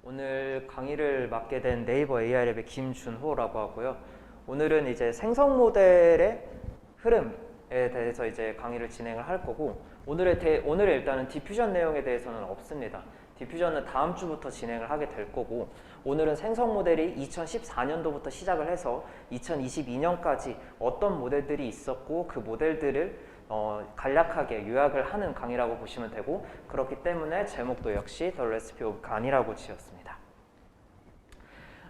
오늘 강의를 맡게 된 네이버 AI랩의 김준호라고 하고요. 오늘은 이제 생성 모델의 흐름에 대해서 이제 강의를 진행을 할 거고, 오늘의 일단은 디퓨전 내용에 대해서는 없습니다. 디퓨전은 다음 주부터 진행을 하게 될 거고, 오늘은 생성 모델이 2014년도부터 시작을 해서 2022년까지 어떤 모델들이 있었고 그 모델들을 간략하게 요약을 하는 강의라고 보시면 되고, 그렇기 때문에 제목도 역시 The Recipe of 간이라고 지었습니다.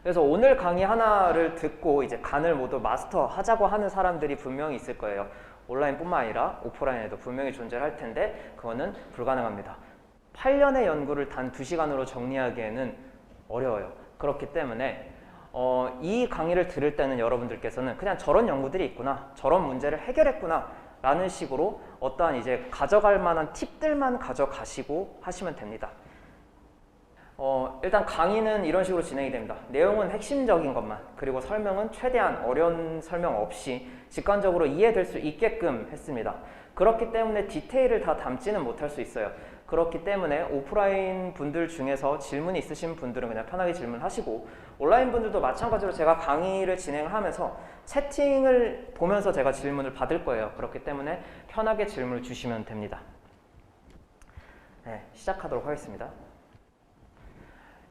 그래서 오늘 강의 하나를 듣고 이제 간을 모두 마스터하자고 하는 사람들이 분명히 있을 거예요. 온라인뿐만 아니라 오프라인에도 분명히 존재할 텐데 그거는 불가능합니다. 8년의 연구를 단 2시간으로 정리하기에는 어려워요. 그렇기 때문에 이 강의를 들을 때는 여러분들께서는 그냥 저런 연구들이 있구나, 저런 문제를 해결했구나 라는 식으로 어떠한 이제 가져갈 만한 팁들만 가져가시고 하시면 됩니다. 일단 강의는 이런 식으로 진행이 됩니다. 내용은 핵심적인 것만, 그리고 설명은 최대한 어려운 설명 없이 직관적으로 이해될 수 있게끔 했습니다. 그렇기 때문에 디테일을 다 담지는 못할 수 있어요. 그렇기 때문에 오프라인 분들 중에서 질문이 있으신 분들은 그냥 편하게 질문하시고, 온라인 분들도 마찬가지로 제가 강의를 진행을 하면서 채팅을 보면서 제가 질문을 받을 거예요. 그렇기 때문에 편하게 질문을 주시면 됩니다. 시작하도록 하겠습니다.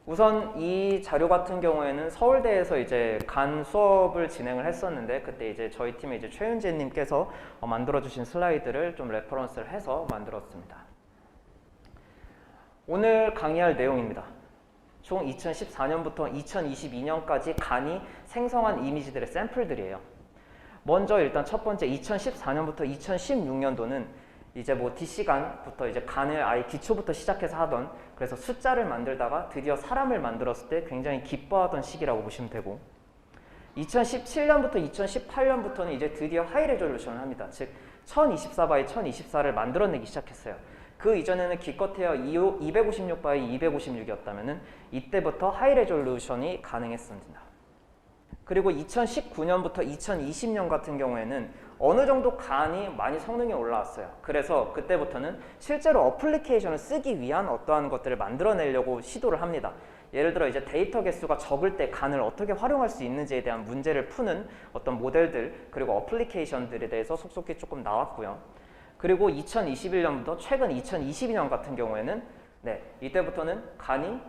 우선 이 자료 같은 경우에는 서울대에서 이제 간 수업을 진행을 했었는데, 그때 이제 저희 팀의 이제 최윤재님께서 만들어주신 슬라이드를 좀 레퍼런스를 해서 만들었습니다. 오늘 강의할 내용입니다. 총 2014년부터 2022년까지 간이 생성한 이미지들의 샘플들이에요. 먼저 일단 첫 번째 2014년부터 2016년도는 이제 뭐 DC간부터 이제 간을 아예 기초부터 시작해서 하던, 그래서 숫자를 만들다가 드디어 사람을 만들었을 때 굉장히 기뻐하던 시기라고 보시면 되고, 2017년부터 2018년부터는 이제 드디어 하이 레졸루션을 합니다. 즉 1024 x 1024를 만들어내기 시작했어요. 그 이전에는 기껏해야 256 x 256이었다면은 이때부터 하이 레졸루션이 가능했습니다. 그리고 2019년부터 2020년 같은 경우에는 어느 정도 간이 많이 성능이 올라왔어요. 그래서 그때부터는 실제로 어플리케이션을 쓰기 위한 어떠한 것들을 만들어내려고 시도를 합니다. 예를 들어 이제 데이터 개수가 적을 때 간을 어떻게 활용할 수 있는지에 대한 문제를 푸는 어떤 모델들, 그리고 어플리케이션들에 대해서 속속히 조금 나왔고요. 그리고 2021년부터 최근 2022년 같은 경우에는 이때부터는 간이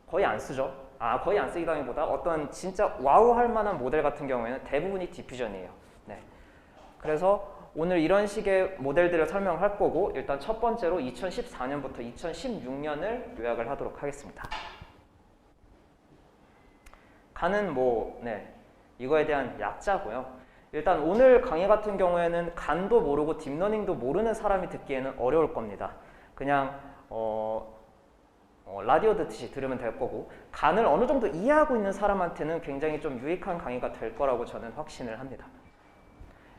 거의 안 쓰죠. 거의 안 쓰기보다 어떤 진짜 와우 할 만한 모델 같은 경우에는 대부분이 디퓨전이에요. 그래서 오늘 이런 식의 모델들을 설명할 거고, 일단 첫 번째로 2014년부터 2016년을 요약을 하도록 하겠습니다. 간은 이거에 대한 약자고요. 일단 오늘 강의 같은 경우에는 간도 모르고 딥러닝도 모르는 사람이 듣기에는 어려울 겁니다. 그냥 라디오 듣듯이 들으면 될 거고, 간을 어느 정도 이해하고 있는 사람한테는 굉장히 좀 유익한 강의가 될 거라고 저는 확신을 합니다.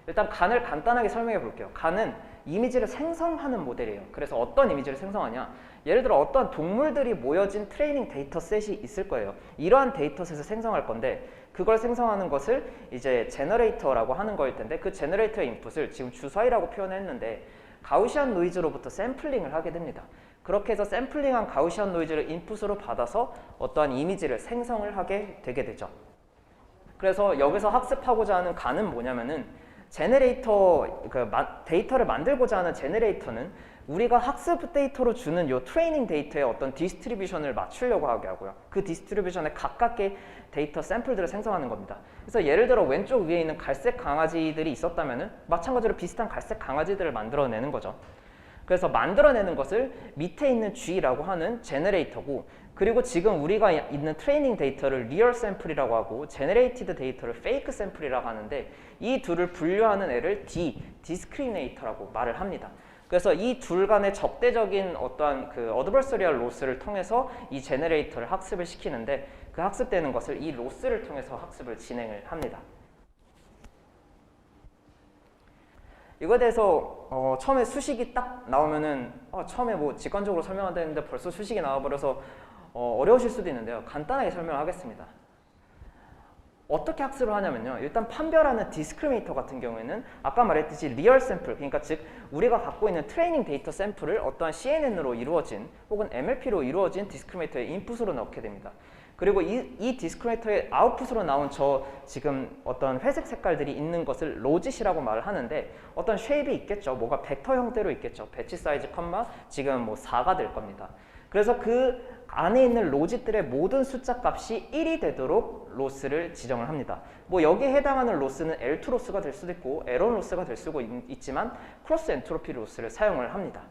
일단 간을 간단하게 설명해 볼게요. 간은 이미지를 생성하는 모델이에요. 그래서 어떤 이미지를 생성하냐, 예를 들어 어떤 동물들이 모여진 트레이닝 데이터셋이 있을 거예요. 이러한 데이터셋을 생성할 건데, 그걸 생성하는 것을 이제 제너레이터라고 하는 거일 텐데, 그 제너레이터의 인풋을 지금 주사위라고 표현했는데 가우시안 노이즈로부터 샘플링을 하게 됩니다. 그렇게 해서 샘플링한 가우시안 노이즈를 인풋으로 받아서 어떠한 이미지를 생성을 하게 되게 되죠. 그래서 여기서 학습하고자 하는 간은 뭐냐면은, 제너레이터, 데이터를 만들고자 하는 제너레이터는 우리가 학습 데이터로 주는 요 트레이닝 데이터의 어떤 디스트리뷰션을 맞추려고 하게 하고요. 그 디스트리뷰션에 가깝게 데이터 샘플들을 생성하는 겁니다. 그래서 예를 들어 왼쪽 위에 있는 갈색 강아지들이 있었다면은 마찬가지로 비슷한 갈색 강아지들을 만들어내는 거죠. 그래서 만들어내는 것을 밑에 있는 G라고 하는 제너레이터고, 그리고 지금 우리가 있는 트레이닝 데이터를 리얼 샘플이라고 하고 제너레이티드 데이터를 페이크 샘플이라고 하는데, 이 둘을 분류하는 애를 디스크리미네이터라고 말을 합니다. 그래서 이 둘 간의 적대적인 어떠한 그 어드버서리얼 로스를 통해서 이 제너레이터를 학습을 시키는데, 그 학습되는 것을 이 로스를 통해서 학습을 진행을 합니다. 이거에 대해서 처음에 수식이 딱 나오면은 처음에 뭐 직관적으로 설명한다는데 벌써 수식이 나와버려서 어려우실 수도 있는데요. 간단하게 설명하겠습니다. 어떻게 학습을 하냐면요. 일단 판별하는 디스크리미네이터 같은 경우에는 아까 말했듯이 리얼 샘플, 그러니까 즉 우리가 갖고 있는 트레이닝 데이터 샘플을 어떠한 CNN으로 이루어진 혹은 MLP로 이루어진 디스크리미네이터의 인풋으로 넣게 됩니다. 그리고 이 디스크리미네이터의 아웃풋으로 나온 저 지금 어떤 회색 색깔들이 있는 것을 로짓이라고 말을 하는데 어떤 쉐입이 있겠죠. 뭐가 벡터 형태로 있겠죠. 배치 사이즈 컴마 지금 뭐 4가 될 겁니다. 그래서 그 안에 있는 로짓들의 모든 숫자 값이 1이 되도록 로스를 지정을 합니다. 뭐 여기에 해당하는 로스는 L2 로스가 될 수도 있고 L1 로스가 될 수도 있지만 크로스 엔트로피 로스를 사용을 합니다.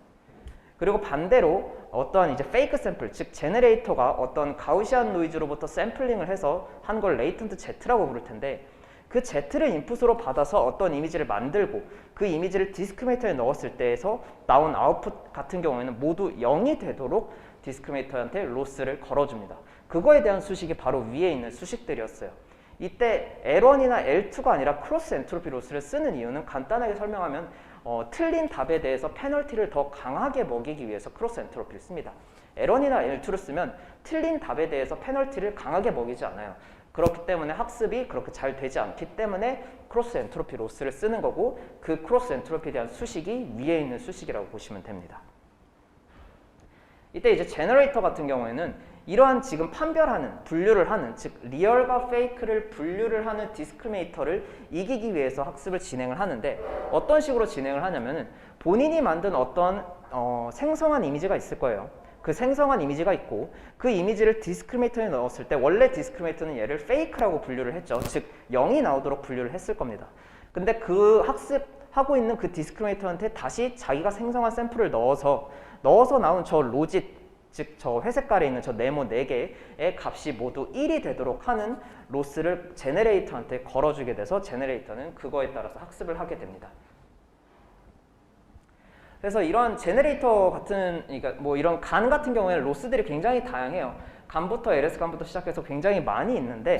그리고 반대로 어떤 이제 페이크 샘플, 즉 제너레이터가 어떤 가우시안 노이즈로부터 샘플링을 해서 한 걸 레이턴트 Z라고 부를 텐데 그 Z를 인풋으로 받아서 어떤 이미지를 만들고 그 이미지를 디스크리미네이터에 넣었을 때에서 나온 아웃풋 같은 경우에는 모두 0이 되도록 디스크리미네이터한테 로스를 걸어줍니다. 그거에 대한 수식이 바로 위에 있는 수식들이었어요. 이때 L1이나 L2가 아니라 크로스 엔트로피 로스를 쓰는 이유는 간단하게 설명하면 틀린 답에 대해서 페널티를 더 강하게 먹이기 위해서 크로스 엔트로피를 씁니다. L1이나 L2를 쓰면 틀린 답에 대해서 페널티를 강하게 먹이지 않아요. 그렇기 때문에 학습이 그렇게 잘 되지 않기 때문에 크로스 엔트로피 로스를 쓰는 거고 그 크로스 엔트로피에 대한 수식이 위에 있는 수식이라고 보시면 됩니다. 이때 이제 제너레이터 같은 경우에는 이러한 지금 판별하는, 분류를 하는, 즉 리얼과 페이크를 분류를 하는 디스크리미네이터를 이기기 위해서 학습을 진행을 하는데 어떤 식으로 진행을 하냐면은 본인이 만든 어떤 생성한 이미지가 있을 거예요. 그 생성한 이미지가 있고 그 이미지를 디스크리미네이터에 넣었을 때 원래 디스크리미네이터는 얘를 페이크라고 분류를 했죠. 즉 0이 나오도록 분류를 했을 겁니다. 근데 그 학습하고 있는 그 디스크리미네이터한테 다시 자기가 생성한 샘플을 넣어서 나온 저 로짓, 즉 저 회색깔에 있는 저 네모 4개의 값이 모두 1이 되도록 하는 로스를 제너레이터한테 걸어주게 돼서 제너레이터는 그거에 따라서 학습을 하게 됩니다. 그래서 이런 제너레이터 같은, 그러니까 뭐 이런 간 같은 경우에는 로스들이 굉장히 다양해요. 간부터 LS 간부터 시작해서 굉장히 많이 있는데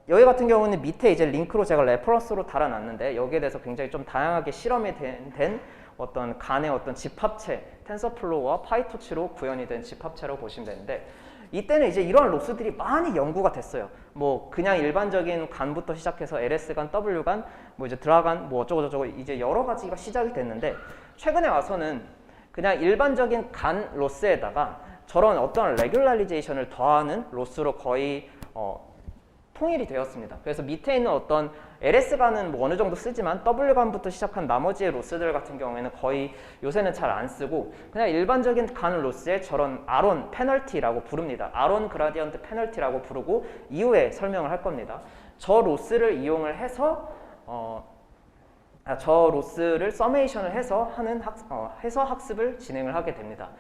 여기 같은 경우는 밑에 이제 링크로 제가 레퍼런스로 달아놨는데 여기에 대해서 굉장히 좀 다양하게 실험이 된 어떤 간의 어떤 집합체, 텐서플로우와 파이토치로 구현이 된 집합체라고 보시면 되는데 이때는 이제 이러한 로스들이 많이 연구가 됐어요. 뭐 그냥 일반적인 간부터 시작해서 LS 간, W 간, 뭐 이제 드라간, 뭐 어쩌고 저쩌고 이제 여러 가지가 시작이 됐는데 최근에 와서는 그냥 일반적인 간 로스에다가 저런 어떤 레귤라리제이션을 더하는 로스로 거의 통일이 되었습니다. 그래서 밑에 있는 어떤 LS간은 뭐 어느 정도 쓰지만 W간부터 시작한 나머지의 로스들 같은 경우에는 거의 요새는 잘 안 쓰고 그냥 일반적인 간 로스에 저런 아론 페널티라고 부릅니다. 아론 그라디언트 페널티라고 부르고 이후에 설명을 할 겁니다. 저 로스를 이용을 해서 저 로스를 서메이션을 해서 해서 학습을 진행을 하게 됩니다.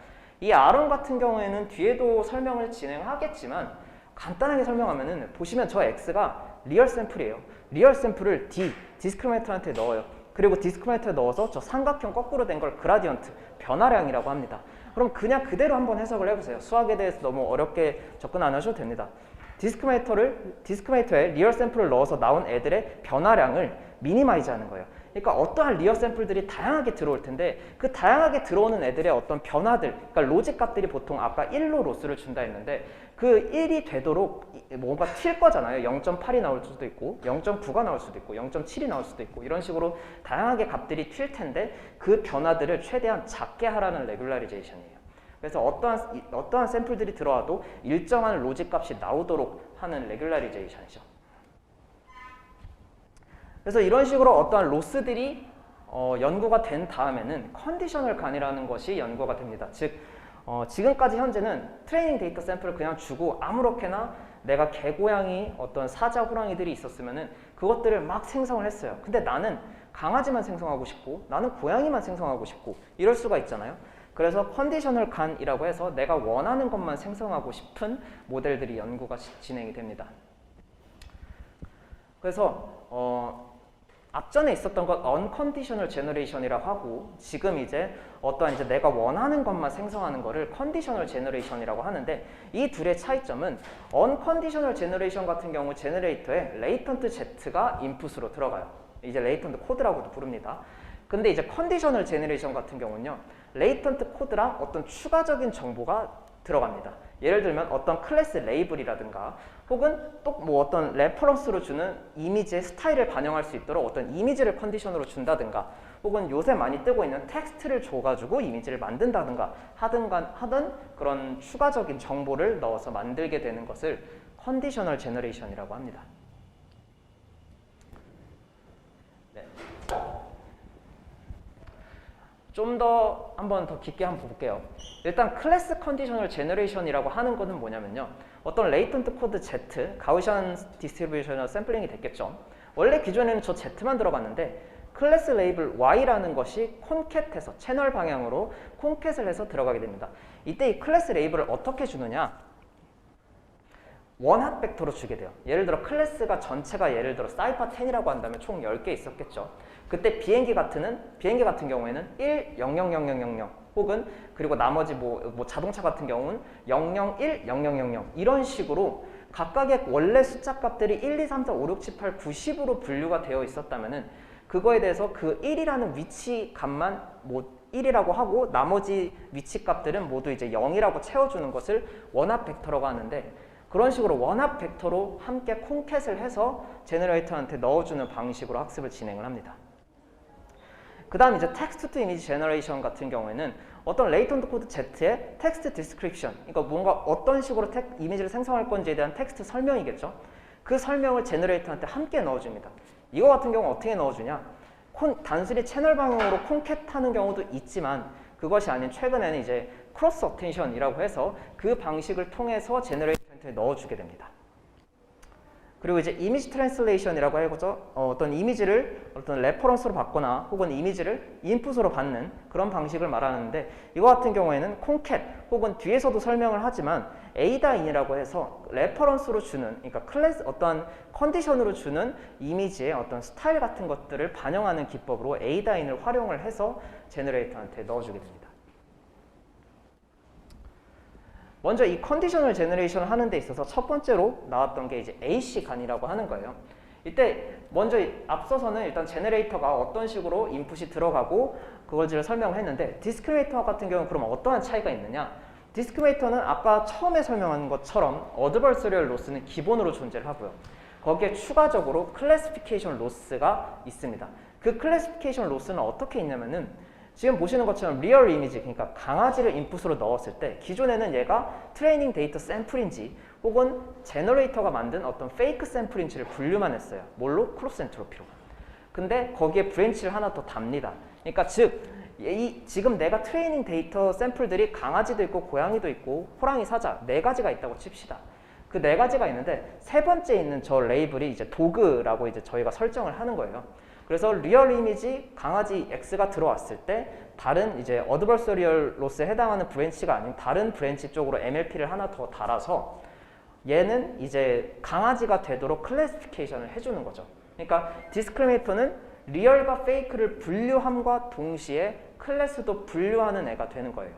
이 아론 같은 경우에는 뒤에도 설명을 진행하겠지만 간단하게 설명하면은 보시면 저 X가 리얼 샘플이에요. 리얼 샘플을 디스크리미네이터한테 넣어요. 그리고 디스크리미네이터에 넣어서 저 삼각형 거꾸로 된 걸 그라디언트, 변화량이라고 합니다. 그럼 그냥 그대로 한번 해석을 해보세요. 수학에 대해서 너무 어렵게 접근 안 하셔도 됩니다. 디스크리미네이터에 리얼 샘플을 넣어서 나온 애들의 변화량을 미니마이즈 하는 거예요. 그러니까 어떠한 리얼 샘플들이 다양하게 들어올 텐데 그 다양하게 들어오는 애들의 어떤 변화들, 그러니까 로직 값들이 보통 아까 1로 로스를 준다 했는데 그 1이 되도록 뭔가 튈 거잖아요. 0.8이 나올 수도 있고 0.9가 나올 수도 있고 0.7이 나올 수도 있고 이런 식으로 다양하게 값들이 튈 텐데 그 변화들을 최대한 작게 하라는 레귤라리제이션이에요. 그래서 어떠한 샘플들이 들어와도 일정한 로직 값이 나오도록 하는 레귤라리제이션이죠. 그래서 이런 식으로 어떠한 로스들이 연구가 된 다음에는 컨디셔널 간이라는 것이 연구가 됩니다. 즉 지금까지 현재는 트레이닝 데이터 샘플을 그냥 주고 아무렇게나 내가 개고양이 어떤 사자 호랑이들이 있었으면은 그것들을 막 생성을 했어요. 근데 나는 강아지만 생성하고 싶고 나는 고양이만 생성하고 싶고 이럴 수가 있잖아요. 그래서 컨디셔널 간이라고 해서 내가 원하는 것만 생성하고 싶은 모델들이 연구가 진행이 됩니다. 그래서 앞전에 있었던 건 unconditional generation이라고 하고 지금 이제 어떠한 이제 내가 원하는 것만 생성하는 거를 conditional generation이라고 하는데 이 둘의 차이점은 unconditional generation 같은 경우 제너레이터에 latent Z가 인풋으로 들어가요. 이제 latent 코드라고도 부릅니다. 근데 이제 conditional generation 같은 경우는요. latent 코드랑 어떤 추가적인 정보가 들어갑니다. 예를 들면 어떤 클래스 레이블이라든가 혹은 또 뭐 어떤 레퍼런스로 주는 이미지의 스타일을 반영할 수 있도록 어떤 이미지를 컨디션으로 준다든가 혹은 요새 많이 뜨고 있는 텍스트를 줘가지고 이미지를 만든다든가 하든 그런 추가적인 정보를 넣어서 만들게 되는 것을 컨디셔널 제너레이션이라고 합니다. 네. 좀 더 한번 더 깊게 한번 볼게요. 일단 클래스 컨디셔널 제너레이션이라고 하는 거는 뭐냐면요. 어떤 레이턴트 코드 Z, 가우시안 디스트리뷰션으로 샘플링이 됐겠죠. 원래 기존에는 저 Z만 들어갔는데 클래스 레이블 Y라는 것이 콘캣해서 채널 방향으로 콘캣을 해서 들어가게 됩니다. 이때 이 클래스 레이블을 어떻게 주느냐? 원핫 벡터로 주게 돼요. 예를 들어 클래스가 전체가 예를 들어 사이파 10이라고 한다면 총 10개 있었겠죠. 그때 비행기 같은 경우에는 1, 0, 0, 0, 0, 0, 0 혹은 그리고 나머지 뭐 자동차 같은 경우는 0, 0, 1, 0, 0, 0, 0 이런 식으로 각각의 원래 숫자 값들이 1, 2, 3, 4, 5, 6, 7, 8, 9, 10으로 분류가 되어 있었다면은 그거에 대해서 그 1이라는 위치 값만 뭐 1이라고 하고 나머지 위치 값들은 모두 이제 0이라고 채워주는 것을 원합 벡터라고 하는데 그런 식으로 원합 벡터로 함께 콘캣을 해서 제너레이터한테 넣어주는 방식으로 학습을 진행을 합니다. 그 다음 이제 텍스트 투 이미지 제너레이션 같은 경우에는 어떤 레이턴트 코드 Z의 텍스트 디스크립션, 그러니까 뭔가 어떤 식으로 이미지를 생성할 건지에 대한 텍스트 설명이겠죠. 그 설명을 제너레이터한테 함께 넣어줍니다. 이거 같은 경우 어떻게 넣어주냐? 단순히 채널 방향으로 콘캣하는 경우도 있지만 그것이 아닌 최근에는 이제 크로스 어텐션이라고 해서 그 방식을 통해서 제너레이터한테 넣어주게 됩니다. 그리고 이제 이미지 트랜슬레이션이라고 해서 어떤 이미지를 어떤 레퍼런스로 받거나 혹은 이미지를 인풋으로 받는 그런 방식을 말하는데 이거 같은 경우에는 콘캣 혹은 뒤에서도 설명을 하지만 에이다인이라고 해서 레퍼런스로 주는 그러니까 클래스 어떤 컨디션으로 주는 이미지의 어떤 스타일 같은 것들을 반영하는 기법으로 에이다인을 활용을 해서 제너레이터한테 넣어주게 됩니다. 먼저 이 컨디셔널 제너레이션을 하는 데 있어서 첫 번째로 나왔던 게 이제 AC 간이라고 하는 거예요. 이때 먼저 앞서서는 일단 제너레이터가 어떤 식으로 인풋이 들어가고 그것을 설명을 했는데 디스크리미네이터 같은 경우는 그럼 어떠한 차이가 있느냐? 디스크리미네이터는 아까 처음에 설명한 것처럼 어드버서리얼 로스는 기본으로 존재를 하고요. 거기에 추가적으로 클래시피케이션 로스가 있습니다. 그 클래시피케이션 로스는 어떻게 있냐면은 지금 보시는 것처럼 리얼 이미지, 그러니까 강아지를 인풋으로 넣었을 때 기존에는 얘가 트레이닝 데이터 샘플인지 혹은 제너레이터가 만든 어떤 페이크 샘플인지를 분류만 했어요. 뭘로? 크로스 엔트로피로. 근데 거기에 브랜치를 하나 더 답니다. 그러니까 즉 지금 내가 트레이닝 데이터 샘플들이 강아지도 있고 고양이도 있고 호랑이, 사자 4가지가 있다고 칩시다. 그 4가지가 있는데 세 번째 있는 저 레이블이 이제 도그라고 이제 저희가 설정을 하는 거예요. 그래서 리얼 이미지 강아지 X가 들어왔을 때 다른 이제 어드버서리얼 로스에 해당하는 브랜치가 아닌 다른 브랜치 쪽으로 MLP를 하나 더 달아서 얘는 이제 강아지가 되도록 클래시피케이션을 해주는 거죠. 그러니까 디스크리미네이터는 리얼과 페이크를 분류함과 동시에 클래스도 분류하는 애가 되는 거예요.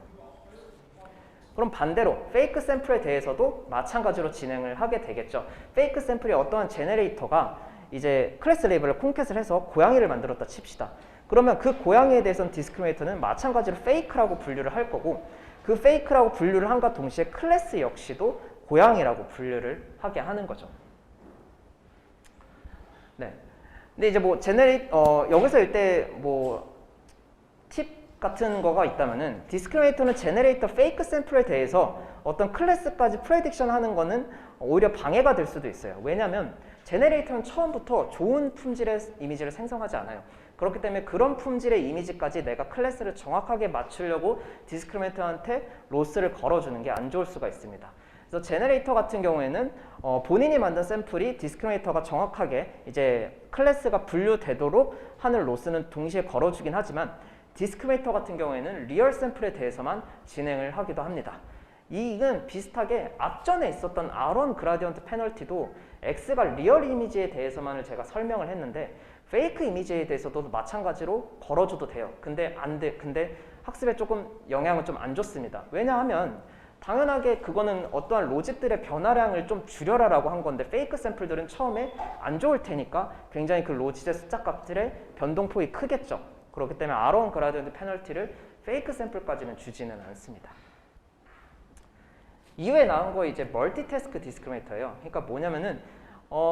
그럼 반대로 페이크 샘플에 대해서도 마찬가지로 진행을 하게 되겠죠. 페이크 샘플이 어떠한 제너레이터가 이제 클래스 레이블을 콘캣을 해서 고양이를 만들었다 칩시다. 그러면 그 고양이에 대해서는 디스크리미네이터는 마찬가지로 페이크라고 분류를 할 거고 그 페이크라고 분류를 함과 동시에 클래스 역시도 고양이라고 분류를 하게 하는 거죠. 네. 근데 이제 뭐 여기서 일대 뭐 팁 같은 거가 있다면은 디스크리미네이터는 제너레이터 페이크 샘플에 대해서 어떤 클래스까지 프레딕션 하는 거는 오히려 방해가 될 수도 있어요. 왜냐하면 제너레이터는 처음부터 좋은 품질의 이미지를 생성하지 않아요. 그렇기 때문에 그런 품질의 이미지까지 내가 클래스를 정확하게 맞추려고 디스크리미네이터한테 로스를 걸어주는 게 안 좋을 수가 있습니다. 그래서 제너레이터 같은 경우에는 본인이 만든 샘플이 디스크리미네이터가 정확하게 이제 클래스가 분류되도록 하는 로스는 동시에 걸어주긴 하지만 디스크리미네이터 같은 경우에는 리얼 샘플에 대해서만 진행을 하기도 합니다. 이건 비슷하게 앞전에 있었던 R1 그라디언트 페널티도 X가 리얼 이미지에 대해서만을 제가 설명을 했는데 페이크 이미지에 대해서도 마찬가지로 걸어줘도 돼요. 근데 안 돼. 근데 학습에 조금 영향을 좀 안 줬습니다. 왜냐하면 당연하게 그거는 어떠한 로직들의 변화량을 좀 줄여라라고 한 건데 페이크 샘플들은 처음에 안 좋을 테니까 굉장히 그 로직의 숫자 값들의 변동폭이 크겠죠. 그렇기 때문에 R1 그라디언트 페널티를 페이크 샘플까지는 주지는 않습니다. 이후에 나온 거 이제 멀티태스크 디스크리미네이터예요. 그러니까 뭐냐면은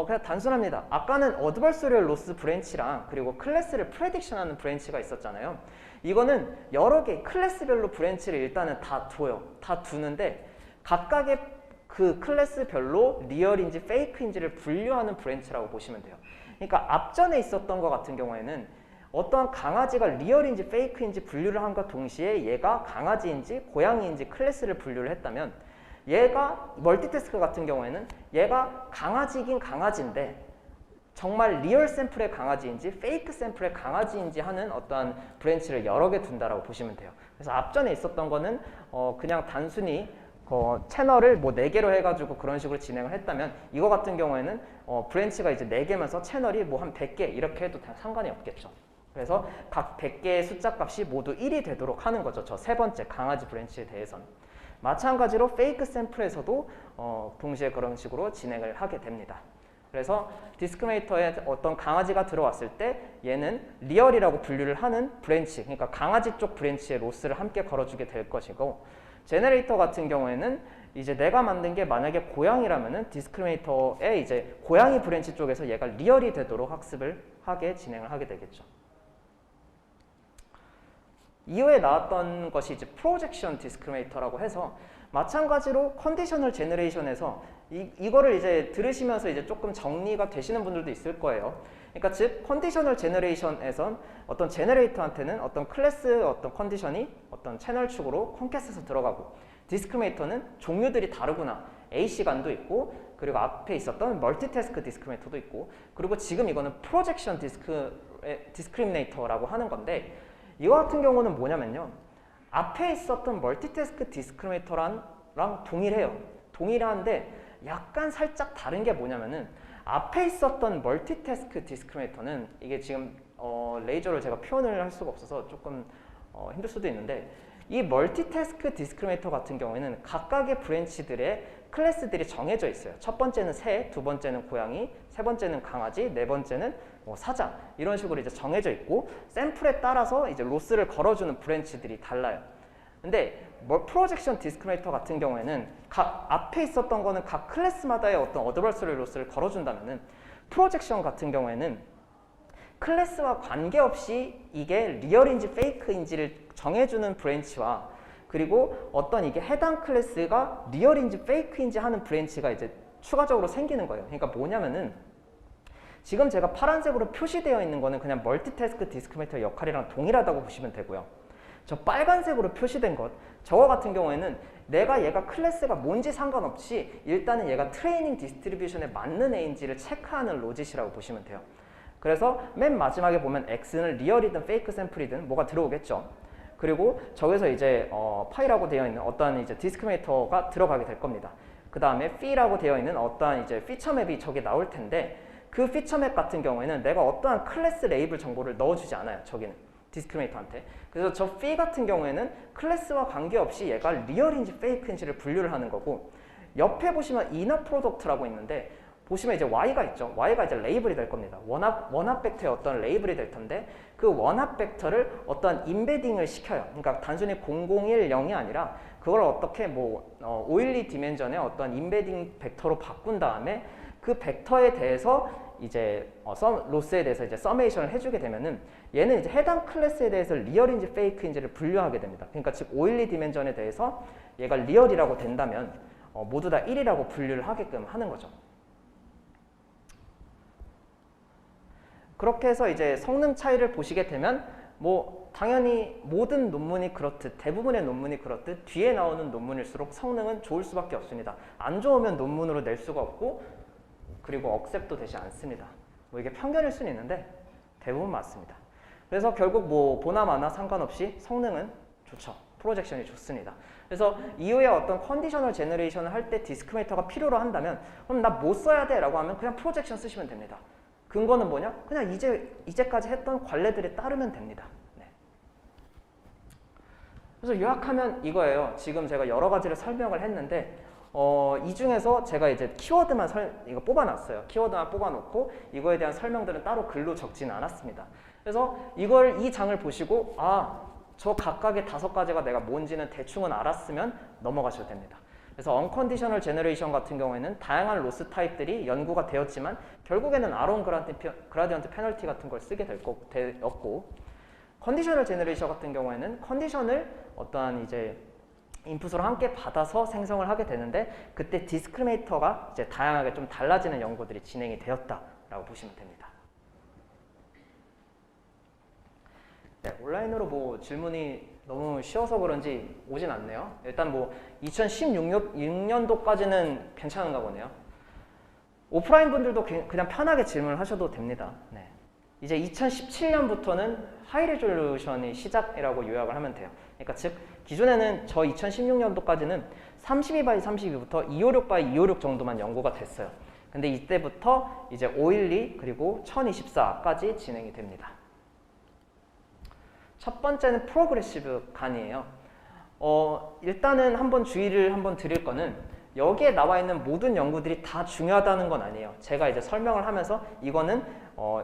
그냥 단순합니다. 아까는 어드버서리얼 로스 브랜치랑 그리고 클래스를 프레딕션하는 브랜치가 있었잖아요. 이거는 여러 개 클래스별로 브랜치를 일단은 다 둬요. 다 두는데 각각의 그 클래스별로 리얼인지 페이크인지를 분류하는 브랜치라고 보시면 돼요. 그러니까 앞전에 있었던 것 같은 경우에는 어떠한 강아지가 리얼인지 페이크인지 분류를 한과 동시에 얘가 강아지인지 고양이인지 클래스를 분류를 했다면 얘가 멀티태스크 같은 경우에는 얘가 강아지긴 강아지인데 정말 리얼 샘플의 강아지인지 페이크 샘플의 강아지인지 하는 어떠한 브랜치를 여러 개 둔다라고 보시면 돼요. 그래서 앞전에 있었던 거는 그냥 단순히 채널을 뭐 4개로 해가지고 그런 식으로 진행을 했다면 이거 같은 경우에는 브랜치가 이제 4개면서 채널이 뭐 한 100개 이렇게 해도 상관이 없겠죠. 그래서 각 100개의 숫자 값이 모두 1이 되도록 하는 거죠. 저 세 번째 강아지 브랜치에 대해서는. 마찬가지로 페이크 샘플에서도 동시에 그런 식으로 진행을 하게 됩니다. 그래서 디스크리미네이터에 어떤 강아지가 들어왔을 때 얘는 리얼이라고 분류를 하는 브랜치, 그러니까 강아지 쪽 브랜치에 로스를 함께 걸어주게 될 것이고, 제너레이터 같은 경우에는 이제 내가 만든 게 만약에 고양이라면은 디스크리미네이터에 이제 고양이 브랜치 쪽에서 얘가 리얼이 되도록 학습을 하게 진행을 하게 되겠죠. 이후에 나왔던 것이 이제 프로젝션 디스크리미네이터라고 해서 마찬가지로 컨디셔널 제너레이션에서 이거를 이제 들으시면서 이제 조금 정리가 되시는 분들도 있을 거예요. 그러니까 즉 컨디셔널 제너레이션에선 어떤 제너레이터한테는 어떤 클래스 어떤 컨디션이 어떤 채널 축으로 콘캐스트에서 들어가고, 디스크리미네이터는 종류들이 다르구나. A 시간도 있고, 그리고 앞에 있었던 멀티태스크 디스크리미네이터도 있고, 그리고 지금 이거는 프로젝션 디스크리미네이터라고 하는 건데, 이거 같은 경우는 뭐냐면요, 앞에 있었던 멀티태스크 디스크리미네이터랑 동일해요. 동일한데 약간 살짝 다른 게 뭐냐면은, 앞에 있었던 멀티태스크 디스크리미네이터는 이게 지금 레이저를 제가 표현을 할 수가 없어서 조금 힘들 수도 있는데, 이 멀티태스크 디스크리미네이터 같은 경우에는 각각의 브랜치들의 클래스들이 정해져 있어요. 첫 번째는 새, 두 번째는 고양이, 세 번째는 강아지, 네 번째는 사자, 이런 식으로 이제 정해져 있고, 샘플에 따라서 이제 로스를 걸어주는 브랜치들이 달라요. 근데 프로젝션 디스크리미네이터 같은 경우에는 각 앞에 있었던 거는 각 클래스마다의 어떤 어드버서리 로스를 걸어준다면은, 프로젝션 같은 경우에는 클래스와 관계없이 이게 리얼인지 페이크인지를 정해주는 브랜치와, 그리고 어떤 이게 해당 클래스가 리얼인지 페이크인지 하는 브랜치가 이제 추가적으로 생기는 거예요. 그러니까 뭐냐면은, 지금 제가 파란색으로 표시되어 있는 거는 그냥 멀티태스크 디스크리미네이터 역할이랑 동일하다고 보시면 되고요. 저 빨간색으로 표시된 것, 저거 같은 경우에는 얘가 클래스가 뭔지 상관없이 일단은 얘가 트레이닝 디스트리뷰션에 맞는 애인지를 체크하는 로짓이라고 보시면 돼요. 그래서 맨 마지막에 보면 X는 리얼이든 페이크 샘플이든 뭐가 들어오겠죠. 그리고 저기서 이제 파이라고 되어 있는 어떠한 이제 디스크리미네이터가 들어가게 될 겁니다. 그 다음에 P라고 되어 있는 어떠한 이제 피처 맵이 저기 나올 텐데, 그 피처 맵 같은 경우에는 내가 어떠한 클래스 레이블 정보를 넣어주지 않아요. 저기는 디스크리미네이터한테. 그래서 저 Phi 같은 경우에는 클래스와 관계없이 얘가 리얼인지 페이크인지를 분류를 하는 거고, 옆에 보시면 이너 프로덕트라고 있는데, 보시면 이제 Y가 있죠. Y가 이제 레이블이 될 겁니다. 원합 벡터의 어떤 레이블이 될 텐데, 그 원합 벡터를 어떤 임베딩을 시켜요. 그러니까 단순히 001, 0이 아니라 그걸 어떻게 오일리 디멘전의 어떤 임베딩 벡터로 바꾼 다음에 그 벡터에 대해서 이제 로스에 대해서 이제 서메이션을 해주게 되면은, 얘는 이제 해당 클래스에 대해서 리얼인지 페이크인지를 분류하게 됩니다. 그러니까 즉 오일리 디멘전에 대해서 얘가 리얼이라고 된다면 모두 다 1이라고 분류를 하게끔 하는 거죠. 그렇게 해서 이제 성능 차이를 보시게 되면, 당연히 모든 논문이 그렇듯, 대부분의 논문이 그렇듯 뒤에 나오는 논문일수록 성능은 좋을 수밖에 없습니다. 안 좋으면 논문으로 낼 수가 없고, 그리고 억셉도 되지 않습니다. 이게 편견일 수는 있는데 대부분 맞습니다. 그래서 결국 보나 마나 상관없이 성능은 좋죠. 프로젝션이 좋습니다. 그래서 이후에 어떤 컨디셔널 제너레이션을 할 때 디스크리미네이터가 필요로 한다면, 그럼 나 뭐 써야 돼? 라고 하면 그냥 프로젝션 쓰시면 됩니다. 근거는 뭐냐? 그냥 이제까지 했던 관례들에 따르면 됩니다. 네. 그래서 요약하면 이거예요. 지금 제가 여러 가지를 설명을 했는데, 이 중에서 제가 이제 키워드만 이거 뽑아놨어요. 키워드만 뽑아놓고 이거에 대한 설명들은 따로 글로 적지는 않았습니다. 그래서 이 장을 보시고, 저 각각의 5가지가 내가 뭔지는 대충은 알았으면 넘어가셔도 됩니다. 그래서 언컨디셔널 제너레이션 같은 경우에는 다양한 로스 타입들이 연구가 되었지만 결국에는 아론 그라디언트 페널티 같은 걸 쓰게 되었고, 컨디셔널 제너레이션 같은 경우에는 컨디션을 어떠한 이제 인풋으로 함께 받아서 생성을 하게 되는데, 그때 디스크리미네이터가 이제 다양하게 좀 달라지는 연구들이 진행이 되었다라고 보시면 됩니다. 네, 온라인으로 뭐 질문이 너무 쉬워서 그런지 오진 않네요. 일단 뭐 2016년도까지는 괜찮은가 보네요. 오프라인 분들도 그냥 편하게 질문을 하셔도 됩니다. 네. 이제 2017년부터는 하이 레졸루션이 시작이라고 요약을 하면 돼요. 그러니까 즉 기존에는 저 2016년도까지는 32x32부터 256x256 정도만 연구가 됐어요. 근데 이때부터 이제 512 그리고 1024까지 진행이 됩니다. 첫 번째는 프로그레시브 간이에요. 일단은 한번 주의를 한번 드릴 거는 여기에 나와 있는 모든 연구들이 다 중요하다는 건 아니에요. 제가 이제 설명을 하면서 이거는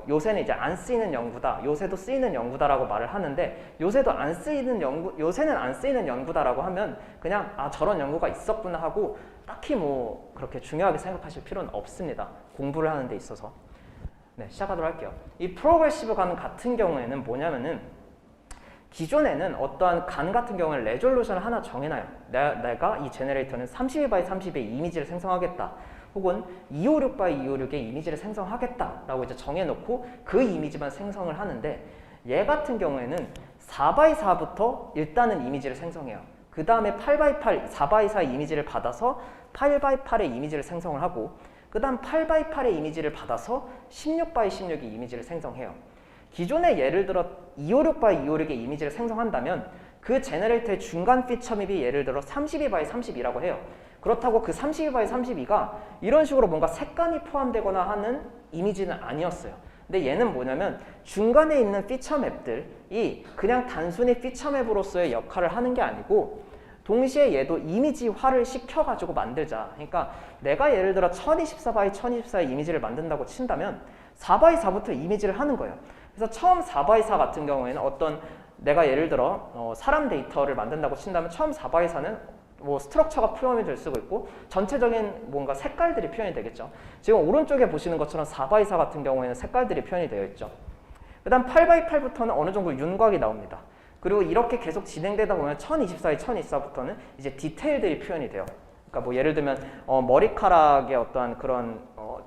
요새는 이제 안 쓰이는 연구다, 요새도 쓰이는 연구다라고 말을 하는데, 요새는 안 쓰이는 연구다라고 하면 그냥 저런 연구가 있었구나 하고 딱히 뭐 그렇게 중요하게 생각하실 필요는 없습니다. 공부를 하는 데 있어서. 네, 시작하도록 할게요. 이 프로그레시브 간 같은 경우에는 뭐냐면은 기존에는 어떠한 간 같은 경우는 레졸루션을 하나 정해놔요. 내가 이 제너레이터는 32x32의 이미지를 생성하겠다, 혹은 256x256의 이미지를 생성하겠다라고 이제 정해놓고 그 이미지만 생성을 하는데, 얘 같은 경우에는 4x4부터 일단은 이미지를 생성해요. 그 다음에 8x8, 4x4 이미지를 받아서 8x8의 이미지를 생성을 하고, 그 다음 8x8의 이미지를 받아서 16x16의 이미지를 생성해요. 기존에 예를 들어 256x256의 이미지를 생성한다면 그 제너레이터의 중간 피처 맵이 예를 들어 32x32라고 해요. 그렇다고 그 32x32가 이런 식으로 뭔가 색감이 포함되거나 하는 이미지는 아니었어요. 근데 얘는 뭐냐면 중간에 있는 피처 맵들이 그냥 단순히 피처 맵으로서의 역할을 하는 게 아니고, 동시에 얘도 이미지화를 시켜가지고 만들자. 그러니까 내가 예를 들어 1024x1024의 이미지를 만든다고 친다면 4x4부터 이미지를 하는 거예요. 그래서 처음 4x4 같은 경우에는 어떤 내가 예를 들어 사람 데이터를 만든다고 친다면 처음 4x4는 뭐 스트럭처가 표현이 될 수가 있고 전체적인 뭔가 색깔들이 표현이 되겠죠. 지금 오른쪽에 보시는 것처럼 4x4 같은 경우에는 색깔들이 표현이 되어 있죠. 그 다음 8x8부터는 어느 정도 윤곽이 나옵니다. 그리고 이렇게 계속 진행되다 보면 1024의 1024부터는 이제 디테일들이 표현이 돼요. 그러니까 뭐 예를 들면 머리카락의 어떠한 그런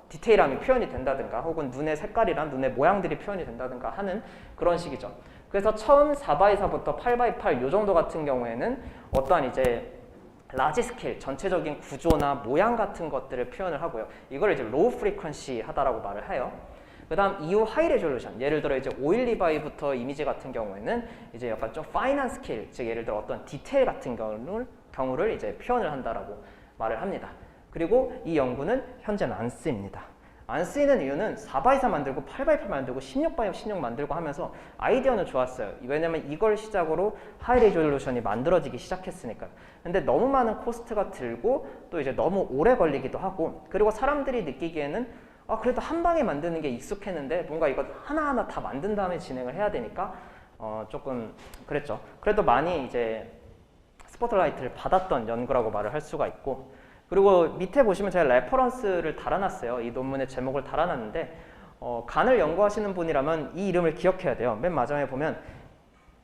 디테일함이 표현이 된다든가, 혹은 눈의 색깔이랑 눈의 모양들이 표현이 된다든가 하는 그런 식이죠. 그래서 처음 4x4부터 8x8 요 정도 같은 경우에는 어떠한 이제 라지 스케일, 전체적인 구조나 모양 같은 것들을 표현을 하고요. 이걸 이제 로우 프리퀀시 하다라고 말을 해요. 그 다음 이후 하이 레졸루션, 예를 들어 이제 512by부터 이미지 같은 경우에는 이제 약간 좀 파이난 스케일, 즉 예를 들어 어떤 디테일 같은 경우를 이제 표현을 한다라고 말을 합니다. 그리고 이 연구는 현재는 안 쓰입니다. 안 쓰이는 이유는 4x4 만들고 8x8 만들고 16x16 만들고 하면서 아이디어는 좋았어요. 왜냐면 이걸 시작으로 하이 레졸루션이 만들어지기 시작했으니까요. 근데 너무 많은 코스트가 들고 또 이제 너무 오래 걸리기도 하고, 그리고 사람들이 느끼기에는 그래도 한 방에 만드는 게 익숙했는데 뭔가 이거 하나하나 다 만든 다음에 진행을 해야 되니까 조금 그랬죠. 그래도 많이 이제 스포트라이트를 받았던 연구라고 말을 할 수가 있고, 그리고 밑에 보시면 제가 레퍼런스를 달아놨어요. 이 논문의 제목을 달아놨는데 간을 연구하시는 분이라면 이 이름을 기억해야 돼요. 맨 마지막에 보면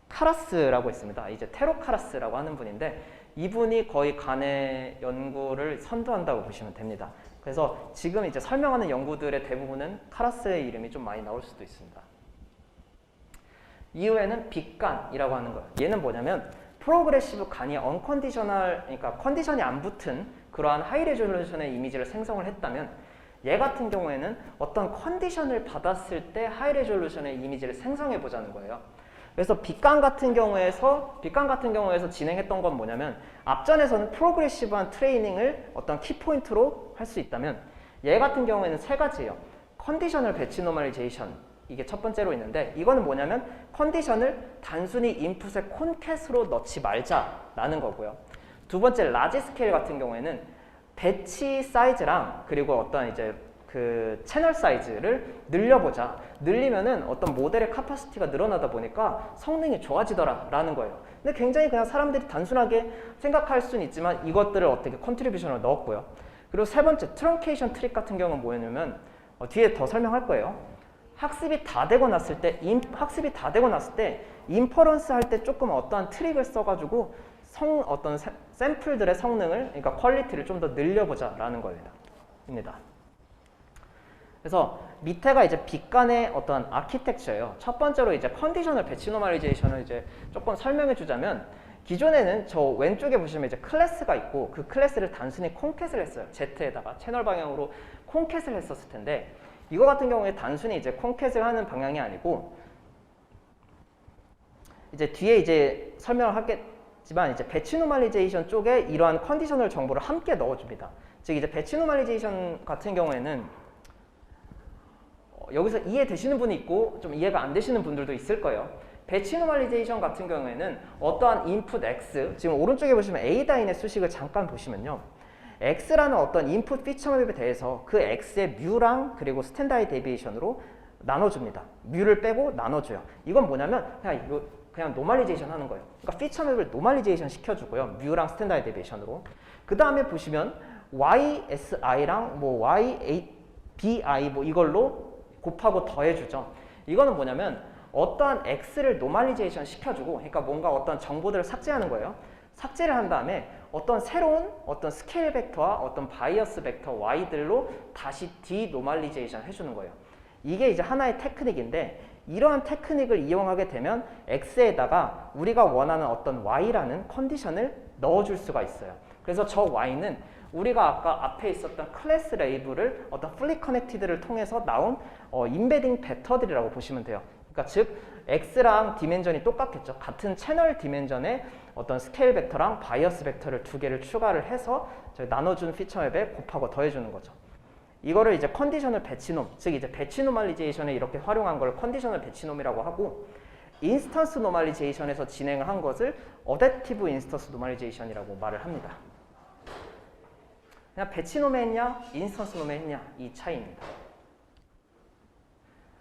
카라스라고 있습니다. 이제 테로 카라스라고 하는 분인데 이분이 거의 간의 연구를 선도한다고 보시면 됩니다. 그래서 지금 이제 설명하는 연구들의 대부분은 카라스의 이름이 좀 많이 나올 수도 있습니다. 이후에는 빅간이라고 하는 거예요. 얘는 뭐냐면 프로그레시브 간이 언컨디셔널, 그러니까 컨디션이 안 붙은 그러한 하이 레졸루션의 이미지를 생성을 했다면, 얘 같은 경우에는 어떤 컨디션을 받았을 때 하이 레졸루션의 이미지를 생성해 보자는 거예요. 그래서 빅간 같은 경우에서 진행했던 건 뭐냐면, 앞전에서는 프로그레시브한 트레이닝을 어떤 키포인트로 할 수 있다면, 얘 같은 경우에는 세 가지예요. 컨디셔널 배치 노멀리제이션, 이게 첫 번째로 있는데, 이거는 뭐냐면 컨디션을 단순히 인풋의 콘캣으로 넣지 말자라는 거고요. 두 번째 라지 스케일 같은 경우에는 배치 사이즈랑 그리고 어떤 이제 그 채널 사이즈를 늘려보자. 늘리면은 어떤 모델의 카파시티가 늘어나다 보니까 성능이 좋아지더라 라는 거예요. 근데 굉장히 그냥 사람들이 단순하게 생각할 수는 있지만 이것들을 어떻게 컨트리뷰션을 넣었고요. 그리고 세 번째 트렁케이션 트릭 같은 경우는 뭐였냐면 뒤에 더 설명할 거예요. 학습이 다 되고 났을 때 인퍼런스 할 때 조금 어떠한 트릭을 써가지고 어떤 샘플들의 성능을, 그러니까 퀄리티를 좀 더 늘려보자라는 겁니다. 그래서 밑에가 이제 빅간의 어떤 아키텍처예요. 첫 번째로 이제 컨디셔널 배치 노멀리제이션을 이제 조금 설명해 주자면, 기존에는 저 왼쪽에 보시면 이제 클래스가 있고 그 클래스를 단순히 콘캣을 했어요. Z에다가 채널 방향으로 콘캣을 했었을 텐데, 이거 같은 경우에 단순히 이제 콘캣을 하는 방향이 아니고, 이제 뒤에 이제 설명을 하겠지만 이제 배치 노멀리제이션 쪽에 이러한 컨디셔널 정보를 함께 넣어줍니다. 즉 이제 배치 노멀리제이션 같은 경우에는 여기서 이해되시는 분이 있고 좀 이해가 안 되시는 분들도 있을 거예요. 배치 노멀리제이션 같은 경우에는 어떠한 인풋 X, 지금 오른쪽에 보시면 A다인의 수식을 잠깐 보시면요, X라는 어떤 인풋 피처맵에 대해서 그 X의 뮤랑 그리고 스탠다드 데비에이션으로 나눠줍니다. 뮤를 빼고 나눠줘요. 이건 뭐냐면 그냥 노멀리제이션 하는 거예요. 그러니까 피처맵을 노멀리제이션 시켜주고요. 뮤랑 스탠다드 데비에이션으로. 그 다음에 보시면 YSI랑 뭐 YBI 뭐 이걸로 곱하고 더해주죠. 이거는 뭐냐면 어떠한 X를 노멀리제이션 시켜주고, 그러니까 뭔가 어떤 정보들을 삭제하는 거예요. 삭제를 한 다음에 어떤 새로운 어떤 스케일 벡터와 어떤 바이어스 벡터 Y들로 다시 디노멀리제이션 해주는 거예요. 이게 이제 하나의 테크닉인데, 이러한 테크닉을 이용하게 되면 X에다가 우리가 원하는 어떤 Y라는 컨디션을 넣어줄 수가 있어요. 그래서 저 Y는 우리가 아까 앞에 있었던 클래스 레이블을 어떤 플리 커넥티드를 통해서 나온 인베딩 벡터들이라고 보시면 돼요. 그러니까 즉 X랑 디멘전이 똑같겠죠. 같은 채널 디멘전에 어떤 스케일 벡터랑 바이어스 벡터를 두 개를 추가를 해서 나눠준 피처맵에 곱하고 더해주는 거죠. 이거를 이제 컨디셔널 배치놈, 즉 이제 배치 노멀리제이션에 이렇게 활용한 걸 컨디셔널 배치놈이라고 하고, 인스턴스 노멀리제이션에서 진행을 한 것을 어댑티브 인스턴스 노멀리제이션이라고 말을 합니다. 그냥 배치놈에 했냐, 인스턴스 놈에 했냐, 이 차이입니다.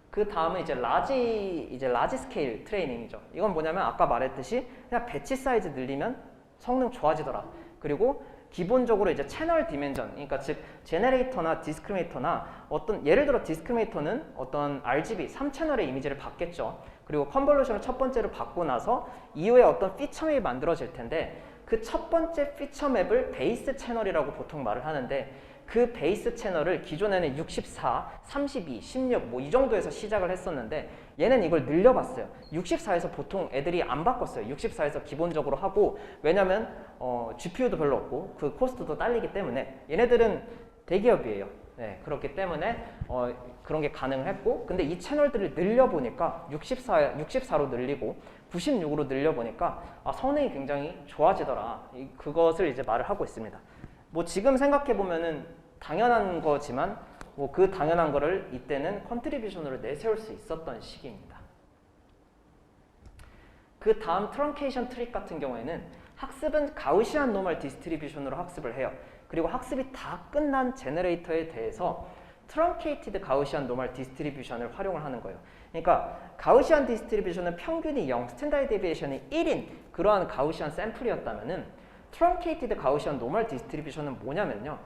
그 다음은 이제 라지 스케일 트레이닝이죠. 이건 뭐냐면 아까 말했듯이 그냥 배치 사이즈 늘리면 성능 좋아지더라. 그리고 기본적으로 이제 채널 디멘전, 그러니까 즉 제네레이터나 디스크리미네이터나 어떤, 예를 들어 디스크리미네이터는 어떤 RGB 3채널의 이미지를 받겠죠. 그리고 컨볼루션을 첫 번째로 받고 나서 이후에 어떤 피처맵이 만들어질 텐데, 그 첫 번째 피처맵을 베이스 채널이라고 보통 말을 하는데, 그 베이스 채널을 기존에는 64, 32, 16 뭐 이 정도에서 시작을 했었는데, 얘는 이걸 늘려봤어요. 64에서 보통 애들이 안 바꿨어요. 64에서 기본적으로 하고, 왜냐면 GPU도 별로 없고 그 코스트도 딸리기 때문에, 얘네들은 대기업이에요. 네, 그렇기 때문에 그런 게 가능했고, 근데 이 채널들을 늘려보니까 64로 늘리고 96으로 늘려보니까 성능이 굉장히 좋아지더라. 그것을 이제 말을 하고 있습니다. 뭐 지금 생각해보면은 당연한 거지만 뭐 그 당연한 거를 이때는 컨트리뷰션으로 내세울 수 있었던 시기입니다. 그 다음 트렁케이션 트릭 같은 경우에는 학습은 가우시안 노멀 디스트리뷰션으로 학습을 해요. 그리고 학습이 다 끝난 제너레이터에 대해서 트렁케이티드 가우시안 노멀 디스트리뷰션을 활용을 하는 거예요. 그러니까 가우시안 디스트리뷰션은 평균이 0, 스탠다드 데비에이션이 1인 그러한 가우시안 샘플이었다면은, 트렁케이티드 가우시안 노멀 디스트리뷰션은 뭐냐면요,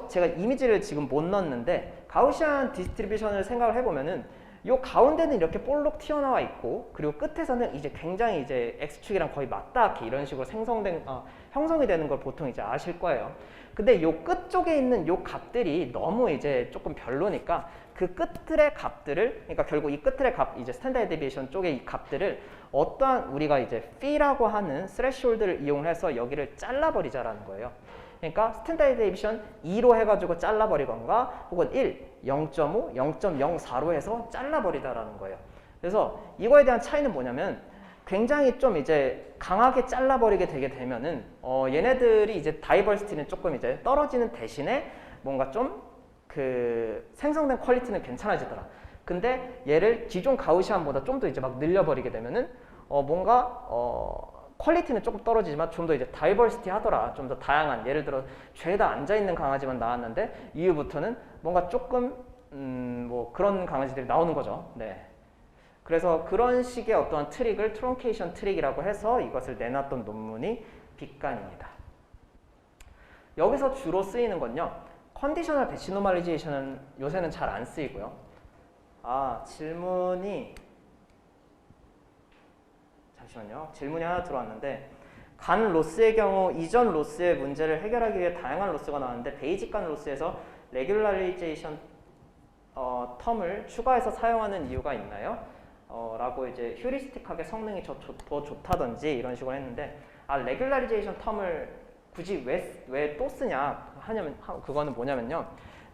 제가 이미지를 지금 못 넣었는데, 가우시안 디스트리뷰션을 생각을 해보면은 요 가운데는 이렇게 볼록 튀어나와 있고, 그리고 끝에서는 이제 굉장히 이제 X축이랑 거의 맞닿게 이런 식으로 형성이 되는 걸 보통 이제 아실 거예요. 근데 요 끝쪽에 있는 요 값들이 너무 이제 조금 별로니까 그 끝들의 값들을, 그러니까 결국 이 끝들의 값, 이제 스탠다드 데비에이션 쪽의 이 값들을 어떠한 우리가 이제 P라고 하는 스레시홀드를 이용해서 여기를 잘라버리자라는 거예요. 그러니까 스탠다드 데비에이션 2로 해가지고 잘라버리건가, 혹은 1, 0.5, 0.04로 해서 잘라버리다라는 거예요. 그래서 이거에 대한 차이는 뭐냐면, 굉장히 좀 이제 강하게 잘라버리게 되게 되면은 얘네들이 이제 다이버시티는 조금 이제 떨어지는 대신에 뭔가 좀 그 생성된 퀄리티는 괜찮아지더라. 근데 얘를 기존 가우시안보다 좀 더 이제 막 늘려버리게 되면은 뭔가 퀄리티는 조금 떨어지지만 좀 더 이제 다이버시티 하더라. 좀 더 다양한, 예를 들어 죄다 앉아있는 강아지만 나왔는데 이후부터는 뭔가 조금 뭐 그런 강아지들이 나오는 거죠. 네. 그래서 그런 식의 어떠한 트릭을 트렁케이션 트릭이라고 해서 이것을 내놨던 논문이 빅간입니다. 여기서 주로 쓰이는 건요, 컨디셔널 배치 노멀리제이션은 요새는 잘 안 쓰이고요. 질문이 하나 들어왔는데, 간 로스의 경우 이전 로스의 문제를 해결하기 위해 다양한 로스가 나왔는데 베이직 간 로스에서 레귤라리제이션 텀을 추가해서 사용하는 이유가 있나요? 라고 이제 휴리스틱하게 성능이 더 좋다든지 이런 식으로 했는데, 레귤라리제이션 텀을 굳이 왜 또 쓰냐 하냐면, 그거는 뭐냐면요,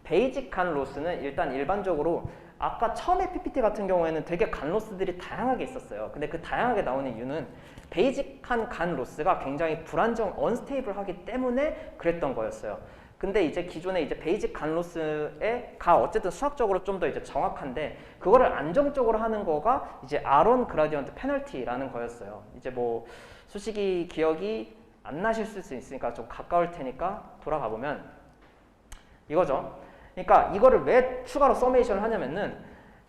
베이직 간 로스는 일단 일반적으로 아까 처음에 PPT 같은 경우에는 되게 간 로스들이 다양하게 있었어요. 근데 그 다양하게 나오는 이유는 베이직한 간 로스가 굉장히 불안정, 언스테이블하기 때문에 그랬던 거였어요. 근데 이제 기존에 이제 베이직 간 로스가 어쨌든 수학적으로 좀 더 이제 정확한데, 그거를 안정적으로 하는 거가 이제 아론 그라디언트 페널티라는 거였어요. 이제 뭐 솔직히 기억이 안 나실 수 있으니까 좀 가까울 테니까 돌아가 보면 이거죠. 그러니까 이거를 왜 추가로 서메이션을 하냐면은,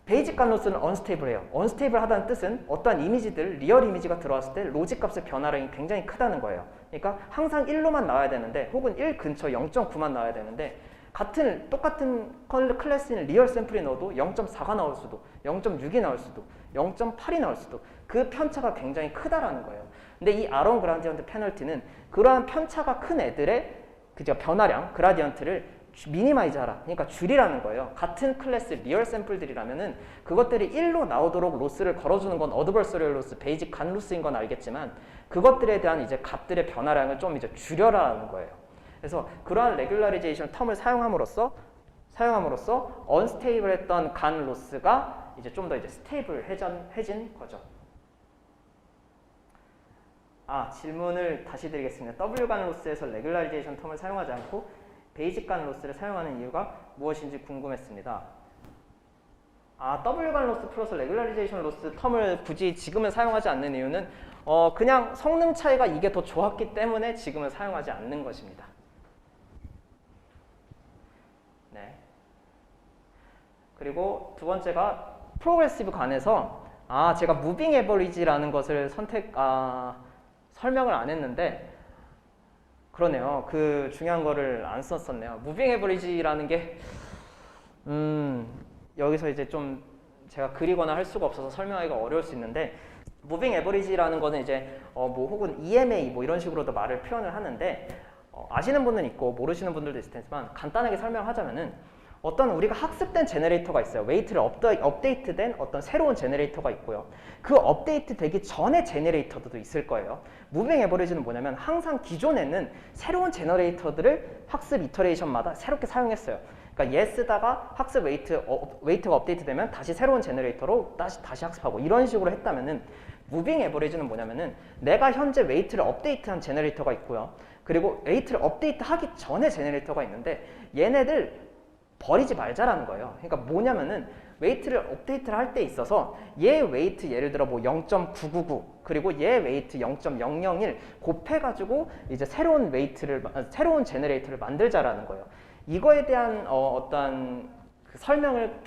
베이직 간 로스는 언스테이블해요. 언스테이블하다는 뜻은 어떠한 이미지들, 리얼 이미지가 들어왔을 때 로직 값의 변화량이 굉장히 크다는 거예요. 그러니까 항상 1로만 나와야 되는데, 혹은 1 근처 0.9만 나와야 되는데, 똑같은 클래스인 리얼 샘플이 넣어도 0.4가 나올 수도, 0.6이 나올 수도, 0.8이 나올 수도, 그 편차가 굉장히 크다라는 거예요. 근데 이 아론 그라디언트 페널티는 그러한 편차가 큰 애들의 변화량, 그라디언트를 미니마이즈하라. 그러니까 줄이라는 거예요. 같은 클래스 리얼 샘플들이라면은 그것들이 1로 나오도록 로스를 걸어주는 건 어드버서리얼 로스, 베이직 간 로스인 건 알겠지만, 그것들에 대한 이제 값들의 변화량을 좀 이제 줄여라는 거예요. 그래서 그러한 레귤라리제이션 텀을 사용함으로써 언스테이블했던 간 로스가 이제 좀 더 이제 스테이블해진 거죠. 질문을 다시 드리겠습니다. W간 로스에서 레귤라리제이션 텀을 사용하지 않고 베이직 간 로스를 사용하는 이유가 무엇인지 궁금했습니다. W간 로스 플러스 레귤라리제이션 로스 텀을 굳이 지금은 사용하지 않는 이유는 그냥 성능 차이가 이게 더 좋았기 때문에 지금은 사용하지 않는 것입니다. 네. 그리고 두 번째가 프로그레시브 간에서 제가 무빙 에버리지라는 것을 설명을 안 했는데, 그러네요. 그 중요한 거를 안 썼었네요. 무빙 에버리지라는 게 여기서 이제 좀 제가 그리거나 할 수가 없어서 설명하기가 어려울 수 있는데, 무빙 에버리지라는 거는 이제 뭐 혹은 EMA 뭐 이런 식으로도 말을 표현을 하는데, 아시는 분은 있고 모르시는 분들도 있을 테지만 간단하게 설명하자면은, 어떤 우리가 학습된 제너레이터가 있어요. 웨이트를 업데이트된 어떤 새로운 제너레이터가 있고요. 그 업데이트 되기 전에 제너레이터도 있을 거예요. 무빙 에버리지는 뭐냐면, 항상 기존에는 새로운 제너레이터들을 학습 이터레이션마다 새롭게 사용했어요. 그러니까 얘 쓰다가 학습 웨이트가 업데이트 되면 다시 새로운 제너레이터로 다시 학습하고, 이런 식으로 했다면은, 무빙 에버리지는 뭐냐면은, 내가 현재 웨이트를 업데이트한 제너레이터가 있고요. 그리고 웨이트를 업데이트하기 전에 제너레이터가 있는데, 얘네들 버리지 말자라는 거예요. 그러니까 뭐냐면은, 웨이트를 업데이트를 할 때 있어서 얘 웨이트 예를 들어 뭐 0.999 그리고 얘 웨이트 0.001 곱해가지고 이제 새로운 제너레이터를 만들자라는 거예요. 이거에 대한 어떤 그 설명을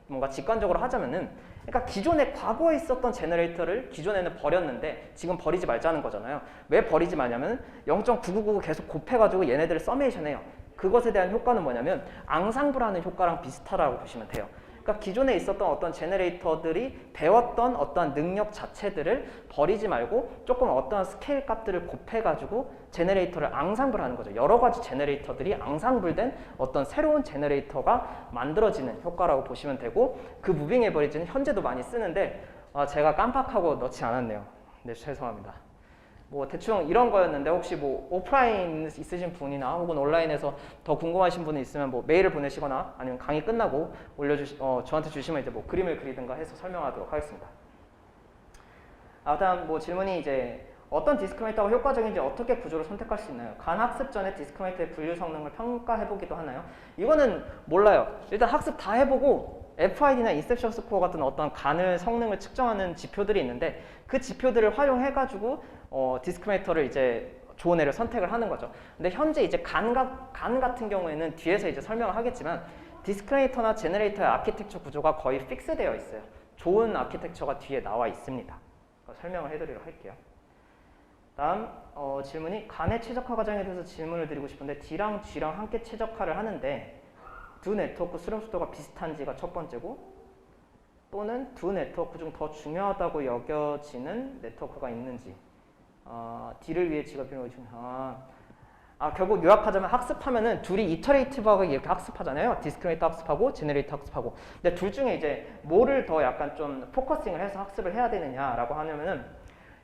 뭔가 직관적으로 하자면은, 그러니까 기존에 과거에 있었던 제너레이터를 기존에는 버렸는데 지금 버리지 말자는 거잖아요. 왜 버리지 말냐면 0.999 계속 곱해가지고 얘네들을 서메이션해요. 그것에 대한 효과는 뭐냐면 앙상블하는 효과랑 비슷하다고 보시면 돼요. 그러니까 기존에 있었던 어떤 제너레이터들이 배웠던 어떤 능력 자체들을 버리지 말고 조금 어떤 스케일 값들을 곱해가지고 제너레이터를 앙상블하는 거죠. 여러 가지 제너레이터들이 앙상블된 어떤 새로운 제너레이터가 만들어지는 효과라고 보시면 되고, 그 무빙 에버리지는 현재도 많이 쓰는데 제가 깜빡하고 넣지 않았네요. 네, 죄송합니다. 뭐 대충 이런 거였는데, 혹시 뭐 오프라인 있으신 분이나 혹은 온라인에서 더 궁금하신 분이 있으면 뭐 메일을 보내시거나 아니면 강의 끝나고 저한테 주시면 이제 뭐 그림을 그리든가 해서 설명하도록 하겠습니다. 다음 뭐 질문이 이제 어떤 디스크리미네이터가 효과적인지 어떻게 구조를 선택할 수 있나요? 간 학습 전에 디스크리미네이터의 분류 성능을 평가해보기도 하나요? 이거는 몰라요. 일단 학습 다 해보고 FID나 인셉션 스코어 같은 어떤 간을 성능을 측정하는 지표들이 있는데, 그 지표들을 활용해가지고 디스크리미네이터를 이제 좋은 애를 선택을 하는 거죠. 근데 현재 이제 간 같은 경우에는 뒤에서 이제 설명을 하겠지만 디스크리미네이터나 제너레이터의 아키텍처 구조가 거의 픽스되어 있어요. 좋은 아키텍처가 뒤에 나와 있습니다. 설명을 해드리도록 할게요. 다음 질문이 간의 최적화 과정에 대해서 질문을 드리고 싶은데 D랑 G랑 함께 최적화를 하는데 두 네트워크 수렴 속도가 비슷한지가 첫 번째고, 또는 두 네트워크 중 더 중요하다고 여겨지는 네트워크가 있는지, D를 위해 G가 필요하고 결국 요약하자면 학습하면은 둘이 이터레이티브하게 이렇게 학습하잖아요. 디스크리미네이터 학습하고 제너레이터 학습하고. 근데 둘 중에 이제 뭐를 더 약간 좀 포커싱을 해서 학습을 해야 되느냐라고 하냐면은,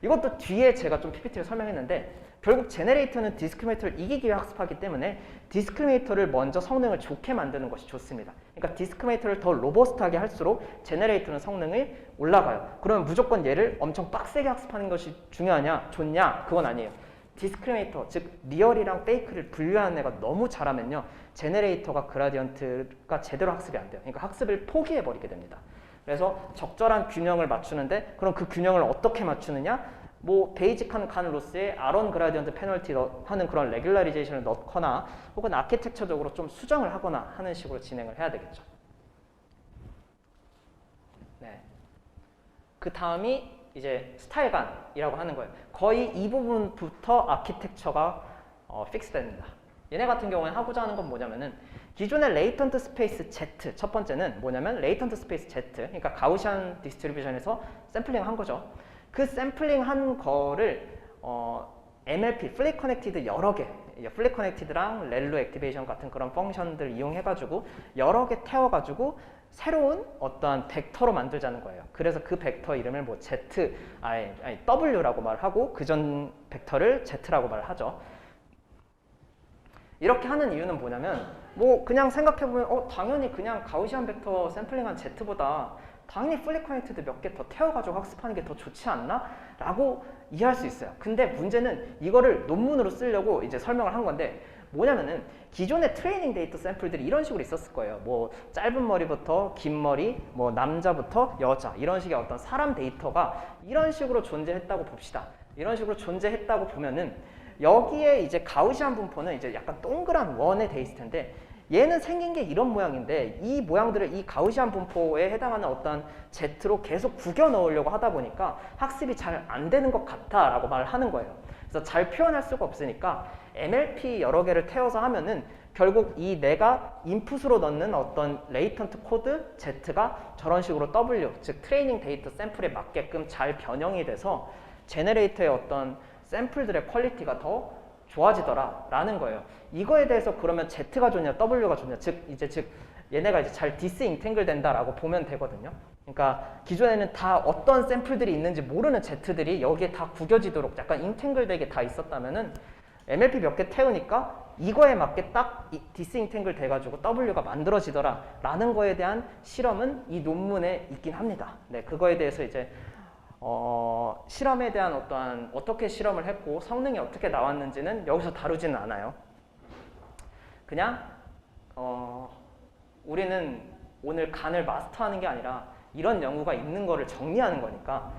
이것도 뒤에 제가 좀 PPT를 설명했는데 결국 제너레이터는 디스크리미네이터를 이기기 위해 학습하기 때문에 디스크리미네이터를 먼저 성능을 좋게 만드는 것이 좋습니다. 그러니까 디스크리미네이터를 더 로버스트하게 할수록 제너레이터는 성능이 올라가요. 그러면 무조건 얘를 엄청 빡세게 학습하는 것이 중요하냐, 좋냐? 그건 아니에요. 디스크리미네이터, 즉 리얼이랑 페이크를 분류하는 애가 너무 잘하면요, 제너레이터가 그라디언트가 제대로 학습이 안 돼요. 그러니까 학습을 포기해버리게 됩니다. 그래서 적절한 균형을 맞추는데, 그럼 그 균형을 어떻게 맞추느냐? 뭐 베이직한 간 로스에 아론 그라디언트 페널티 하는 그런 레귤러리제이션을 넣거나 혹은 아키텍처적으로 좀 수정을 하거나 하는 식으로 진행을 해야 되겠죠. 네. 그 다음이 이제 스타일간이라고 하는 거예요. 거의 이 부분부터 아키텍처가 픽스됩니다. 얘네 같은 경우에 하고자 하는 건 뭐냐면은, 기존의 레이턴트 스페이스 Z, 첫 번째는 뭐냐면 레이턴트 스페이스 Z, 그러니까 가우시안 디스트리뷰션에서 샘플링 한 거죠. 그 샘플링 한 거를 MLP, 플립 커넥티드 여러 개, 플립 커넥티드랑 렐로 액티베이션 같은 그런 펑션들 이용해가지고 여러 개 태워가지고 새로운 어떠한 벡터로 만들자는 거예요. 그래서 그 벡터 이름을 뭐 W라고 말하고 그전 벡터를 Z라고 말하죠. 이렇게 하는 이유는 뭐냐면, 뭐 그냥 생각해보면 당연히 그냥 가우시안 벡터 샘플링한 Z보다 당연히 플립 커넥티드 몇 개 더 태워가지고 학습하는 게 더 좋지 않나? 라고 이해할 수 있어요. 근데 문제는 이거를 논문으로 쓰려고 이제 설명을 한 건데, 뭐냐면은 기존의 트레이닝 데이터 샘플들이 이런 식으로 있었을 거예요. 뭐 짧은 머리부터 긴 머리, 뭐 남자부터 여자, 이런 식의 어떤 사람 데이터가 이런 식으로 존재했다고 봅시다. 이런 식으로 존재했다고 보면은 여기에 이제 가우시안 분포는 이제 약간 동그란 원에 돼 있을 텐데, 얘는 생긴 게 이런 모양인데 이 모양들을 이 가우시안 분포에 해당하는 어떤 Z로 계속 구겨 넣으려고 하다 보니까 학습이 잘 안 되는 것 같아 라고 말을 하는 거예요. 그래서 잘 표현할 수가 없으니까 MLP 여러 개를 태워서 하면은 결국 이 내가 인풋으로 넣는 어떤 레이턴트 코드 Z가 저런 식으로 W, 즉 트레이닝 데이터 샘플에 맞게끔 잘 변형이 돼서 제너레이터의 어떤 샘플들의 퀄리티가 더 좋아지더라 라는 거예요. 이거에 대해서 그러면 Z가 좋냐 W가 좋냐, 즉 얘네가 이제 잘 디스인탱글 된다라고 보면 되거든요. 그러니까 기존에는 다 어떤 샘플들이 있는지 모르는 Z들이 여기에 다 구겨지도록 약간 인탱글 되게 다 있었다면은 MLP 몇 개 태우니까 이거에 맞게 딱 디스인탱글 돼가지고 W가 만들어지더라 라는 거에 대한 실험은 이 논문에 있긴 합니다. 네, 그거에 대해서 이제 실험에 대한 어떻게 실험을 했고 성능이 어떻게 나왔는지는 여기서 다루지는 않아요. 그냥 우리는 오늘 간을 마스터하는 게 아니라 이런 연구가 있는 거를 정리하는 거니까,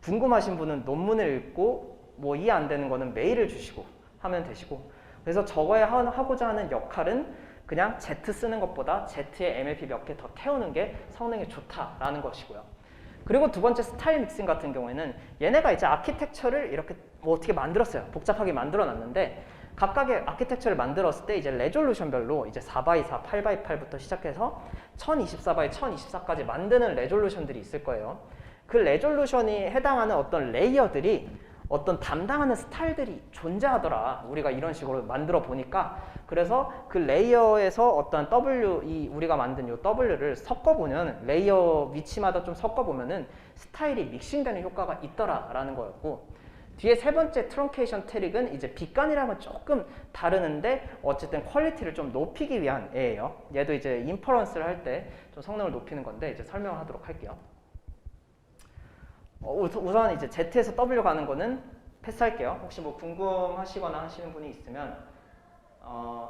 궁금하신 분은 논문을 읽고 뭐 이해 안 되는 거는 메일을 주시고 하면 되시고, 그래서 저거에 하고자 하는 역할은 그냥 Z 쓰는 것보다 Z에 MLP 몇 개 더 태우는 게 성능이 좋다라는 것이고요. 그리고 두 번째 스타일 믹싱 같은 경우에는 얘네가 이제 아키텍처를 이렇게 뭐 어떻게 만들었어요. 복잡하게 만들어 놨는데 각각의 아키텍처를 만들었을 때 이제 레졸루션별로 이제 4x4, 8x8부터 시작해서 1024x 1024까지 만드는 레졸루션들이 있을 거예요. 그 레졸루션이 해당하는 어떤 레이어들이 어떤 담당하는 스타일들이 존재하더라. 우리가 이런 식으로 만들어 보니까. 그래서 그 레이어에서 어떤 우리가 만든 이 W를 섞어보면, 레이어 위치마다 좀 섞어보면은 스타일이 믹싱되는 효과가 있더라라는 거였고, 뒤에 세 번째 트렁케이션 트릭은 이제 빗간이랑은 조금 다르는데 어쨌든 퀄리티를 좀 높이기 위한 애예요. 얘도 이제 인퍼런스를 할 때 좀 성능을 높이는 건데 이제 설명을 하도록 할게요. 우선 이제 Z에서 W 가는 거는 패스할게요. 혹시 뭐 궁금하시거나 하시는 분이 있으면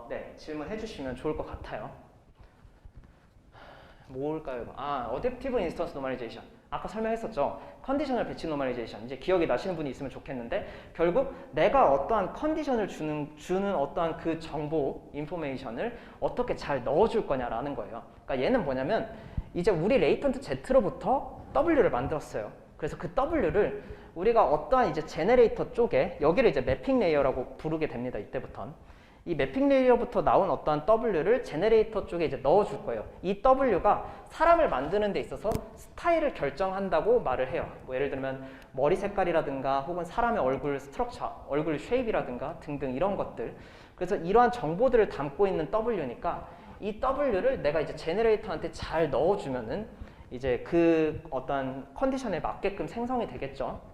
네, 질문해 주시면 좋을 것 같아요. 뭘까요? 어댑티브 인스턴스 노멀리제이션. 아까 설명했었죠. 컨디셔널 배치 노멀리제이션. 이제 기억이 나시는 분이 있으면 좋겠는데 결국 내가 어떠한 컨디션을 주는 어떠한 그 정보, 인포메이션을 어떻게 잘 넣어줄 거냐라는 거예요. 그러니까 얘는 뭐냐면 이제 우리 레이턴트 Z로부터 W를 만들었어요. 그래서 그 W를 우리가 어떠한 이제 제네레이터 쪽에 여기를 이제 매핑 레이어라고 부르게 됩니다. 이때부턴. 이 매핑 레이어부터 나온 어떠한 W를 제네레이터 쪽에 이제 넣어줄 거예요. 이 W가 사람을 만드는 데 있어서 스타일을 결정한다고 말을 해요. 뭐 예를 들면 머리 색깔이라든가 혹은 사람의 얼굴 스트럭처, 얼굴 쉐입이라든가 등등 이런 것들. 그래서 이러한 정보들을 담고 있는 W니까 이 W를 내가 이제 제네레이터한테 잘 넣어주면은 이제 그 어떤 컨디션에 맞게끔 생성이 되겠죠.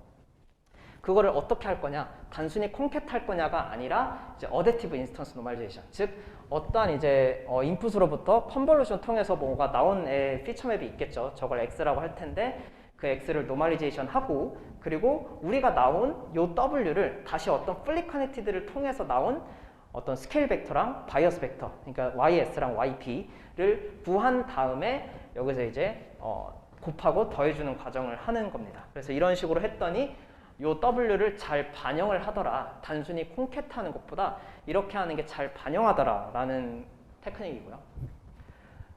그거를 어떻게 할 거냐? 단순히 콘캣 할 거냐가 아니라 이제 어댑티브 인스턴스 노멀리제이션. 즉 어떠한 이제 인풋으로부터 컨볼루션 통해서 뭐가 나온 피처 맵이 있겠죠. 저걸 X라고 할 텐데 그 X를 노멀리제이션 하고 그리고 우리가 나온 요 W를 다시 어떤 플리 커넥티드를 통해서 나온 어떤 스케일 벡터랑 바이어스 벡터, 그러니까 YS랑 YP를 구한 다음에 여기서 이제 곱하고 더해주는 과정을 하는 겁니다. 그래서 이런 식으로 했더니 요 W를 잘 반영을 하더라. 단순히 콘캣하는 것보다 이렇게 하는 게 잘 반영하더라 라는 테크닉이고요.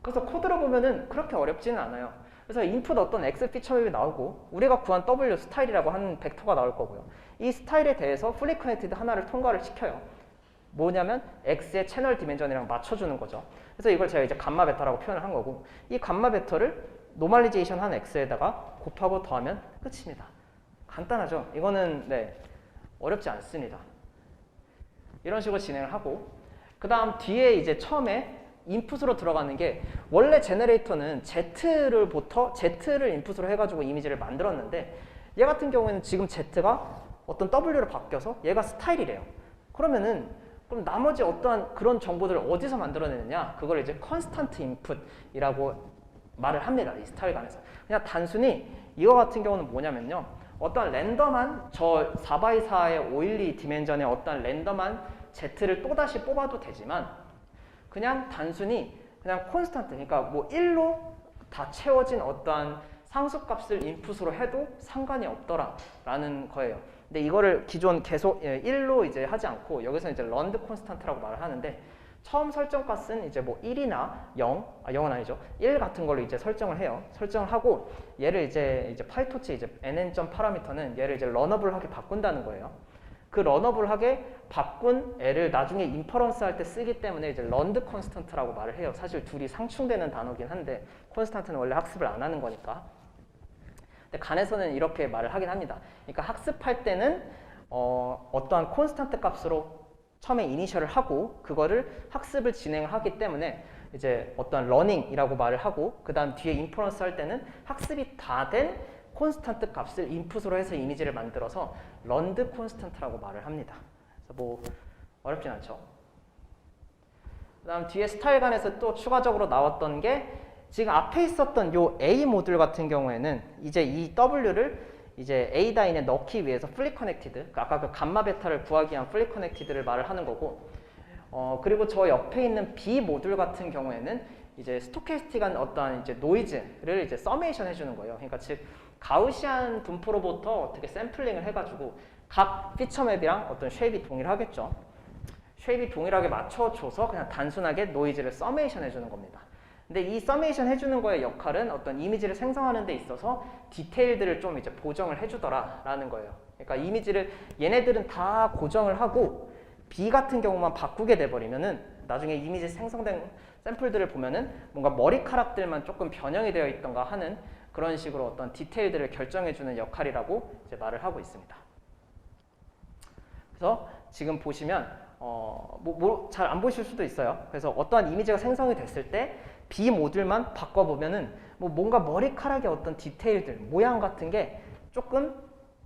그래서 코드로 보면은 그렇게 어렵지는 않아요. 그래서 인풋 어떤 X 피처맵이 나오고 우리가 구한 W 스타일이라고 하는 벡터가 나올 거고요. 이 스타일에 대해서 풀리 커넥티드 하나를 통과를 시켜요. 뭐냐면 X의 채널 디멘전이랑 맞춰주는 거죠. 그래서 이걸 제가 이제 감마 베타라고 표현을 한 거고 이 감마 베타를 노멀리제이션 한 X에다가 곱하고 더하면 끝입니다. 간단하죠? 이거는 네, 어렵지 않습니다. 이런 식으로 진행을 하고 그 다음 뒤에 이제 처음에 인풋으로 들어가는 게 원래 제너레이터는 Z를 인풋으로 해가지고 이미지를 만들었는데 얘 같은 경우에는 지금 Z가 어떤 W로 바뀌어서 얘가 스타일이래요. 그러면은 그럼 나머지 어떠한 그런 정보들을 어디서 만들어내느냐? 그걸 이제 컨스탄트 인풋이라고 말을 합니다. 이 스타일 간에서. 그냥 단순히 이거 같은 경우는 뭐냐면요. 어떤 랜덤한 저 4x4의 512 디멘전의 어떤 랜덤한 Z를 또다시 뽑아도 되지만 그냥 단순히 그냥 콘스탄트, 그러니까 뭐 1로 다 채워진 어떠한 상수값을 인풋으로 해도 상관이 없더라 라는 거예요. 근데 이거를 기존 계속 1로 이제 하지 않고 여기서 이제 런드 콘스탄트라고 말을 하는데 처음 설정 값은 이제 뭐 1이나 0은 아니죠. 1 같은 걸로 이제 설정을 해요. 설정을 하고 얘를 이제 파이토치 이제 nn 파라미터는 얘를 이제 러너블하게 바꾼다는 거예요. 그 러너블하게 바꾼 애를 나중에 인퍼런스 할 때 쓰기 때문에 이제 런드 콘스턴트라고 말을 해요. 사실 둘이 상충되는 단어긴 한데 콘스턴트는 원래 학습을 안 하는 거니까. 근데 간에서는 이렇게 말을 하긴 합니다. 그러니까 학습할 때는 어떠한 콘스턴트 값으로 처음에 이니셜을 하고 그거를 학습을 진행을 하기 때문에 이제 어떤 러닝이라고 말을 하고 그 다음 뒤에 인퍼런스 할 때는 학습이 다 된 콘스탄트 값을 인풋으로 해서 이미지를 만들어서 런드 콘스탄트라고 말을 합니다. 그래서 뭐 어렵진 않죠. 그 다음 뒤에 스타일간에서 또 추가적으로 나왔던 게 지금 앞에 있었던 요 A 모듈 같은 경우에는 이제 이 W를 이제 A 다인에 넣기 위해서 플리 커넥티드, 아까 그 감마 베타를 구하기 위한 플리 커넥티드를 말을 하는 거고, 그리고 저 옆에 있는 B 모듈 같은 경우에는 이제 스토캐스틱한 어떠한 이제 노이즈를 이제 서메이션 해주는 거예요. 그러니까 즉 가우시안 분포로부터 어떻게 샘플링을 해가지고 각 피처 맵이랑 어떤 쉐입이 동일하겠죠. 쉐입이 동일하게 맞춰줘서 그냥 단순하게 노이즈를 서메이션 해주는 겁니다. 근데 이 서메이션 해주는 거의 역할은 어떤 이미지를 생성하는 데 있어서 디테일들을 좀 이제 보정을 해주더라 라는 거예요. 그러니까 이미지를 얘네들은 다 고정을 하고 B 같은 경우만 바꾸게 돼버리면은 나중에 이미지 생성된 샘플들을 보면은 뭔가 머리카락들만 조금 변형이 되어 있던가 하는 그런 식으로 어떤 디테일들을 결정해주는 역할이라고 이제 말을 하고 있습니다. 그래서 지금 보시면 잘 안 보실 수도 있어요. 그래서 어떠한 이미지가 생성이 됐을 때 B 모듈만 바꿔보면은 뭔가 머리카락의 어떤 디테일들, 모양 같은 게 조금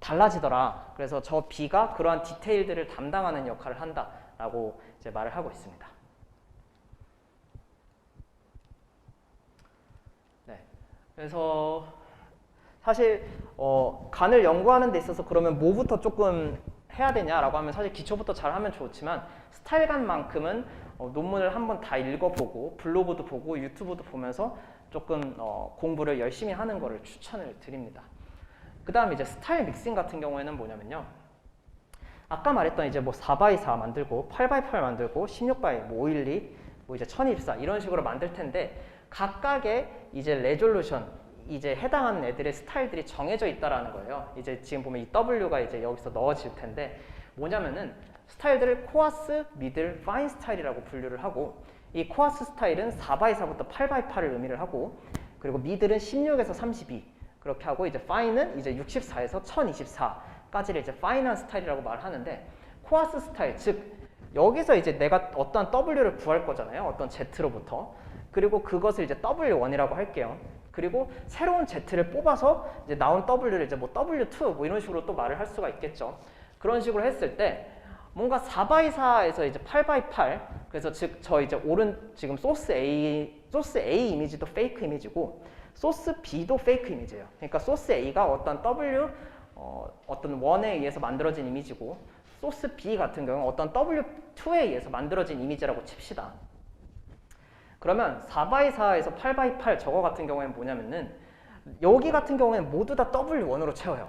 달라지더라. 그래서 저 B가 그러한 디테일들을 담당하는 역할을 한다라고 이제 말을 하고 있습니다. 네. 그래서 사실 간을 연구하는 데 있어서 그러면 뭐부터 조금 해야 되냐라고 하면 사실 기초부터 잘하면 좋지만 스타일간만큼은 논문을 한번 다 읽어보고 블로그도 보고 유튜브도 보면서 조금 공부를 열심히 하는 거를 추천을 드립니다. 그 다음에 이제 스타일 믹싱 같은 경우에는 뭐냐면요. 아까 말했던 이제 뭐 4x4 만들고 8x8 만들고 16x 뭐 512, 뭐 이제 1024 이런 식으로 만들 텐데 각각의 이제 레졸루션 이제 해당하는 애들의 스타일들이 정해져 있다라는 거예요. 이제 지금 보면 이 W가 이제 여기서 넣어질 텐데 뭐냐면은 스타일들을 코아스, 미들, 파인 스타일이라고 분류를 하고 이 코아스 스타일은 4x4부터 8x8을 의미를 하고 그리고 미들은 16에서 32 그렇게 하고 이제 파인은 이제 64에서 1024까지를 이제 파인한 스타일이라고 말하는데 코아스 스타일 즉 여기서 이제 내가 어떤 W를 구할 거잖아요. 어떤 Z로부터 그리고 그것을 이제 W1이라고 할게요. 그리고 새로운 Z를 뽑아서 이제 나온 W를 이제 뭐 W2 뭐 이런 식으로 또 말을 할 수가 있겠죠. 그런 식으로 했을 때 뭔가 4x4에서 이제 8x8 그래서 즉 저 이제 지금 소스 A 이미지도 페이크 이미지고 소스 B도 페이크 이미지예요. 그러니까 소스 A가 어떤 어떤 원에 의해서 만들어진 이미지고 소스 B 같은 경우는 어떤 W2에 의해서 만들어진 이미지라고 칩시다. 그러면 4x4에서 8x8 저거 같은 경우에는 뭐냐면은 여기 같은 경우에는 모두 다 W1으로 채워요.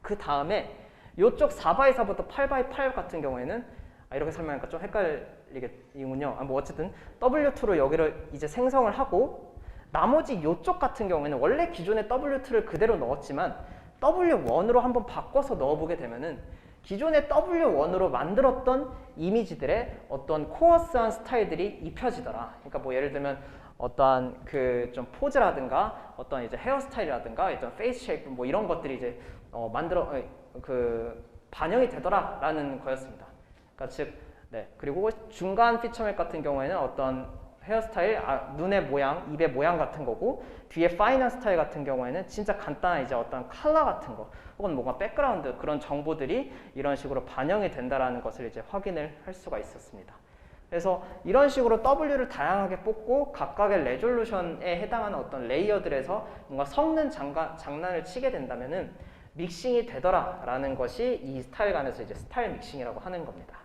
그 다음에 이쪽 4x4부터 8x8 같은 경우에는 이렇게 설명하니까 좀 헷갈리겠군요. 뭐 어쨌든 W2로 여기를 이제 생성을 하고 나머지 이쪽 같은 경우에는 원래 기존의 W2를 그대로 넣었지만 W1으로 한번 바꿔서 넣어보게 되면은 기존의 W1으로 만들었던 이미지들의 어떤 코어스한 스타일들이 입혀지더라. 그러니까 뭐 예를 들면 어떠한 그 좀 포즈라든가 어떤 이제 헤어스타일이라든가 어떤 페이스 쉐이프 뭐 이런 것들이 이제 반영이 되더라라는 거였습니다. 그러니까 즉, 네. 그리고 중간 피처맵 같은 경우에는 어떤 헤어스타일, 눈의 모양, 입의 모양 같은 거고 뒤에 파이널 스타일 같은 경우에는 진짜 간단한 이제 어떤 컬러 같은 거 혹은 뭔가 백그라운드 그런 정보들이 이런 식으로 반영이 된다라는 것을 이제 확인을 할 수가 있었습니다. 그래서 이런 식으로 W를 다양하게 뽑고 각각의 레졸루션에 해당하는 어떤 레이어들에서 뭔가 섞는 장난을 치게 된다면은 믹싱이 되더라라는 것이 이 스타일간에서 이제 스타일 믹싱이라고 하는 겁니다.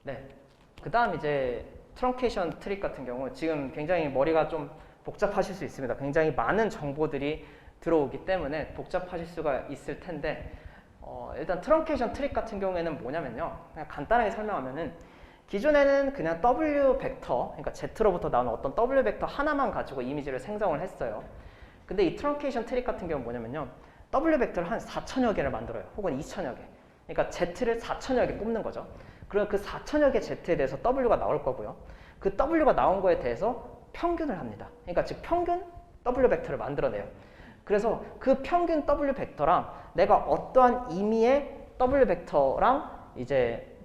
네. 그 다음 이제 트렁케이션 트릭 같은 경우 지금 굉장히 머리가 좀 복잡하실 수 있습니다. 굉장히 많은 정보들이 들어오기 때문에 복잡하실 수가 있을 텐데 일단 트렁케이션 트릭 같은 경우에는 뭐냐면요. 그냥 간단하게 설명하면은 기존에는 그냥 W 벡터, 그러니까 Z로부터 나오는 어떤 W 벡터 하나만 가지고 이미지를 생성을 했어요. 근데 이 트렁케이션 트릭 같은 경우는 뭐냐면요. W 벡터를 한 4천여 개를 만들어요. 혹은 2천여 개. 그러니까 Z를 4천여 개 뽑는 거죠. 그럼 그 4천여 개 Z에 대해서 W가 나올 거고요. 그 W가 나온 거에 대해서 평균을 합니다. 그러니까 즉 평균 W 벡터를 만들어내요. 그래서 그 평균 W 벡터랑 내가 어떠한 의미의 W 벡터랑 이제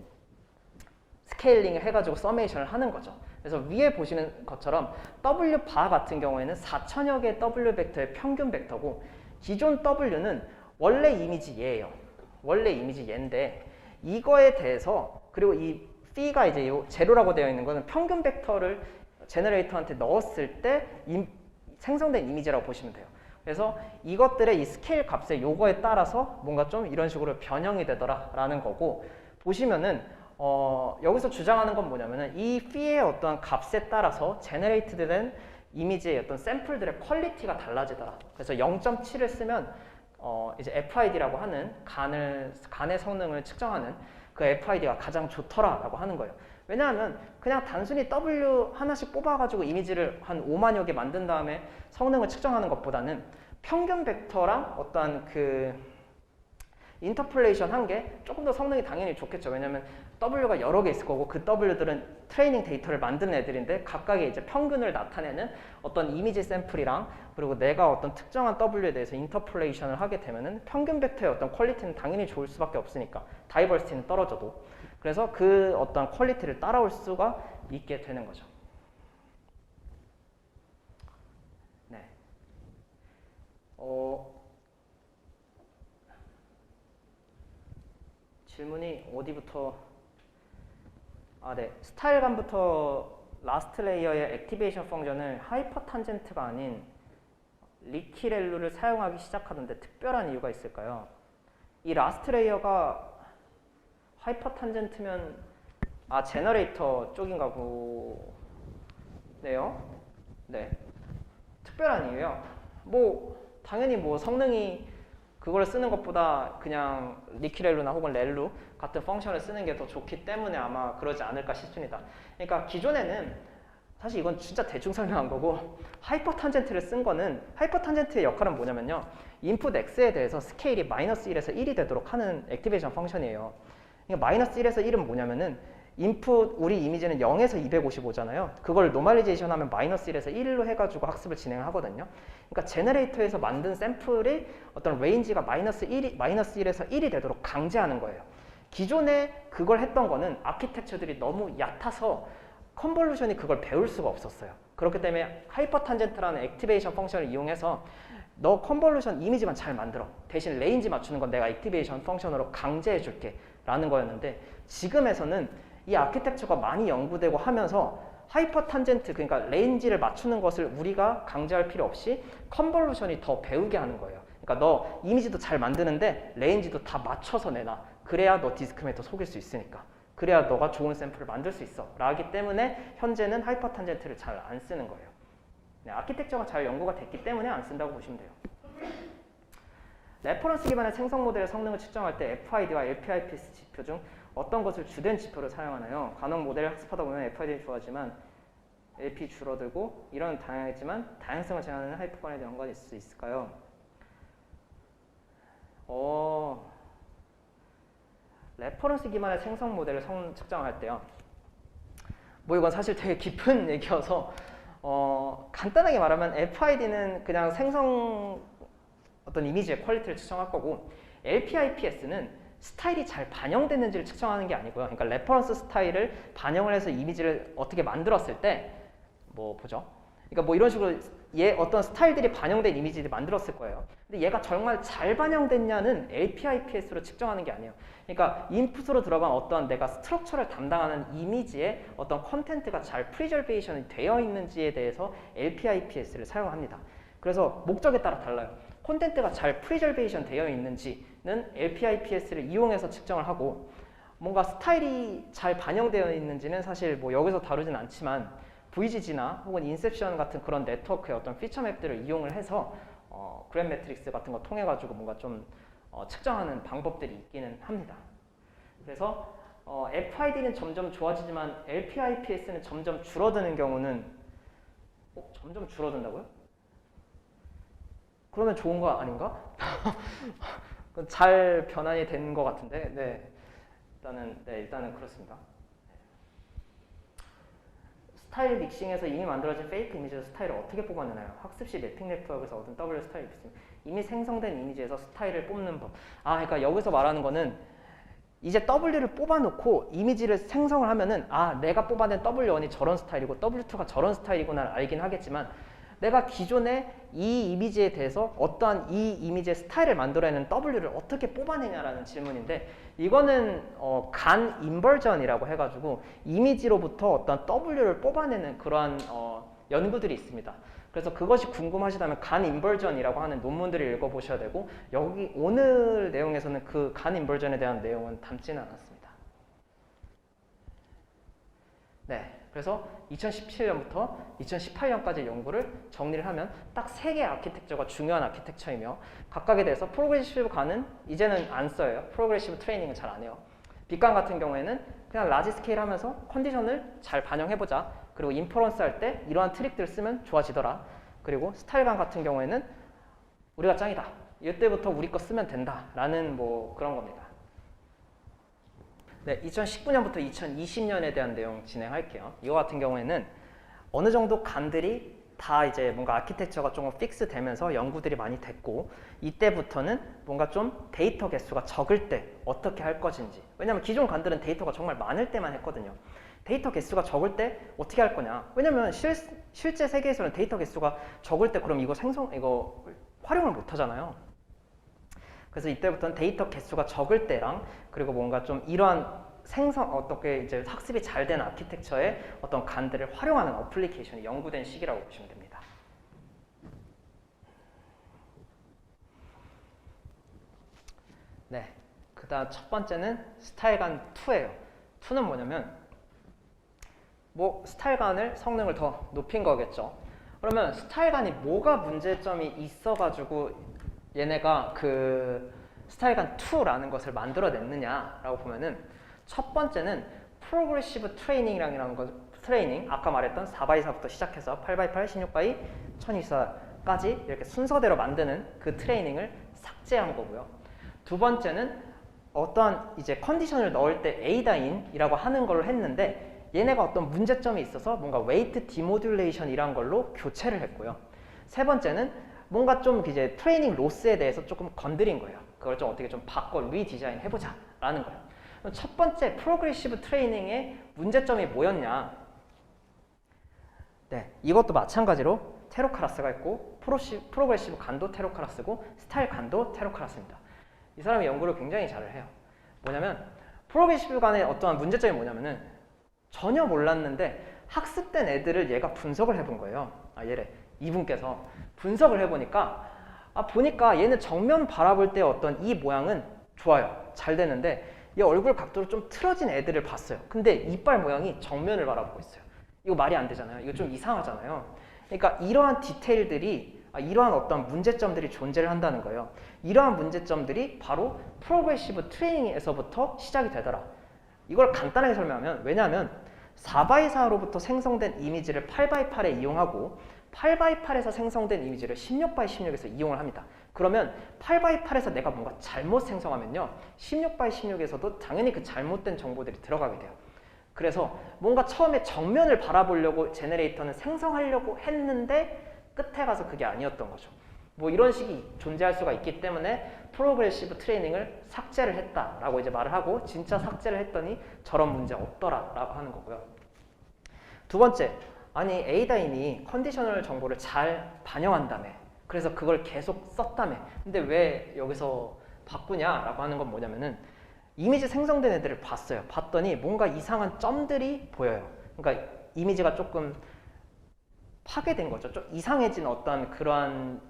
스케일링을 해가지고 서메이션을 하는 거죠. 그래서 위에 보시는 것처럼 W 바 같은 경우에는 4천여 개의 W 벡터의 평균 벡터고 기존 W는 원래 이미지 얘예요. 원래 이미지 얘인데 이거에 대해서 그리고 이 p가 이제 요 제로라고 되어 있는 거는 평균 벡터를 제너레이터한테 넣었을 때 생성된 이미지라고 보시면 돼요. 그래서 이것들의 이 스케일 값의 요거에 따라서 뭔가 좀 이런 식으로 변형이 되더라라는 거고 보시면은 여기서 주장하는 건 뭐냐면은 이 p의 어떤 값에 따라서 제너레이트드 된 이미지의 어떤 샘플들의 퀄리티가 달라지더라. 그래서 0.7을 쓰면 이제 FID라고 하는 간의 성능을 측정하는 그 FID가 가장 좋더라라고 하는 거예요. 왜냐하면 그냥 단순히 W 하나씩 뽑아가지고 이미지를 한 5만여 개 만든 다음에 성능을 측정하는 것보다는 평균 벡터랑 어떤 그 인터폴레이션 한 게 조금 더 성능이 당연히 좋겠죠. 왜냐하면 W가 여러 개 있을 거고 그 W들은 트레이닝 데이터를 만든 애들인데 각각의 이제 평균을 나타내는 어떤 이미지 샘플이랑 그리고 내가 어떤 특정한 W에 대해서 인터폴레이션을 하게 되면은 평균 벡터의 어떤 퀄리티는 당연히 좋을 수밖에 없으니까 다이버시티는 떨어져도 그래서 그 어떤 퀄리티를 따라올 수가 있게 되는 거죠. 네. 질문이 어디부터? 네. 스타일감부터 라스트 레이어의 액티베이션 펑션을 하이퍼 탄젠트가 아닌 리키렐루를 사용하기 시작하던데 특별한 이유가 있을까요? 이 라스트 레이어가 하이퍼 탄젠트면 제너레이터 쪽인가 보. 네요. 네. 특별한 이유요. 뭐 당연히 뭐 성능이 그걸 쓰는 것보다 그냥 리퀴렐루나 혹은 렐루 같은 펑션을 쓰는 게 더 좋기 때문에 아마 그러지 않을까 싶습니다. 그러니까 기존에는 사실 이건 진짜 대충 설명한 거고 하이퍼 탄젠트를 쓴 거는 하이퍼 탄젠트의 역할은 뭐냐면요. 인풋 x에 대해서 스케일이 마이너스 1에서 1이 되도록 하는 액티베이션 펑션이에요. 그러니까 마이너스 1에서 1은 뭐냐면은 인풋 우리 이미지는 0에서 255잖아요. 그걸 노멀리제이션 하면 마이너스 1에서 1로 해가지고 학습을 진행을 하거든요. 그러니까 제너레이터에서 만든 샘플의 어떤 레인지가 마이너스 1에서 1이 되도록 강제하는 거예요. 기존에 그걸 했던 거는 아키텍처들이 너무 얕아서 컨볼루션이 그걸 배울 수가 없었어요. 그렇기 때문에 하이퍼 탄젠트라는 액티베이션 펑션을 이용해서 너 컨볼루션 이미지만 잘 만들어. 대신 레인지 맞추는 건 내가 액티베이션 펑션으로 강제해 줄게 라는 거였는데 지금에서는 이 아키텍처가 많이 연구되고 하면서 하이퍼 탄젠트 그러니까 레인지를 맞추는 것을 우리가 강제할 필요 없이 컨볼루션이 더 배우게 하는 거예요. 그러니까 너 이미지도 잘 만드는데 레인지도 다 맞춰서 내놔. 그래야 너 디스크리미네이터 속일 수 있으니까. 그래야 너가 좋은 샘플을 만들 수 있어. 라기 때문에 현재는 하이퍼 탄젠트를 잘 안 쓰는 거예요. 네, 아키텍처가 잘 연구가 됐기 때문에 안 쓴다고 보시면 돼요. 레퍼런스 기반의 생성 모델의 성능을 측정할 때 FID와 LPIPS 지표 중 어떤 것을 주된 지표로 사용하나요? 간혹 모델을 학습하다 보면 FID는 좋아하지만 LP 줄어들고 이런 다양하지만 다양성을 제한하는 하이퍼건에 대한 연관이 있을 수 있을까요? 레퍼런스 기반의 생성 모델을 측정할 때요. 뭐 이건 사실 되게 깊은 얘기여서 간단하게 말하면 FID는 그냥 생성 어떤 이미지의 퀄리티를 측정할 거고 LPIPS는 스타일이 잘 반영됐는지를 측정하는 게 아니고요. 그러니까 레퍼런스 스타일을 반영을 해서 이미지를 어떻게 만들었을 때 뭐 보죠. 그러니까 뭐 이런 식으로 얘 어떤 스타일들이 반영된 이미지를 만들었을 거예요. 근데 얘가 정말 잘 반영됐냐는 LPIPS로 측정하는 게 아니에요. 그러니까 인풋으로 들어간 어떤 내가 스트럭처를 담당하는 이미지에 어떤 컨텐트가 잘 프리저베이션이 되어 있는지에 대해서 LPIPS를 사용합니다. 그래서 목적에 따라 달라요. 콘텐츠가 잘 프리저베이션 되어 있는지는 LPIPS를 이용해서 측정을 하고 뭔가 스타일이 잘 반영되어 있는지는 사실 뭐 여기서 다루진 않지만 VGG나 혹은 인셉션 같은 그런 네트워크의 어떤 피처 맵들을 이용을 해서 그램 매트릭스 같은 거 통해 가지고 뭔가 좀 측정하는 방법들이 있기는 합니다. 그래서 FID는 점점 좋아지지만 LPIPS는 점점 줄어드는 경우는 점점 줄어든다고요? 그러면 좋은 거 아닌가? 잘 변환이 된 것 같은데, 네, 일단은 그렇습니다. 스타일 믹싱에서 이미 만들어진 페이크 이미지에서 스타일을 어떻게 뽑아내나요? 학습 시 매핑 네트워크에서 얻은 W 스타일이 있습니다. 이미 생성된 이미지에서 스타일을 뽑는 법. 그러니까 여기서 말하는 거는 이제 W를 뽑아놓고 이미지를 생성을 하면은 내가 뽑아낸 W1이 저런 스타일이고 W2가 저런 스타일이구나 알긴 하겠지만 내가 기존에 이 이미지에 대해서 어떠한 이 이미지의 스타일을 만들어내는 W를 어떻게 뽑아내냐라는 질문인데 이거는 간 인버전이라고 해가지고 이미지로부터 어떤 W를 뽑아내는 그러한 연구들이 있습니다. 그래서 그것이 궁금하시다면 간 인버전이라고 하는 논문들을 읽어보셔야 되고 여기 오늘 내용에서는 그 간 인버전에 대한 내용은 담지는 않았습니다. 네. 그래서 2017년부터 2018년까지 연구를 정리를 하면 딱 3개의 아키텍처가 중요한 아키텍처이며 각각에 대해서 프로그레시브 간은 이제는 안 써요. 프로그레시브 트레이닝은 잘 안 해요. 빅간 같은 경우에는 그냥 라지 스케일 하면서 컨디션을 잘 반영해보자. 그리고 인퍼런스 할 때 이러한 트릭들을 쓰면 좋아지더라. 그리고 스타일간 같은 경우에는 우리가 짱이다. 이때부터 우리 거 쓰면 된다. 라는 뭐 그런 겁니다. 네, 2019년부터 2020년에 대한 내용 진행할게요. 이거 같은 경우에는 어느 정도 간들이 다 이제 뭔가 아키텍처가 조금 픽스 되면서 연구들이 많이 됐고 이때부터는 뭔가 좀 데이터 개수가 적을 때 어떻게 할 것인지 왜냐면 기존 간들은 데이터가 정말 많을 때만 했거든요. 데이터 개수가 적을 때 어떻게 할 거냐 왜냐면 실제 세계에서는 데이터 개수가 적을 때 그럼 이거 활용을 못 하잖아요. 그래서 이때부터는 데이터 개수가 적을 때랑 그리고 뭔가 좀 이러한 어떻게 이제 학습이 잘 된 아키텍처의 어떤 간들을 활용하는 어플리케이션이 연구된 시기라고 보시면 됩니다. 네, 그다음 첫 번째는 스타일간 2예요. 2는 뭐냐면 뭐 스타일간을 성능을 더 높인 거겠죠. 그러면 스타일간이 뭐가 문제점이 있어가지고 얘네가 그 스타일간 2라는 것을 만들어냈느냐라고 보면은 첫 번째는 프로그레시브 트레이닝이라는 거, 트레이닝 아까 말했던 4x4부터 시작해서 8x8, 16x 1024까지 이렇게 순서대로 만드는 그 트레이닝을 삭제한 거고요. 두 번째는 어떠한 이제 컨디션을 넣을 때 A다인이라고 하는 걸로 했는데 얘네가 어떤 문제점이 있어서 뭔가 웨이트 디모듈레이션이란 걸로 교체를 했고요. 세 번째는 뭔가 좀 이제 트레이닝 로스에 대해서 조금 건드린 거예요. 그걸 좀 어떻게 좀 바꿔 리디자인 해보자 라는 거예요. 첫 번째 프로그레시브 트레이닝의 문제점이 뭐였냐? 네, 이것도 마찬가지로 테로카라스가 있고 프로그레시브 간도 테로카라스고 스타일 간도 테로카라스입니다. 이 사람이 연구를 굉장히 잘 해요. 뭐냐면 프로그레시브 간의 어떠한 문제점이 뭐냐면은 전혀 몰랐는데 학습된 애들을 얘가 분석을 해본 거예요. 얘를 이분께서 분석을 해보니까 보니까 얘는 정면 바라볼 때 어떤 이 모양은 좋아요. 잘 되는데 얘 얼굴 각도로 좀 틀어진 애들을 봤어요. 근데 이빨 모양이 정면을 바라보고 있어요. 이거 말이 안 되잖아요. 이거 좀 이상하잖아요. 그러니까 이러한 디테일들이 이러한 어떤 문제점들이 존재를 한다는 거예요. 이러한 문제점들이 바로 프로그레시브 트레이닝에서부터 시작이 되더라. 이걸 간단하게 설명하면 왜냐하면 4x4로부터 생성된 이미지를 8x8에 이용하고 8x8에서 생성된 이미지를 16x16에서 이용을 합니다. 그러면 8x8에서 내가 뭔가 잘못 생성하면요 16x16에서도 당연히 그 잘못된 정보들이 들어가게 돼요. 그래서 뭔가 처음에 정면을 바라보려고 제너레이터는 생성하려고 했는데 끝에 가서 그게 아니었던 거죠. 뭐 이런 식이 존재할 수가 있기 때문에 프로그레시브 트레이닝을 삭제를 했다라고 이제 말을 하고 진짜 삭제를 했더니 저런 문제 없더라라고 하는 거고요. 두 번째, 아니 A다인이 컨디셔널 정보를 잘 반영한다며. 그래서 그걸 계속 썼다며. 근데 왜 여기서 바꾸냐라고 하는 건 뭐냐면은 이미지 생성된 애들을 봤어요. 봤더니 뭔가 이상한 점들이 보여요. 그러니까 이미지가 조금 파괴된 거죠. 좀 이상해진 어떤 그러한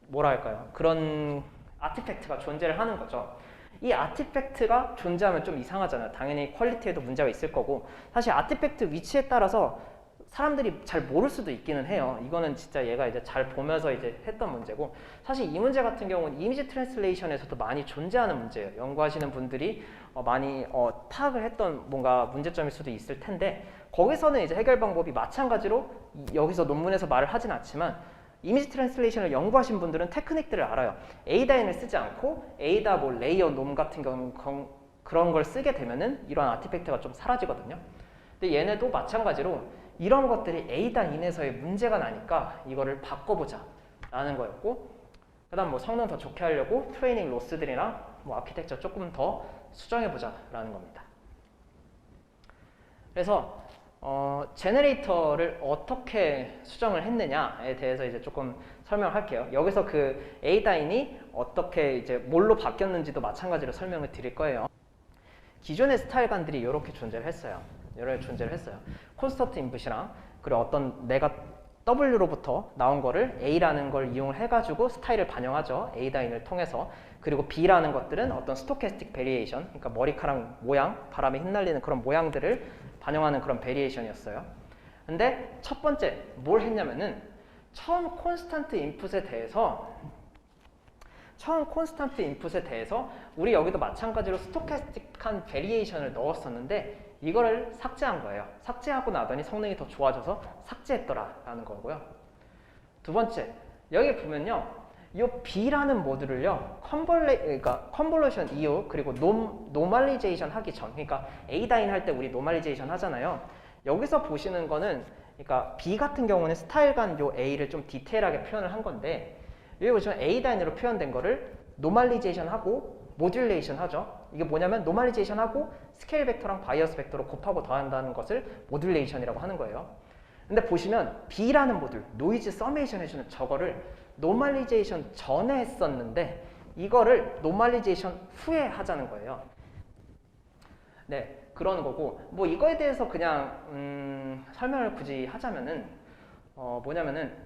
뭐랄까요? 그런 아티팩트가 존재를 하는 거죠. 이 아티팩트가 존재하면 좀 이상하잖아요. 당연히 퀄리티에도 문제가 있을 거고 사실 아티팩트 위치에 따라서 사람들이 잘 모를 수도 있기는 해요. 이거는 진짜 얘가 이제 잘 보면서 이제 했던 문제고 사실 이 문제 같은 경우는 이미지 트랜슬레이션에서도 많이 존재하는 문제예요. 연구하시는 분들이 많이 파악을 했던 뭔가 문제점일 수도 있을 텐데 거기서는 이제 해결 방법이 마찬가지로 여기서 논문에서 말을 하진 않지만 이미지 트랜슬레이션을 연구하신 분들은 테크닉들을 알아요. A다인을 쓰지 않고 A다 뭐 레이어 놈 같은 경우 그런 걸 쓰게 되면은 이런 아티팩트가 좀 사라지거든요. 근데 얘네도 마찬가지로 이런 것들이 A다인에서의 문제가 나니까 이거를 바꿔보자 라는 거였고 그 다음 뭐 성능 더 좋게 하려고 트레이닝 로스들이나 뭐 아키텍처 조금 더 수정해보자 라는 겁니다. 그래서 제너레이터를 어떻게 수정을 했느냐에 대해서 이제 조금 설명을 할게요. 여기서 그 A다인이 어떻게 이제 뭘로 바뀌었는지도 마찬가지로 설명을 드릴 거예요. 기존의 스타일간들이 이렇게 존재를 했어요. 이렇게 존재를 했어요. 콘스턴트 인풋이랑 그리고 어떤 내가 W로부터 나온 거를 A라는 걸 이용을 해가지고 스타일을 반영하죠. A다인을 통해서. 그리고 B라는 것들은 어떤 스토캐스틱 베리에이션, 그러니까 머리카락 모양, 바람에 흩날리는 그런 모양들을 반영하는 그런 베리에이션이었어요. 근데 첫 번째 뭘 했냐면은 처음 콘스턴트 인풋에 대해서 우리 여기도 마찬가지로 스토캐스틱한 베리에이션을 넣었었는데 이거를 삭제한 거예요. 삭제하고 나더니 성능이 더 좋아져서 삭제했더라라는 거고요. 두 번째, 여기 보면요. 이 B라는 모듈을요. 그러니까 컨볼루션 이후 그리고 노멀리제이션 하기 전, 그러니까 A다인 할 때 우리 노멀리제이션 하잖아요. 여기서 보시는 거는 그러니까 B 같은 경우는 스타일간 요 A를 좀 디테일하게 표현을 한 건데 여기 보시면 A다인으로 표현된 거를 노멀리제이션 하고 모듈레이션 하죠. 이게 뭐냐면 노멀리제이션 하고 스케일 벡터랑 바이어스 벡터로 곱하고 더한다는 것을 모듈레이션이라고 하는 거예요. 근데 보시면 B라는 모듈, 노이즈 서메이션 해주는 저거를 노멀리제이션 전에 했었는데 이거를 노멀리제이션 후에 하자는 거예요. 네, 그런 거고 뭐 이거에 대해서 그냥 설명을 굳이 하자면은 뭐냐면은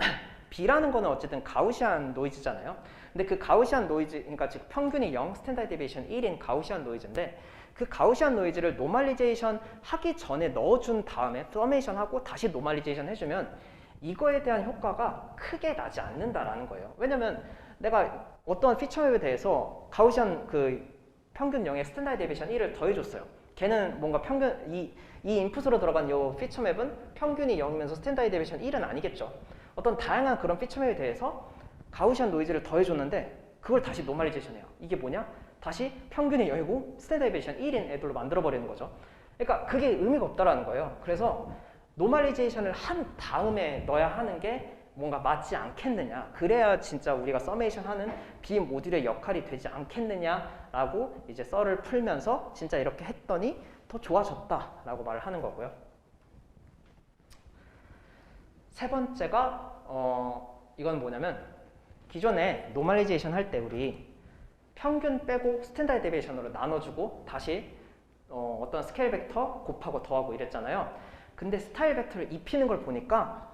B라는 거는 어쨌든 가우시안 노이즈잖아요. 근데 그 가우시안 노이즈, 그러니까 즉 평균이 0, 스탠다드 데비에이션 1인 가우시안 노이즈인데 그 가우시안 노이즈를 노멀리제이션 하기 전에 넣어준 다음에 서메이션 하고 다시 노멀리제이션 해주면 이거에 대한 효과가 크게 나지 않는다라는 거예요. 왜냐면 내가 어떤 피처맵에 대해서 가우시안 그 평균 0에 스탠다드 데비에이션 1을 더해줬어요. 걔는 뭔가 평균 이 인풋으로 들어간 요 피처맵은 평균이 0이면서 스탠다드 데비에이션 1은 아니겠죠. 어떤 다양한 그런 피처맵에 대해서 가우시안 노이즈를 더해줬는데 그걸 다시 노멀리제이션해요. 이게 뭐냐? 다시 평균이 0이고 스탠다드 데비에이션 1인 애들로 만들어버리는 거죠. 그러니까 그게 의미가 없다라는 거예요. 그래서 노멀리제이션을 한 다음에 넣어야 하는 게 뭔가 맞지 않겠느냐, 그래야 진짜 우리가 서메이션 하는 B 모듈의 역할이 되지 않겠느냐라고 이제 썰을 풀면서 진짜 이렇게 했더니 더 좋아졌다라고 말을 하는 거고요. 세 번째가 이건 뭐냐면 기존에 노멀리제이션 할 때 우리 평균 빼고 스탠다드 데비에이션으로 나눠주고 다시 어떤 스케일 벡터 곱하고 더하고 이랬잖아요. 근데 스타일 벡터를 입히는 걸 보니까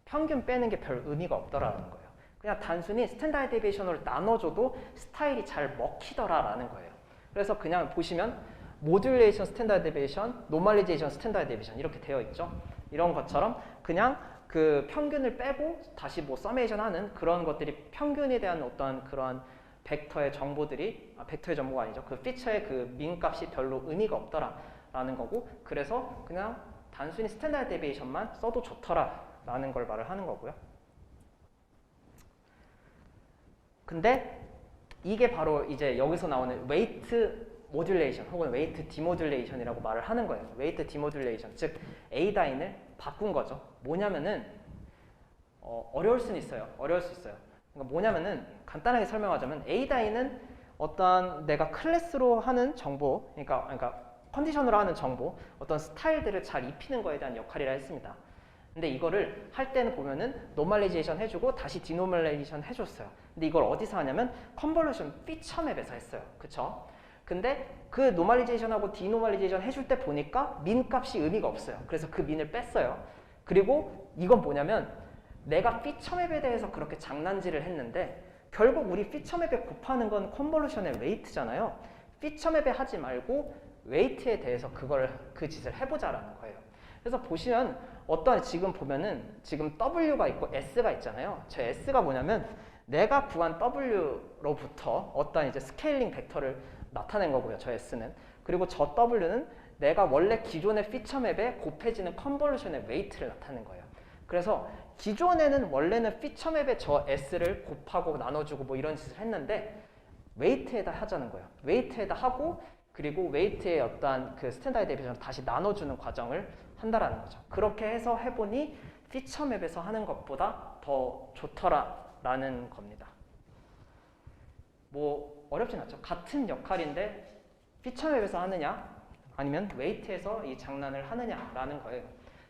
평균 빼는 게 별 의미가 없더라는 거예요. 그냥 단순히 스탠다드 데비에이션으로 나눠줘도 스타일이 잘 먹히더라라는 거예요. 그래서 그냥 보시면 모듈레이션 스탠다드 데비에이션, 노멀리제이션 스탠다드 데비에이션 이렇게 되어 있죠. 이런 것처럼 그냥 그 평균을 빼고 다시 뭐 서메이션 하는 그런 것들이 평균에 대한 어떤 그런 벡터의 정보들이 벡터의 정보가 아니죠. 그 피처의 그 민 값이 별로 의미가 없더라라는 거고, 그래서 그냥 단순히 스탠다드 데비에이션만 써도 좋더라라는 걸 말을 하는 거고요. 근데 이게 바로 이제 여기서 나오는 웨이트 모듈레이션 혹은 웨이트 디모듈레이션이라고 말을 하는 거예요. 웨이트 디모듈레이션, 즉 A다인을 바꾼 거죠. 뭐냐면은 어려울 수는 있어요. 어려울 수 있어요. 그러니까 뭐냐면은 간단하게 설명하자면 A다인은 어떤 내가 클래스로 하는 정보, 그러니까 컨디션으로 하는 정보, 어떤 스타일들을 잘 입히는 거에 대한 역할이라 했습니다. 근데 이거를 할 때는 보면은 노멀리제이션 해주고 다시 디노멀리제이션 해줬어요. 근데 이걸 어디서 하냐면 컨볼루션 피처맵에서 했어요. 그쵸? 근데 그 노멀리제이션하고 디노멀리제이션 해줄 때 보니까 민 값이 의미가 없어요. 그래서 그 민을 뺐어요. 그리고 이건 뭐냐면 내가 피처맵에 대해서 그렇게 장난질을 했는데 결국 우리 피처맵에 곱하는 건 컨볼루션의 웨이트잖아요. 피처맵에 하지 말고 웨이트에 대해서 그 짓을 해보자라는 거예요. 그래서 보시면 어떤 지금 보면은 지금 W가 있고 S가 있잖아요. 저 S가 뭐냐면 내가 구한 W로부터 어떤 이제 스케일링 벡터를 나타낸 거고요. 저 S는. 그리고 저 W는 내가 원래 기존의 피처맵에 곱해지는 컨볼루션의 웨이트를 나타낸 거예요. 그래서 기존에는 원래는 피처맵에 저 S를 곱하고 나눠주고 뭐 이런 짓을 했는데 웨이트에다 하자는 거예요. 웨이트에다 하고 그리고 웨이트의 어떤 그 스탠다드 데비에이션을 다시 나눠주는 과정을 한다라는 거죠. 그렇게 해서 해보니 피처맵에서 하는 것보다 더 좋더라라는 겁니다. 뭐 어렵진 않죠. 같은 역할인데 피처맵에서 하느냐 아니면 웨이트에서 이 장난을 하느냐라는 거예요.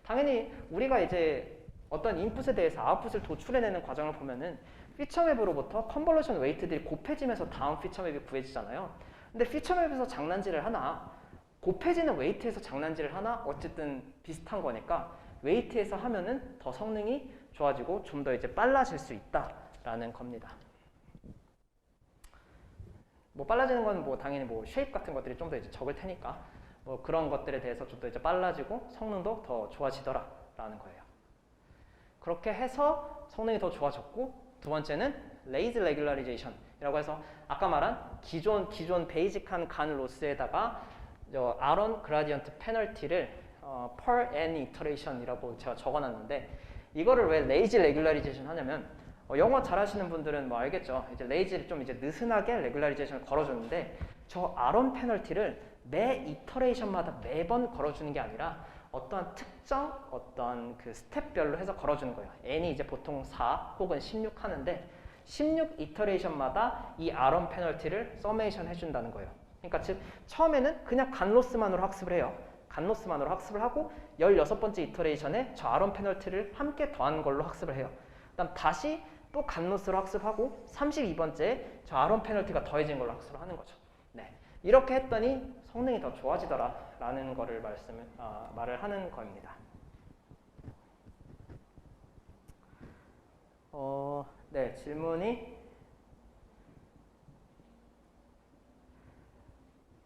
당연히 우리가 이제 어떤 인풋에 대해서 아웃풋을 도출해내는 과정을 보면은 피처맵으로부터 컨볼루션 웨이트들이 곱해지면서 다음 피처맵이 구해지잖아요. 근데 피처맵에서 장난질을 하나 곱해지는 웨이트에서 장난질을 하나 어쨌든 비슷한 거니까 웨이트에서 하면은 더 성능이 좋아지고 좀 더 이제 빨라질 수 있다라는 겁니다. 뭐 빨라지는 건 뭐 당연히 뭐 쉐입 같은 것들이 좀 더 이제 적을 테니까 뭐 그런 것들에 대해서 좀 더 이제 빨라지고 성능도 더 좋아지더라라는 거예요. 그렇게 해서 성능이 더 좋아졌고, 두 번째는 레이즈 레귤러리제이션이라고 해서 아까 말한 기존 베이직한 간 로스에다가 아론 그라디언트 페널티를 per n iteration이라고 제가 적어놨는데, 이거를 왜 레이지 레귤러리제이션 하냐면 영어 잘하시는 분들은 뭐 알겠죠. 이제 레이지를 좀 이제 느슨하게 레귤러리제이션을 걸어줬는데 저 아론 페널티를 매 이터레이션마다 매번 걸어주는 게 아니라 어떠한 특정 어떤 그 스텝별로 해서 걸어주는 거예요. n이 이제 보통 4 혹은 16 하는데 16 이터레이션마다 이 아론 페널티를 서메이션 해준다는 거예요. 그러니까 즉 처음에는 그냥 간로스만으로 학습을 해요. 간로스만으로 학습을 하고 16번째 이터레이션에 저 아론 페널티를 함께 더한 걸로 학습을 해요. 그다음 다시 또 간로스로 학습하고 32번째에 저 아론 페널티가 더해진 걸로 학습을 하는 거죠. 네, 이렇게 했더니 성능이 더 좋아지더라라는 거를 말을 하는 겁니다. 네, 질문이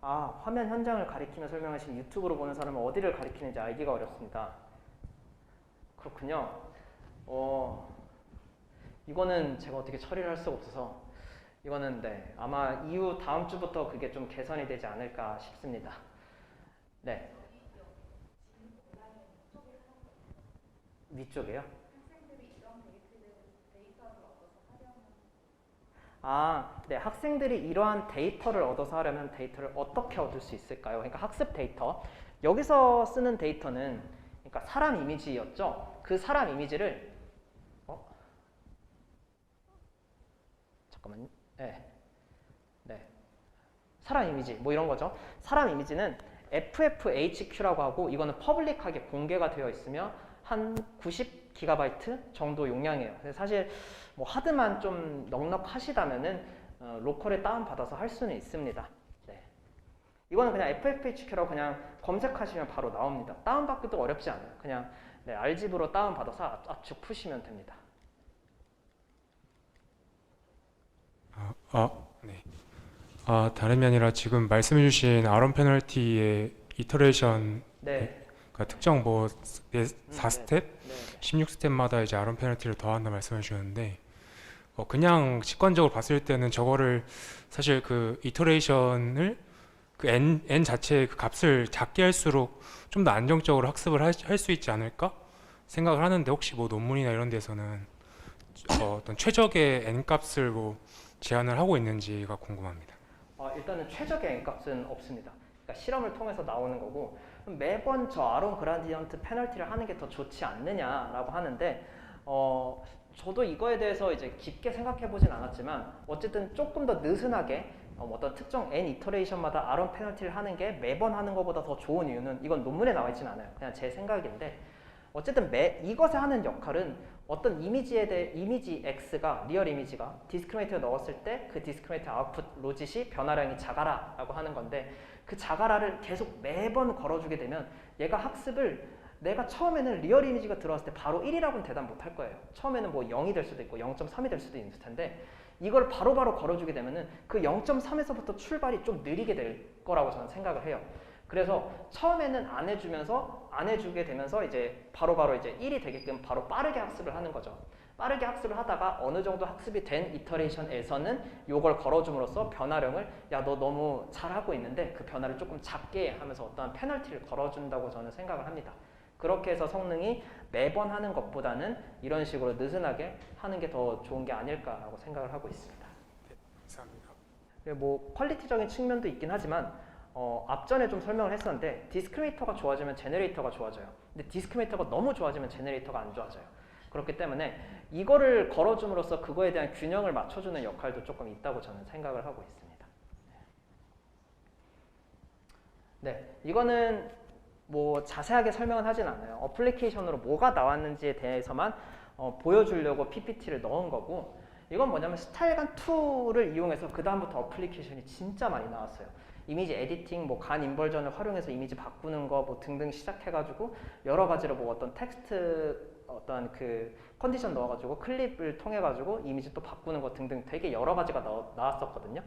화면 현장을 가리키며 설명하신 유튜브로 보는 사람은 어디를 가리키는지 알기가 어렵습니다. 그렇군요. 이거는 제가 어떻게 처리를 할 수가 없어서 이거는 네, 아마 이후 다음 주부터 그게 좀 개선이 되지 않을까 싶습니다. 네. 위쪽이요? 네, 학생들이 이러한 데이터를 얻어서 하려면 데이터를 어떻게 얻을 수 있을까요? 그러니까 학습 데이터. 여기서 쓰는 데이터는 그러니까 사람 이미지였죠. 그 사람 이미지를 잠깐만요. 네. 사람 이미지 뭐 이런 거죠. 사람 이미지는 FFHQ라고 하고 이거는 퍼블릭하게 공개가 되어 있으며 한 90GB 정도 용량이에요. 사실 뭐 하드만 좀 넉넉하시다면은 로컬에 다운받아서 할 수는 있습니다. 네. 이거는 그냥 FFHQ라고 그냥 검색하시면 바로 나옵니다. 다운받기도 어렵지 않아요. 그냥 네, R집으로 다운받아서 압축 푸시면 됩니다. 네. 다름이 아니라 지금 말씀해주신 아론 페널티의 이터레이션 네. 그러니까 특정 뭐 4스텝, 네. 16스텝마다 이제 아론 페널티를 더한다 말씀해 주셨는데 그냥 직관적으로 봤을 때는 저거를 사실 그 이터레이션을 그 n 자체의 그 값을 작게 할수록 좀 더 안정적으로 학습을 할 수 있지 않을까 생각을 하는데 혹시 뭐 논문이나 이런 데서는 어떤 최적의 n 값을 뭐 제한을 하고 있는지가 궁금합니다. 일단은 최적의 n값은 없습니다. 그러니까 실험을 통해서 나오는 거고 매번 저 아론 그라디언트 페널티를 하는 게 더 좋지 않느냐라고 하는데 저도 이거에 대해서 이제 깊게 생각해 보진 않았지만 어쨌든 조금 더 느슨하게 어떤 특정 n 이터레이션마다 아론 페널티를 하는 게 매번 하는 것보다 더 좋은 이유는 이건 논문에 나와 있진 않아요. 그냥 제 생각인데 어쨌든 이것에 하는 역할은 어떤 이미지에 대해 이미지 X가 리얼 이미지가 디스크리미네이터에 넣었을 때 그 디스크리미네이터 아웃풋 로짓이 변화량이 작아라 라고 하는 건데 그 작아라를 계속 매번 걸어주게 되면 얘가 학습을 내가 처음에는 리얼 이미지가 들어왔을 때 바로 1이라고는 대답 못 할 거예요. 처음에는 뭐 0이 될 수도 있고 0.3이 될 수도 있을 텐데 이걸 바로바로 걸어주게 되면은 그 0.3에서부터 출발이 좀 느리게 될 거라고 저는 생각을 해요. 그래서 처음에는 안 해주게 되면서 이제 바로바로 이제 1이 되게끔 바로 빠르게 학습을 하는 거죠. 빠르게 학습을 하다가 어느 정도 학습이 된 이터레이션에서는 요걸 걸어줌으로써 변화량을 야, 너 너무 잘하고 있는데 그 변화를 조금 작게 하면서 어떠한 페널티를 걸어준다고 저는 생각을 합니다. 그렇게 해서 성능이 매번 하는 것보다는 이런 식으로 느슨하게 하는 게 더 좋은 게 아닐까라고 생각을 하고 있습니다. 네, 감사합니다. 뭐 퀄리티적인 측면도 있긴 하지만 앞전에 좀 설명을 했었는데 디스크리미네이터가 좋아지면 제너레이터가 좋아져요. 근데 디스크리미네이터가 너무 좋아지면 제너레이터가 안 좋아져요. 그렇기 때문에 이거를 걸어줌으로써 그거에 대한 균형을 맞춰주는 역할도 조금 있다고 저는 생각을 하고 있습니다. 네, 이거는 뭐 자세하게 설명은 하진 않아요. 어플리케이션으로 뭐가 나왔는지에 대해서만 보여주려고 PPT를 넣은 거고 이건 뭐냐면 스타일간 2를 이용해서 그 다음부터 어플리케이션이 진짜 많이 나왔어요. 이미지 에디팅, 뭐 간 인벌전을 활용해서 이미지 바꾸는 거 뭐 등등 시작해가지고 여러 가지로 뭐 어떤 텍스트 어떤 그 컨디션 넣어가지고 클립을 통해가지고 이미지 또 바꾸는 거 등등 되게 여러 가지가 나왔었거든요.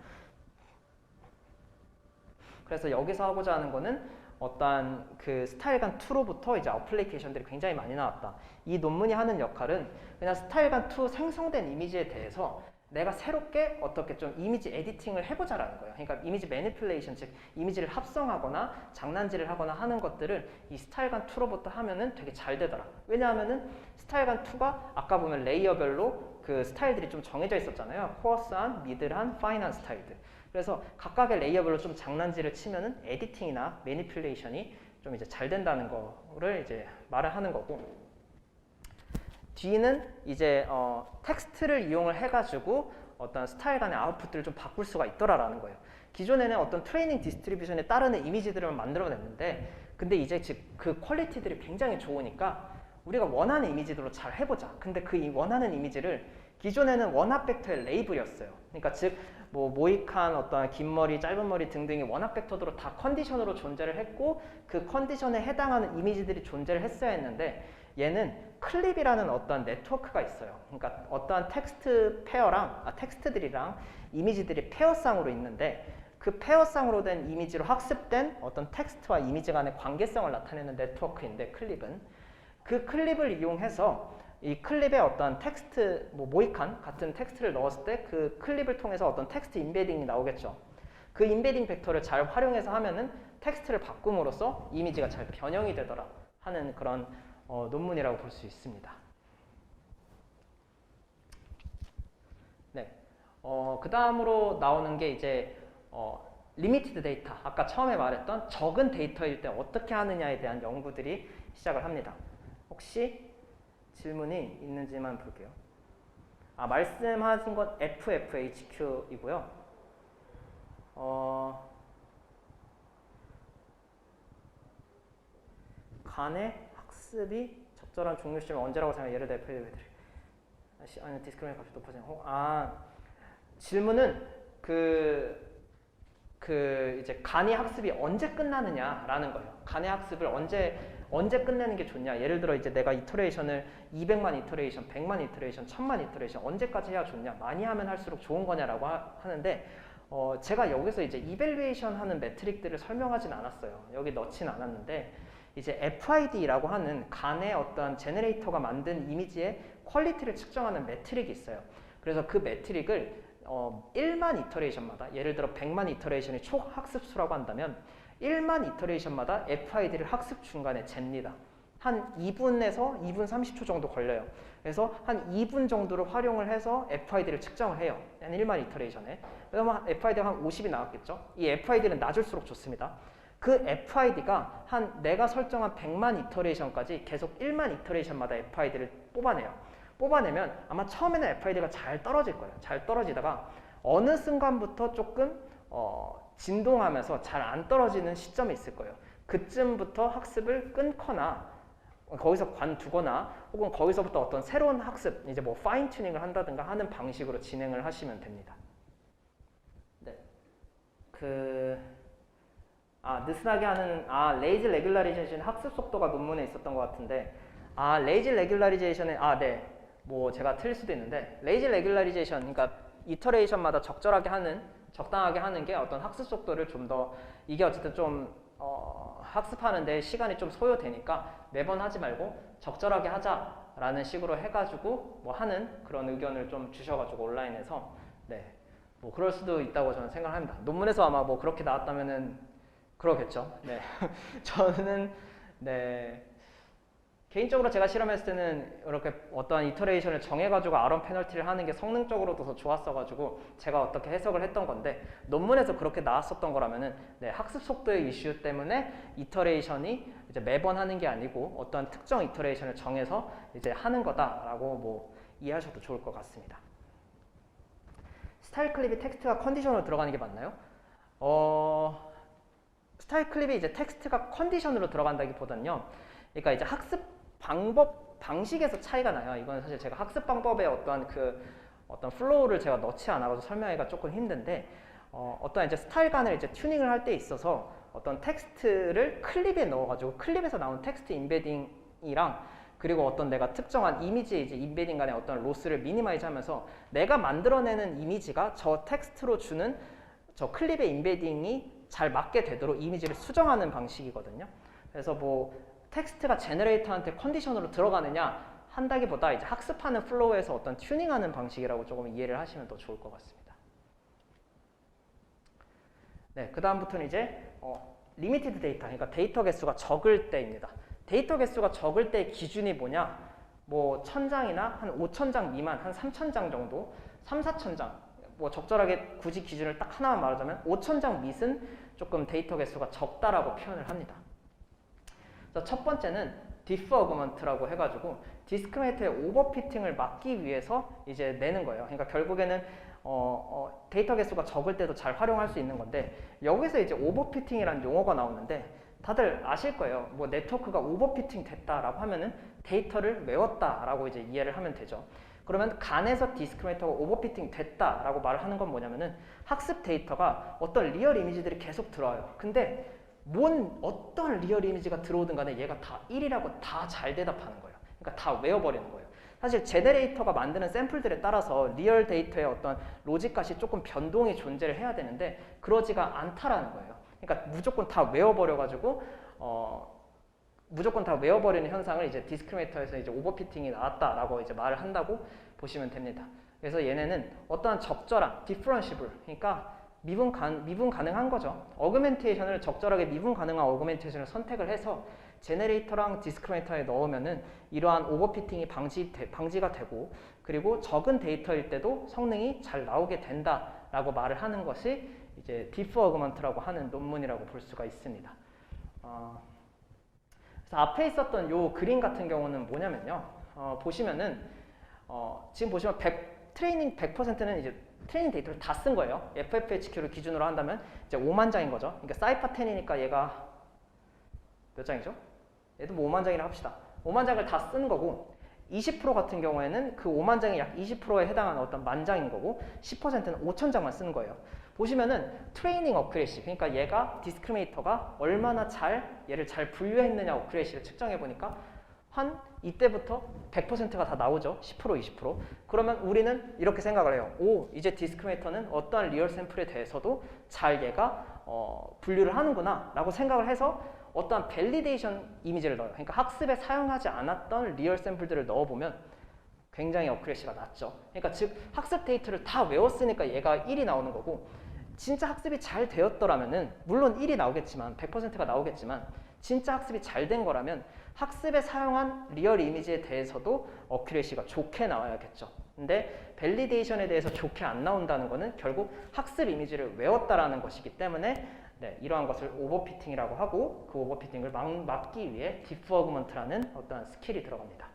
그래서 여기서 하고자 하는 거는 어떠한 그 스타일간 2로부터 이제 어플리케이션들이 굉장히 많이 나왔다. 이 논문이 하는 역할은 그냥 스타일간 2 생성된 이미지에 대해서 내가 새롭게 어떻게 좀 이미지 에디팅을 해보자라는 거예요. 그러니까 이미지 매니플레이션, 즉 이미지를 합성하거나 장난질을 하거나 하는 것들을 이 스타일간 2로부터 하면은 되게 잘 되더라. 왜냐하면은 스타일간 2가 아까 보면 레이어별로 그 스타일들이 좀 정해져 있었잖아요. 코어스한, 미들한, 파인한 스타일들. 그래서 각각의 레이어별로 좀 장난질을 치면은 에디팅이나 매니플레이션이 좀 이제 잘 된다는 거를 이제 말을 하는 거고. 뒤는 이제 텍스트를 이용을 해가지고 어떤 스타일 간의 아웃풋들을 좀 바꿀 수가 있더라라는 거예요. 기존에는 어떤 트레이닝 디스트리뷰션에 따르는 이미지들을 만들어냈는데 근데 이제 즉 그 퀄리티들이 굉장히 좋으니까 우리가 원하는 이미지대로 잘 해보자. 근데 그 원하는 이미지를 기존에는 원합 벡터의 레이블이었어요. 그러니까 즉 뭐 모이칸, 어떤 긴 머리, 짧은 머리 등등이 원합 벡터로 다 컨디션으로 존재를 했고 그 컨디션에 해당하는 이미지들이 존재를 했어야 했는데 얘는 클립이라는 어떤 네트워크가 있어요. 그러니까 어떠한 텍스트 페어랑 텍스트들이랑 이미지들이 페어상으로 있는데 그 페어상으로 된 이미지로 학습된 어떤 텍스트와 이미지 간의 관계성을 나타내는 네트워크인데 클립은 그 클립을 이용해서 이 클립에 어떤 텍스트 뭐 모이칸 같은 텍스트를 넣었을 때 그 클립을 통해서 어떤 텍스트 인베딩이 나오겠죠. 그 인베딩 벡터를 잘 활용해서 하면은 텍스트를 바꿈으로써 이미지가 잘 변형이 되더라 하는 그런 논문이라고 볼 수 있습니다. 네, 그 다음으로 나오는 게 이제 리미티드 데이터, 아까 처음에 말했던 적은 데이터일 때 어떻게 하느냐에 대한 연구들이 시작을 합니다. 혹시 질문이 있는지만 볼게요. 말씀하신 건 FFHQ이고요. 간의 학습이 적절한 종료 시점이 언제라고 생각해요? 예를 들어 FFHQ 디스크리미네이션 값이 높아지는 질문은 이제 간이 학습이 언제 끝나느냐라는 거예요. 간의 학습을 언제 끝내는 게 좋냐. 예를 들어 이제 내가 이터레이션을 200만 이터레이션, 100만 이터레이션, 1000만 이터레이션 언제까지 해야 좋냐. 많이 하면 할수록 좋은 거냐라고 하는데 제가 여기서 이제 이밸류에이션 하는 매트릭들을 설명하진 않았어요. 여기 넣진 않았는데 이제 FID라고 하는 간의 어떤 제너레이터가 만든 이미지의 퀄리티를 측정하는 매트릭이 있어요. 그래서 그 매트릭을 1만 이터레이션마다 예를 들어 100만 이터레이션이 총 학습수라고 한다면 1만 이터레이션마다 FID를 학습 중간에 잽니다. 한 2분에서 2분 30초 정도 걸려요. 그래서 한 2분 정도를 활용을 해서 FID를 측정을 해요. 한 1만 이터레이션에. 그러면 FID가 한 50이 나왔겠죠. 이 FID는 낮을수록 좋습니다. 그 FID가 내가 설정한 100만 이터레이션까지 계속 1만 이터레이션마다 FID를 뽑아내면 아마 처음에는 FID가 잘 떨어질 거예요. 잘 떨어지다가 어느 순간부터 조금 진동하면서 잘 안 떨어지는 시점이 있을 거예요. 그쯤부터 학습을 끊거나 거기서 관두거나 혹은 거기서부터 어떤 새로운 학습, 이제 뭐 파인 튜닝을 한다든가 하는 방식으로 진행을 하시면 됩니다. 네. 느슨하게 하는 레이지 레귤라리제이션 학습 속도가 논문에 있었던 것 같은데 레이지 레귤라리제이션에 네. 뭐 제가 틀릴 수도 있는데 레이지 레귤라리제이션 그러니까 이터레이션마다 적당하게 하는 게 어떤 학습 속도를 좀 더 이게 어쨌든 좀 학습하는데 시간이 좀 소요되니까 매번 하지 말고 적절하게 하자라는 식으로 해가지고 뭐 하는 그런 의견을 좀 주셔가지고 온라인에서 네. 뭐 그럴 수도 있다고 저는 생각합니다. 논문에서 아마 뭐 그렇게 나왔다면은 그러겠죠. 네. 저는 네. 개인적으로 제가 실험했을 때는 이렇게 어떠한 이터레이션을 정해가지고 아론 페널티를 하는 게 성능적으로도 더 좋았어가지고 제가 어떻게 해석을 했던 건데 논문에서 그렇게 나왔었던 거라면은 네, 학습 속도의 이슈 때문에 이터레이션이 이제 매번 하는 게 아니고 어떠한 특정 이터레이션을 정해서 이제 하는 거다라고 뭐 이해하셔도 좋을 것 같습니다. 스타일 클립이 텍스트가 컨디션으로 들어가는 게 맞나요? 스타일 클립이 이제 텍스트가 컨디션으로 들어간다기보다는요. 그러니까 이제 학습 방식에서 차이가 나요. 이건 사실 제가 학습 방법에 어떤 플로우를 제가 넣지 않아서 설명하기가 조금 힘든데, 어떤 이제 스타일간을 이제 튜닝을 할 때 있어서 어떤 텍스트를 클립에 넣어가지고 클립에서 나온 텍스트 인베딩이랑 그리고 어떤 내가 특정한 이미지의 이제 인베딩 간의 어떤 로스를 미니마이즈 하면서 내가 만들어내는 이미지가 저 텍스트로 주는 저 클립의 인베딩이 잘 맞게 되도록 이미지를 수정하는 방식이거든요. 그래서 뭐 텍스트가 제너레이터한테 컨디션으로 들어가느냐 한다기보다 이제 학습하는 플로우에서 어떤 튜닝하는 방식이라고 조금 이해를 하시면 더 좋을 것 같습니다. 네, 그 다음부터는 이제 리미티드 데이터, 그러니까 데이터 개수가 적을 때입니다. 데이터 개수가 적을 때의 기준이 뭐냐? 뭐 1000장이나 한 5000장 미만, 한 3000장 정도, 3000-4000장. 뭐 적절하게 굳이 기준을 딱 하나만 말하자면 5000장 밑은 조금 데이터 개수가 적다라고 표현을 합니다. 첫 번째는 디스어그먼트라고 해가지고 디스크리미네이터의 오버피팅을 막기 위해서 이제 내는 거예요. 그러니까 결국에는 데이터 개수가 적을 때도 잘 활용할 수 있는 건데 여기서 이제 오버피팅이라는 용어가 나오는데 다들 아실 거예요. 뭐 네트워크가 오버피팅 됐다라고 하면은 데이터를 외웠다라고 이제 이해를 하면 되죠. 그러면 간에서 디스크리미네이터가 오버피팅 됐다라고 말을 하는 건 뭐냐면은 학습 데이터가 어떤 리얼 이미지들이 계속 들어와요. 근데 어떤 리얼 이미지가 들어오든 간에 얘가 다 1이라고 다 잘 대답하는 거예요. 그러니까 다 외워버리는 거예요. 사실 제너레이터가 만드는 샘플들에 따라서 리얼 데이터의 어떤 로직값이 조금 변동이 존재를 해야 되는데 그러지가 않다라는 거예요. 그러니까 무조건 다 외워버려가지고 무조건 다 외워버리는 현상을 이제 디스크리미네이터에서 이제 오버피팅이 나왔다라고 이제 말을 한다고 보시면 됩니다. 그래서 얘네는 어떠한 적절한 디퍼런시블, 그러니까 미분 가능한 거죠. 어그멘테이션을 적절하게 미분 가능한 어그멘테이션을 선택을 해서 제너레이터랑 디스크리미네이터에 넣으면은 이러한 오버피팅이 방지가 되고 그리고 적은 데이터일 때도 성능이 잘 나오게 된다라고 말을 하는 것이 이제 디프 어그먼트라고 하는 논문이라고 볼 수가 있습니다. 그래서 앞에 있었던 요 그림 같은 경우는 뭐냐면요. 보시면은 지금 보시면 트레이닝 100%는 이제 트레이닝 데이터를 다 쓴 거예요. FFHQ를 기준으로 한다면 이제 5만 장인 거죠. 그러니까 사이파 10이니까 얘가 몇 장이죠? 얘도 뭐 5만 장이라 합시다. 5만 장을 다 쓴 거고 20% 같은 경우에는 그 5만 장이 약 20%에 해당하는 어떤 만 장인 거고 10%는 5천 장만 쓰는 거예요. 보시면은 트레이닝 어큐레시, 그러니까 얘가 디스크리미네이터가 얼마나 얘를 잘 분류했느냐 어큐레시를 측정해 보니까 한 이때부터 100%가 다 나오죠. 10%, 20%. 그러면 우리는 이렇게 생각을 해요. 이제 디스크리미네이터는 어떠한 리얼 샘플에 대해서도 잘 얘가 분류를 하는구나 라고 생각을 해서 어떠한 밸리데이션 이미지를 넣어요. 그러니까 학습에 사용하지 않았던 리얼 샘플들을 넣어보면 굉장히 어큐레시가 낮죠. 그러니까 즉 학습 데이터를 다 외웠으니까 얘가 1이 나오는 거고 진짜 학습이 잘 되었더라면은 물론 1이 나오겠지만 100%가 나오겠지만 진짜 학습이 잘 된 거라면 학습에 사용한 리얼 이미지에 대해서도 어큐레시가 좋게 나와야겠죠. 근데 밸리데이션에 대해서 좋게 안 나온다는 거는 결국 학습 이미지를 외웠다라는 것이기 때문에 이러한 것을 오버피팅이라고 하고 그 오버피팅을 막기 위해 디프 어그먼트라는 어떠한 스킬이 들어갑니다.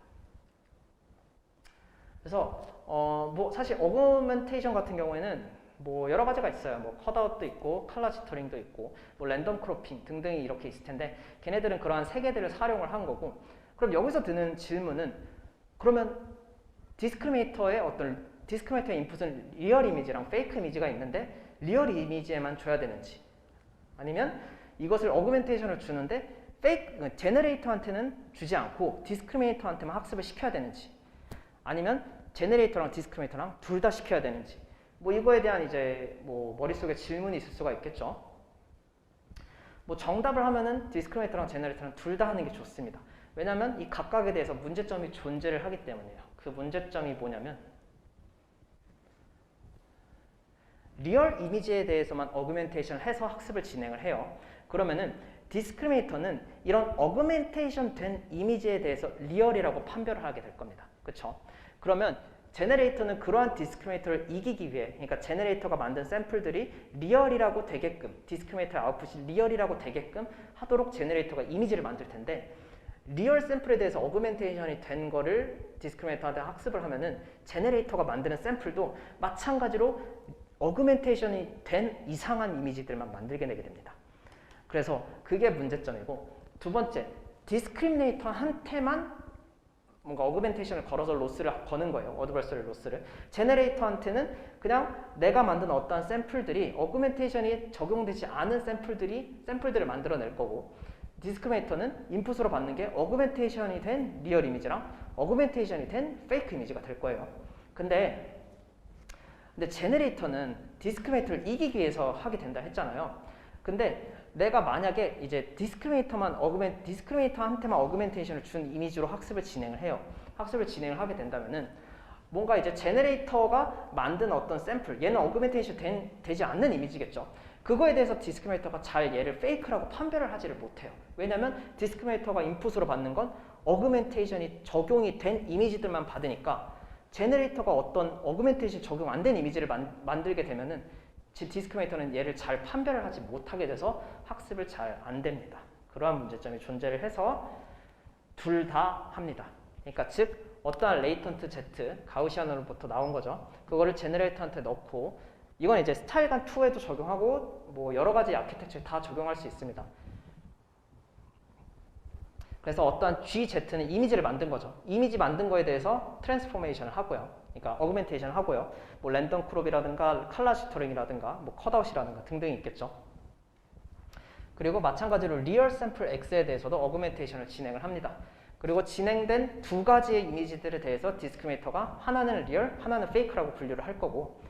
그래서 뭐 사실 어그멘테이션 같은 경우에는 뭐 여러 가지가 있어요. 뭐 컷아웃도 있고 컬러 지터링도 있고 뭐 랜덤 크로핑 등등이 이렇게 있을 텐데 걔네들은 그러한 세 개들을 활용을 한 거고 그럼 여기서 드는 질문은 그러면 디스크리미네이터의 인풋은 리얼 이미지랑 페이크 이미지가 있는데 리얼 이미지에만 줘야 되는지 아니면 이것을 어그멘테이션을 주는데 제너레이터한테는 주지 않고 디스크리미네이터한테만 학습을 시켜야 되는지 아니면 제너레이터랑 디스크리미네이터랑 둘 다 시켜야 되는지 뭐 이거에 대한 이제 뭐 머릿속에 질문이 있을 수가 있겠죠. 뭐 정답을 하면은 디스크리미네이터랑 제너레이터랑 둘 다 하는 게 좋습니다. 왜냐하면 이 각각에 대해서 문제점이 존재를 하기 때문이에요. 그 문제점이 뭐냐면 리얼 이미지에 대해서만 어그멘테이션을 해서 학습을 진행을 해요. 그러면은 디스크리미네이터는 이런 어그멘테이션 된 이미지에 대해서 리얼이라고 판별을 하게 될 겁니다. 그렇죠? 그러면 제너레이터는 그러한 디스크리미네이터를 이기기 위해 그러니까 제너레이터가 만든 샘플들이 리얼이라고 되게끔 디스크리미네이터의 아웃풋이 리얼이라고 되게끔 하도록 제너레이터가 이미지를 만들 텐데 리얼 샘플에 대해서 어그멘테이션이 된 거를 디스크리미네이터한테 학습을 하면은 제너레이터가 만드는 샘플도 마찬가지로 어그멘테이션이 된 이상한 이미지들만 만들게 되게 됩니다. 그래서 그게 문제점이고 두 번째, 디스크리미네이터한테만 뭔가 어그멘테이션을 걸어서 로스를 거는 거예요. 어드버서리 로스를. 제너레이터한테는 그냥 내가 만든 어떠한 샘플들이 어그멘테이션이 적용되지 않은 샘플들을 만들어낼 거고 디스크리미네이터는 인풋으로 받는 게 어그멘테이션이 된 리얼 이미지랑 어그멘테이션이 된 페이크 이미지가 될 거예요. 근데 제너레이터는 디스크리미네이터를 이기기 위해서 하게 된다 했잖아요. 근데 내가 만약에 이제 디스크리미네이터한테만 어그멘테이션을 준 이미지로 학습을 진행을 해요. 학습을 진행을 하게 된다면은 뭔가 이제 제너레이터가 만든 어떤 샘플, 얘는 어그멘테이션 되지 않는 이미지겠죠. 그거에 대해서 디스크리미네이터가 잘 얘를 페이크라고 판별을 하지를 못해요. 왜냐면 디스크리미네이터가 인풋으로 받는 건 어그멘테이션이 적용이 된 이미지들만 받으니까 제너레이터가 어떤 어그멘테이션 적용 안 된 이미지를 만들게 되면은 디스크리미네이터는 얘를 잘 판별을 하지 못하게 돼서 학습을 잘 안 됩니다. 그러한 문제점이 존재를 해서 둘 다 합니다. 그러니까 즉 어떠한 레이턴트 Z, 가우시안으로부터 나온 거죠. 그거를 제너레이터한테 넣고 이건 이제 스타일간 2에도 적용하고 뭐 여러 가지 아키텍처에 다 적용할 수 있습니다. 그래서 어떠한 GZ는 이미지를 만든 거죠. 이미지 만든 거에 대해서 트랜스포메이션을 하고요. 그러니까 어그멘테이션을 하고요. 뭐 랜덤 크롭이라든가 컬러 시터링이라든가 뭐 컷아웃이라든가 등등이 있겠죠. 그리고 마찬가지로 리얼 샘플 X에 대해서도 어그멘테이션을 진행을 합니다. 그리고 진행된 두 가지의 이미지들에 대해서 디스크리미네이터가 하나는 리얼, 하나는 페이크라고 분류를 할 거고,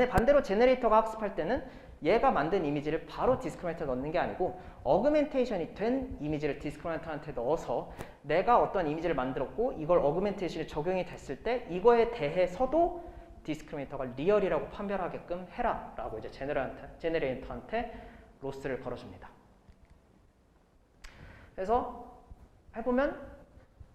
반대로 제너레이터가 학습할 때는 얘가 만든 이미지를 바로 디스크리미네이터에 넣는 게 아니고 어그멘테이션이 된 이미지를 디스크리미네이터한테 넣어서 내가 어떤 이미지를 만들었고 이걸 어그멘테이션이 적용이 됐을 때 이거에 대해서도 디스크리미네이터가 리얼이라고 판별하게끔 해라 라고 이제 제너레이터한테 로스를 걸어줍니다. 그래서 해보면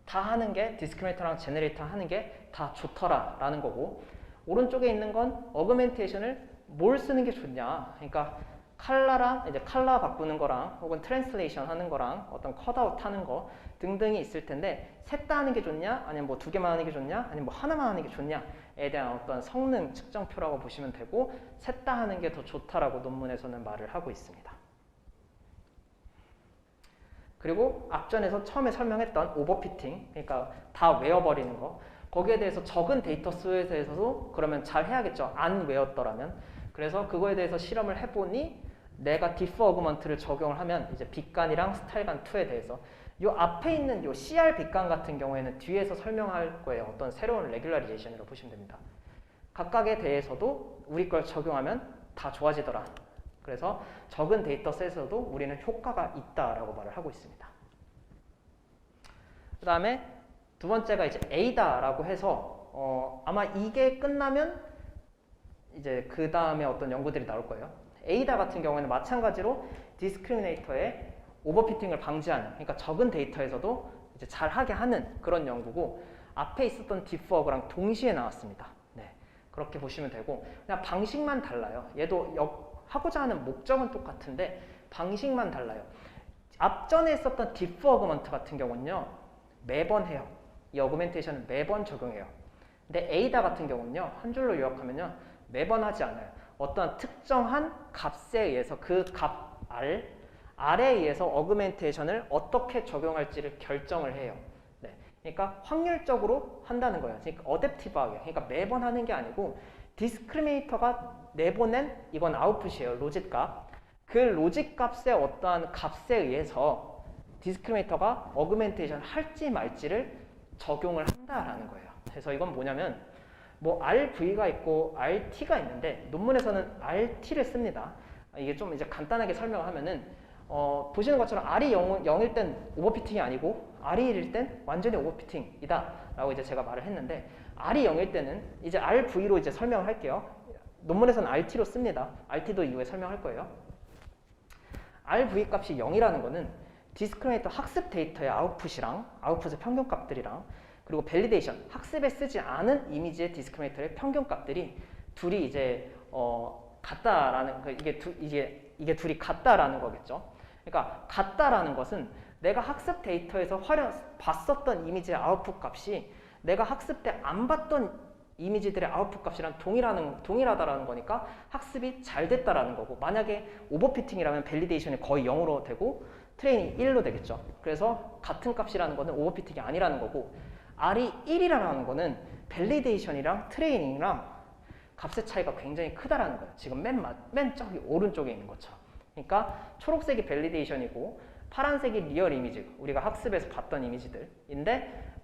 다 하는 게 디스크리미네이터랑 제너레이터 하는 게 다 좋더라 라는 거고, 오른쪽에 있는 건 어그멘테이션을 뭘 쓰는 게 좋냐, 그러니까 칼라랑 이제 칼라 바꾸는 거랑 혹은 트랜슬레이션 하는 거랑 어떤 컷아웃 하는 거 등등이 있을 텐데, 셋 다 하는 게 좋냐 아니면 뭐 두 개만 하는 게 좋냐 아니면 뭐 하나만 하는 게 좋냐에 대한 어떤 성능 측정표라고 보시면 되고, 셋 다 하는 게 더 좋다라고 논문에서는 말을 하고 있습니다. 그리고 앞전에서 처음에 설명했던 오버피팅, 그러니까 다 외워버리는 거, 거기에 대해서 적은 데이터 수에 대해서도 그러면 잘 해야겠죠. 안 외웠더라면. 그래서 그거에 대해서 실험을 해보니 내가 디프 어그먼트를 적용을 하면 이제 빛간이랑 스타일간 2에 대해서 요 앞에 있는 요 CR 빛간 같은 경우에는 뒤에서 설명할 거예요. 어떤 새로운 레귤러리제이션이라고 보시면 됩니다. 각각에 대해서도 우리 걸 적용하면 다 좋아지더라. 그래서 적은 데이터셋에서도 우리는 효과가 있다라고 말을 하고 있습니다. 그 다음에 두 번째가 이제 A다라고 해서 아마 이게 끝나면 이제 그 다음에 어떤 연구들이 나올 거예요. A다 같은 경우에는 마찬가지로 디스크리미네이터의 오버피팅을 방지하는, 그러니까 적은 데이터에서도 이제 잘하게 하는 그런 연구고, 앞에 있었던 디프워그랑 동시에 나왔습니다. 네, 그렇게 보시면 되고, 그냥 방식만 달라요. 얘도 하고자 하는 목적은 똑같은데 방식만 달라요. 앞전에 있었던 디프 어그먼트 같은 경우는요 매번 해요. 이 어그멘테이션은 매번 적용해요. 근데 A다 같은 경우는요 한 줄로 요약하면요 매번 하지 않아요. 어떤 특정한 값에 의해서 그 값 R에 의해서 어그멘테이션을 어떻게 적용할지를 결정을 해요. 네, 그러니까 확률적으로 한다는 거예요. 그러니까 어댑티브하게, 그러니까 매번 하는 게 아니고 디스크리미네이터가 내보낸 이건 아웃풋이에요. 로직 값. 그 로직 값의 어떠한 값에 의해서 디스크리미네이터가 어그멘테이션 할지 말지를 적용을 한다라는 거예요. 그래서 이건 뭐냐면 뭐 RV가 있고 RT가 있는데 논문에서는 RT를 씁니다. 이게 좀 이제 간단하게 설명을 하면은 보시는 것처럼 R이 0일 땐 오버피팅이 아니고 R이 1일 땐 완전히 오버피팅이다 라고 이제 제가 말을 했는데, R이 0일 때는 이제 RV로 이제 설명을 할게요. 논문에서는 RT로 씁니다. RT도 이후에 설명할 거예요. RV 값이 0이라는 거는 디스크리미네이터 학습 데이터의 아웃풋의 평균값들이랑 그리고 밸리데이션, 학습에 쓰지 않은 이미지의 디스크리미네이터의 평균값들이 둘이 이제 같다라는, 이게 둘이 같다라는 거겠죠. 그러니까 같다라는 것은 내가 학습 데이터에서 봤었던 이미지의 아웃풋 값이 내가 학습 때 안 봤던 이미지들의 아웃풋 값이랑 동일하다라는 거니까 학습이 잘 됐다라는 거고, 만약에 오버피팅이라면 밸리데이션이 거의 0으로 되고 트레이닝이 1로 되겠죠. 그래서 같은 값이라는 거는 오버피팅이 아니라는 거고, R이 1이라는 거는 밸리데이션이랑 트레이닝이랑 값의 차이가 굉장히 크다라는 거예요. 지금 맨 저기 오른쪽에 있는 것처럼. 그러니까 초록색이 밸리데이션이고 파란색이 리얼 이미지, 우리가 학습에서 봤던 이미지들인데,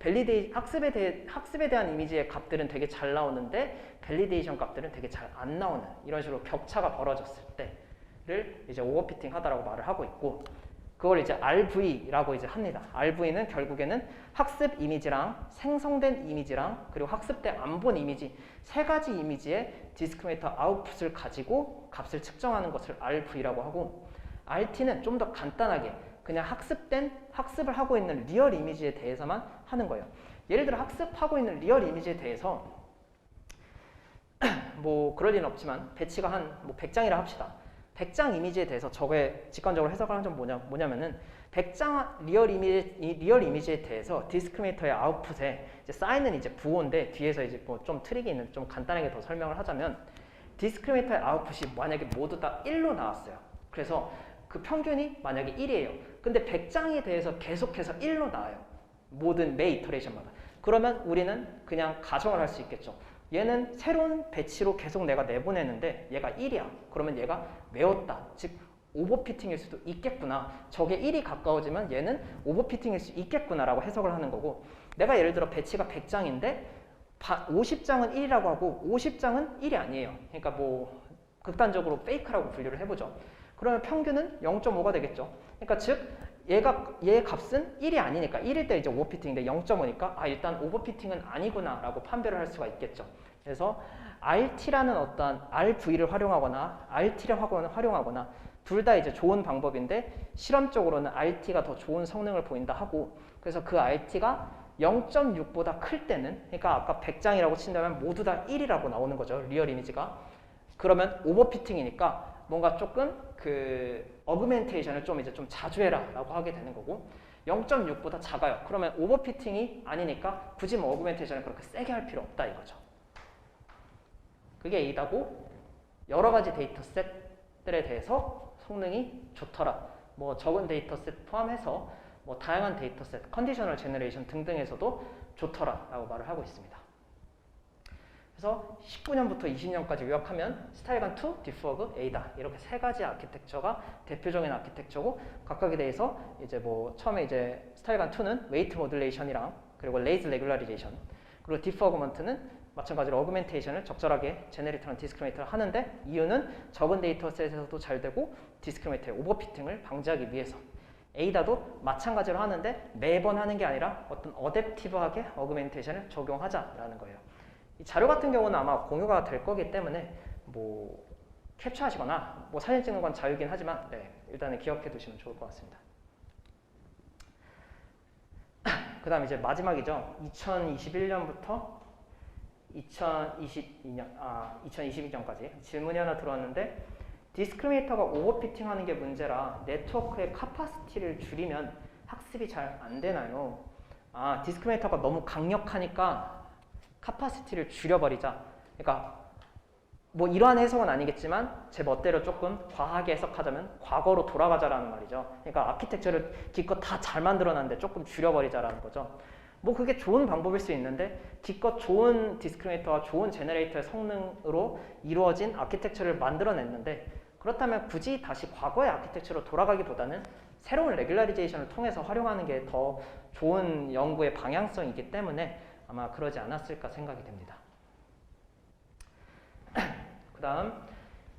학습에 대한 이미지의 값들은 되게 잘 나오는데 밸리데이션 값들은 되게 잘 안 나오는, 이런 식으로 격차가 벌어졌을 때를 이제 오버피팅 하다라고 말을 하고 있고, 그걸 이제 RV라고 이제 합니다. RV는 결국에는 학습 이미지랑 생성된 이미지랑 그리고 학습 때 안 본 이미지, 세 가지 이미지의 디스크리미네이터 아웃풋을 가지고 값을 측정하는 것을 RV라고 하고, RT는 좀 더 간단하게 그냥 학습을 하고 있는 리얼 이미지에 대해서만 하는 거예요. 예를 들어 학습하고 있는 리얼 이미지에 대해서 뭐 그럴 리는 없지만 배치가 한 뭐 100장이라 합시다. 100장 이미지에 대해서 저게 직관적으로 해석하는 점 뭐냐면은 100장 리얼 이미지에 대해서 디스크리미네이터의 아웃풋에 이제 사인은 이제 부호인데, 뒤에서 이제 뭐 좀 트릭이 있는, 좀 간단하게 더 설명을 하자면 디스크리미네이터의 아웃풋이 만약에 모두 다 1로 나왔어요. 그래서 그 평균이 만약에 1이에요. 근데 100장에 대해서 계속해서 1로 나와요. 모든 매 이터레이션마다. 그러면 우리는 그냥 가정을 할 수 있겠죠. 얘는 새로운 배치로 계속 내가 내보내는데 얘가 1이야. 그러면 얘가 외웠다. 즉 오버피팅일 수도 있겠구나. 저게 1이 가까워지면 얘는 오버피팅일 수 있겠구나라고 해석을 하는 거고, 내가 예를 들어 배치가 100장인데 50장은 1이라고 하고 50장은 1이 아니에요. 그러니까 뭐 극단적으로 페이크라고 분류를 해보죠. 그러면 평균은 0.5가 되겠죠. 그러니까 즉 얘 값은 1이 아니니까 1일 때 이제 오버피팅인데 0.5니까 일단 오버피팅은 아니구나라고 판별을 할 수가 있겠죠. 그래서 RT라는 어떤 RV를 활용하거나 RT를 활용하거나 둘 다 이제 좋은 방법인데 실험적으로는 RT가 더 좋은 성능을 보인다 하고, 그래서 그 RT가 0.6보다 클 때는, 그러니까 아까 100장이라고 친다면 모두 다 1이라고 나오는 거죠. 리얼 이미지가. 그러면 오버피팅이니까 뭔가 조금 그 어그멘테이션을 좀 자주 해라라고 하게 되는 거고, 0.6보다 작아요. 그러면 오버피팅이 아니니까 굳이 뭐 어그멘테이션을 그렇게 세게 할 필요 없다 이거죠. 그게 A다고, 여러 가지 데이터셋들에 대해서 성능이 좋더라. 뭐 적은 데이터셋 포함해서 뭐 다양한 데이터셋, 컨디셔널 제너레이션 등등에서도 좋더라라고 말을 하고 있습니다. 그래서 19년부터 20년까지 요약하면 스타일간 2, 디퍼그, A다. 이렇게 세 가지 아키텍처가 대표적인 아키텍처고, 각각에 대해서 이제 뭐 처음에 이제 스타일간 2는 웨이트 모듈레이션이랑 그리고 레이즈 레귤라리제이션, 그리고 디퍼그먼트는 마찬가지로 어그멘테이션을 적절하게 제네레이터랑 디스크리미네이터를 하는데, 이유는 적은 데이터셋에서도 잘 되고 디스크리미네이터의 오버피팅을 방지하기 위해서. A다도 마찬가지로 하는데 매번 하는 게 아니라 어떤 어댑티브하게 어그멘테이션을 적용하자라는 거예요. 이 자료 같은 경우는 아마 공유가 될 거기 때문에 뭐 캡처하시거나 뭐 사진 찍는 건 자유긴 하지만 일단은 기억해 두시면 좋을 것 같습니다. 그 다음 이제 마지막이죠. 2021년부터 2022년까지 질문이 하나 들어왔는데, 디스크리미네이터가 오버피팅 하는 게 문제라 네트워크의 카파시티를 줄이면 학습이 잘 안 되나요? 디스크리미네이터가 너무 강력하니까 카파시티를 줄여버리자. 그러니까 뭐 이러한 해석은 아니겠지만 제 멋대로 조금 과하게 해석하자면 과거로 돌아가자라는 말이죠. 그러니까 아키텍처를 기껏 다 잘 만들어놨는데 조금 줄여버리자라는 거죠. 뭐 그게 좋은 방법일 수 있는데, 기껏 좋은 디스크리미네이터와 좋은 제너레이터의 성능으로 이루어진 아키텍처를 만들어냈는데, 그렇다면 굳이 다시 과거의 아키텍처로 돌아가기보다는 새로운 레귤라리제이션을 통해서 활용하는 게 더 좋은 연구의 방향성이기 때문에 아마 그러지 않았을까 생각이 됩니다. 그 다음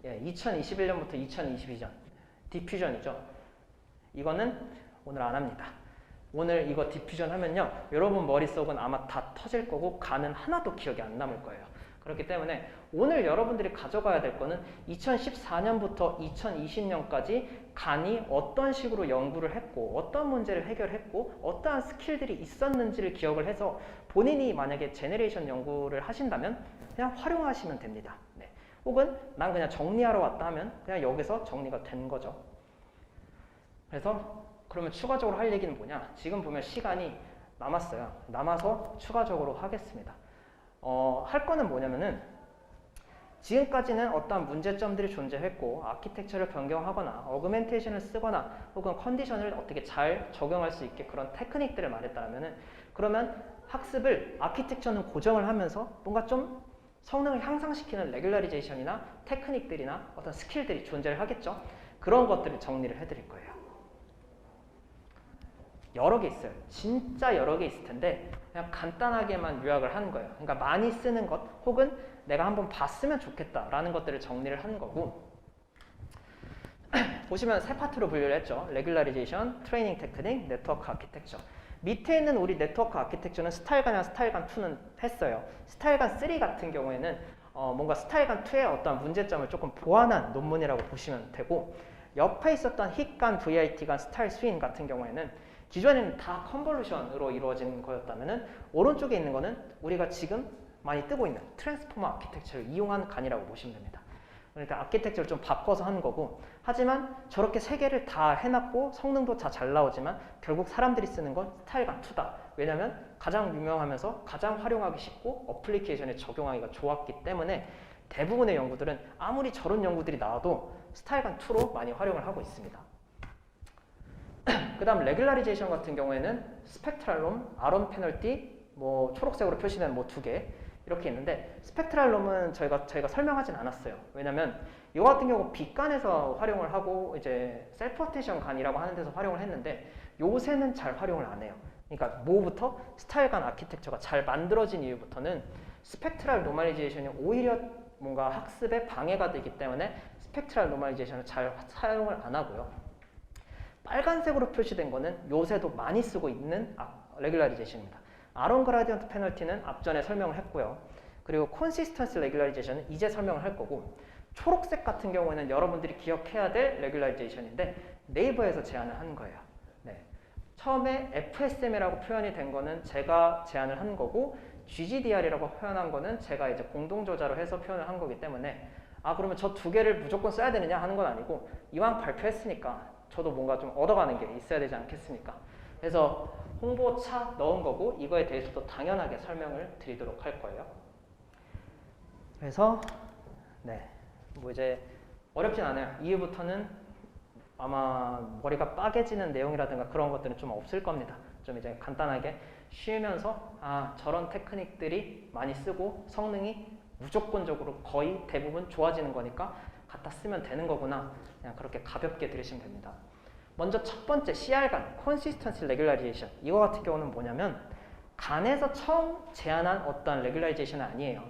2021년부터 2022년 디퓨전이죠. 이거는 오늘 안 합니다. 오늘 이거 디퓨전 하면요, 여러분 머릿속은 아마 다 터질 거고 간은 하나도 기억이 안 남을 거예요. 그렇기 때문에 오늘 여러분들이 가져가야 될 거는 2014년부터 2020년까지 간이 어떤 식으로 연구를 했고 어떤 문제를 해결했고 어떠한 스킬들이 있었는지를 기억을 해서 본인이 만약에 제네레이션 연구를 하신다면 그냥 활용하시면 됩니다. 혹은 난 그냥 정리하러 왔다 하면 그냥 여기서 정리가 된 거죠. 그래서 그러면 추가적으로 할 얘기는 뭐냐? 지금 보면 시간이 남았어요. 남아서 추가적으로 하겠습니다. 할 거는 뭐냐면은, 지금까지는 어떠한 문제점들이 존재했고 아키텍처를 변경하거나 어그멘테이션을 쓰거나 혹은 컨디션을 어떻게 잘 적용할 수 있게 그런 테크닉들을 말했다면은, 그러면 학습을 아키텍처는 고정을 하면서 뭔가 좀 성능을 향상시키는 레귤라리제이션이나 테크닉들이나 어떤 스킬들이 존재를 하겠죠. 그런 것들을 정리를 해드릴 거예요. 여러 개 있어요. 진짜 여러 개 있을 텐데 그냥 간단하게만 요약을 하는 거예요. 그러니까 많이 쓰는 것 혹은 내가 한번 봤으면 좋겠다라는 것들을 정리를 하는 거고, 보시면 세 파트로 분류를 했죠. 레귤라리제이션, 트레이닝 테크닉, 네트워크 아키텍처. 밑에 있는 우리 네트워크 아키텍처는 스타일간이랑 스타일간 2는 했어요. 스타일간 3 같은 경우에는 뭔가 스타일간 2의 어떤 문제점을 조금 보완한 논문이라고 보시면 되고, 옆에 있었던 힛간, VIT간, 스타일 스윈 같은 경우에는 기존에는 다 컨볼루션으로 이루어진 거였다면은 오른쪽에 있는 거는 우리가 지금 많이 뜨고 있는 트랜스포머 아키텍처를 이용한 간이라고 보시면 됩니다. 그러니까 아키텍처를 좀 바꿔서 하는 거고, 하지만 저렇게 세 개를 다 해놨고 성능도 다 잘 나오지만 결국 사람들이 쓰는 건 스타일간 2다. 왜냐면 가장 유명하면서 가장 활용하기 쉽고 어플리케이션에 적용하기가 좋았기 때문에 대부분의 연구들은 아무리 저런 연구들이 나와도 스타일간 2로 많이 활용을 하고 있습니다. 그 다음 레귤라리제이션 같은 경우에는 스펙트랄롬, 아론 페널티, 뭐 초록색으로 표시된 뭐 2개, 이렇게 있는데 스펙트럴 롬은 저희가 설명하진 않았어요. 왜냐면 이거 같은 경우 빛간에서 활용을 하고 이제 셀프 어텐션 간이라고 하는 데서 활용을 했는데 요새는 잘 활용을 안 해요. 그러니까 뭐부터 스타일간 아키텍처가 잘 만들어진 이유부터는 스펙트럴 노멀리제이션이 오히려 뭔가 학습에 방해가 되기 때문에 스펙트럴 노멀리제이션을 잘 사용을 안 하고요. 빨간색으로 표시된 거는 요새도 많이 쓰고 있는 레귤라리제이션입니다. 아론 그라디언트 페널티는 앞전에 설명을 했고요. 그리고 콘시스턴시 레귤라리제이션은 이제 설명을 할 거고, 초록색 같은 경우에는 여러분들이 기억해야 될 레귤라리제이션인데 네이버에서 제안을 한 거예요. 네. 처음에 FSM이라고 표현이 된 거는 제가 제안을 한 거고, GGDR이라고 표현한 거는 제가 이제 공동저자로 해서 표현을 한 거기 때문에 그러면 저 두 개를 무조건 써야 되느냐 하는 건 아니고, 이왕 발표했으니까 저도 뭔가 좀 얻어가는 게 있어야 되지 않겠습니까? 그래서 홍보차 넣은 거고, 이거에 대해서도 당연하게 설명을 드리도록 할 거예요. 그래서 네, 뭐 이제 어렵진 않아요. 이후부터는 아마 머리가 빠개지는 내용이라든가 그런 것들은 좀 없을 겁니다. 좀 이제 간단하게 쉬면서 저런 테크닉들이 많이 쓰고 성능이 무조건적으로 거의 대부분 좋아지는 거니까 갖다 쓰면 되는 거구나, 그냥 그렇게 가볍게 들으시면 됩니다. 먼저 첫 번째 CR간, Consistency Regularization. 이거 같은 경우는 뭐냐면 간에서 처음 제안한 어떤 레귤라이제이션은 아니에요.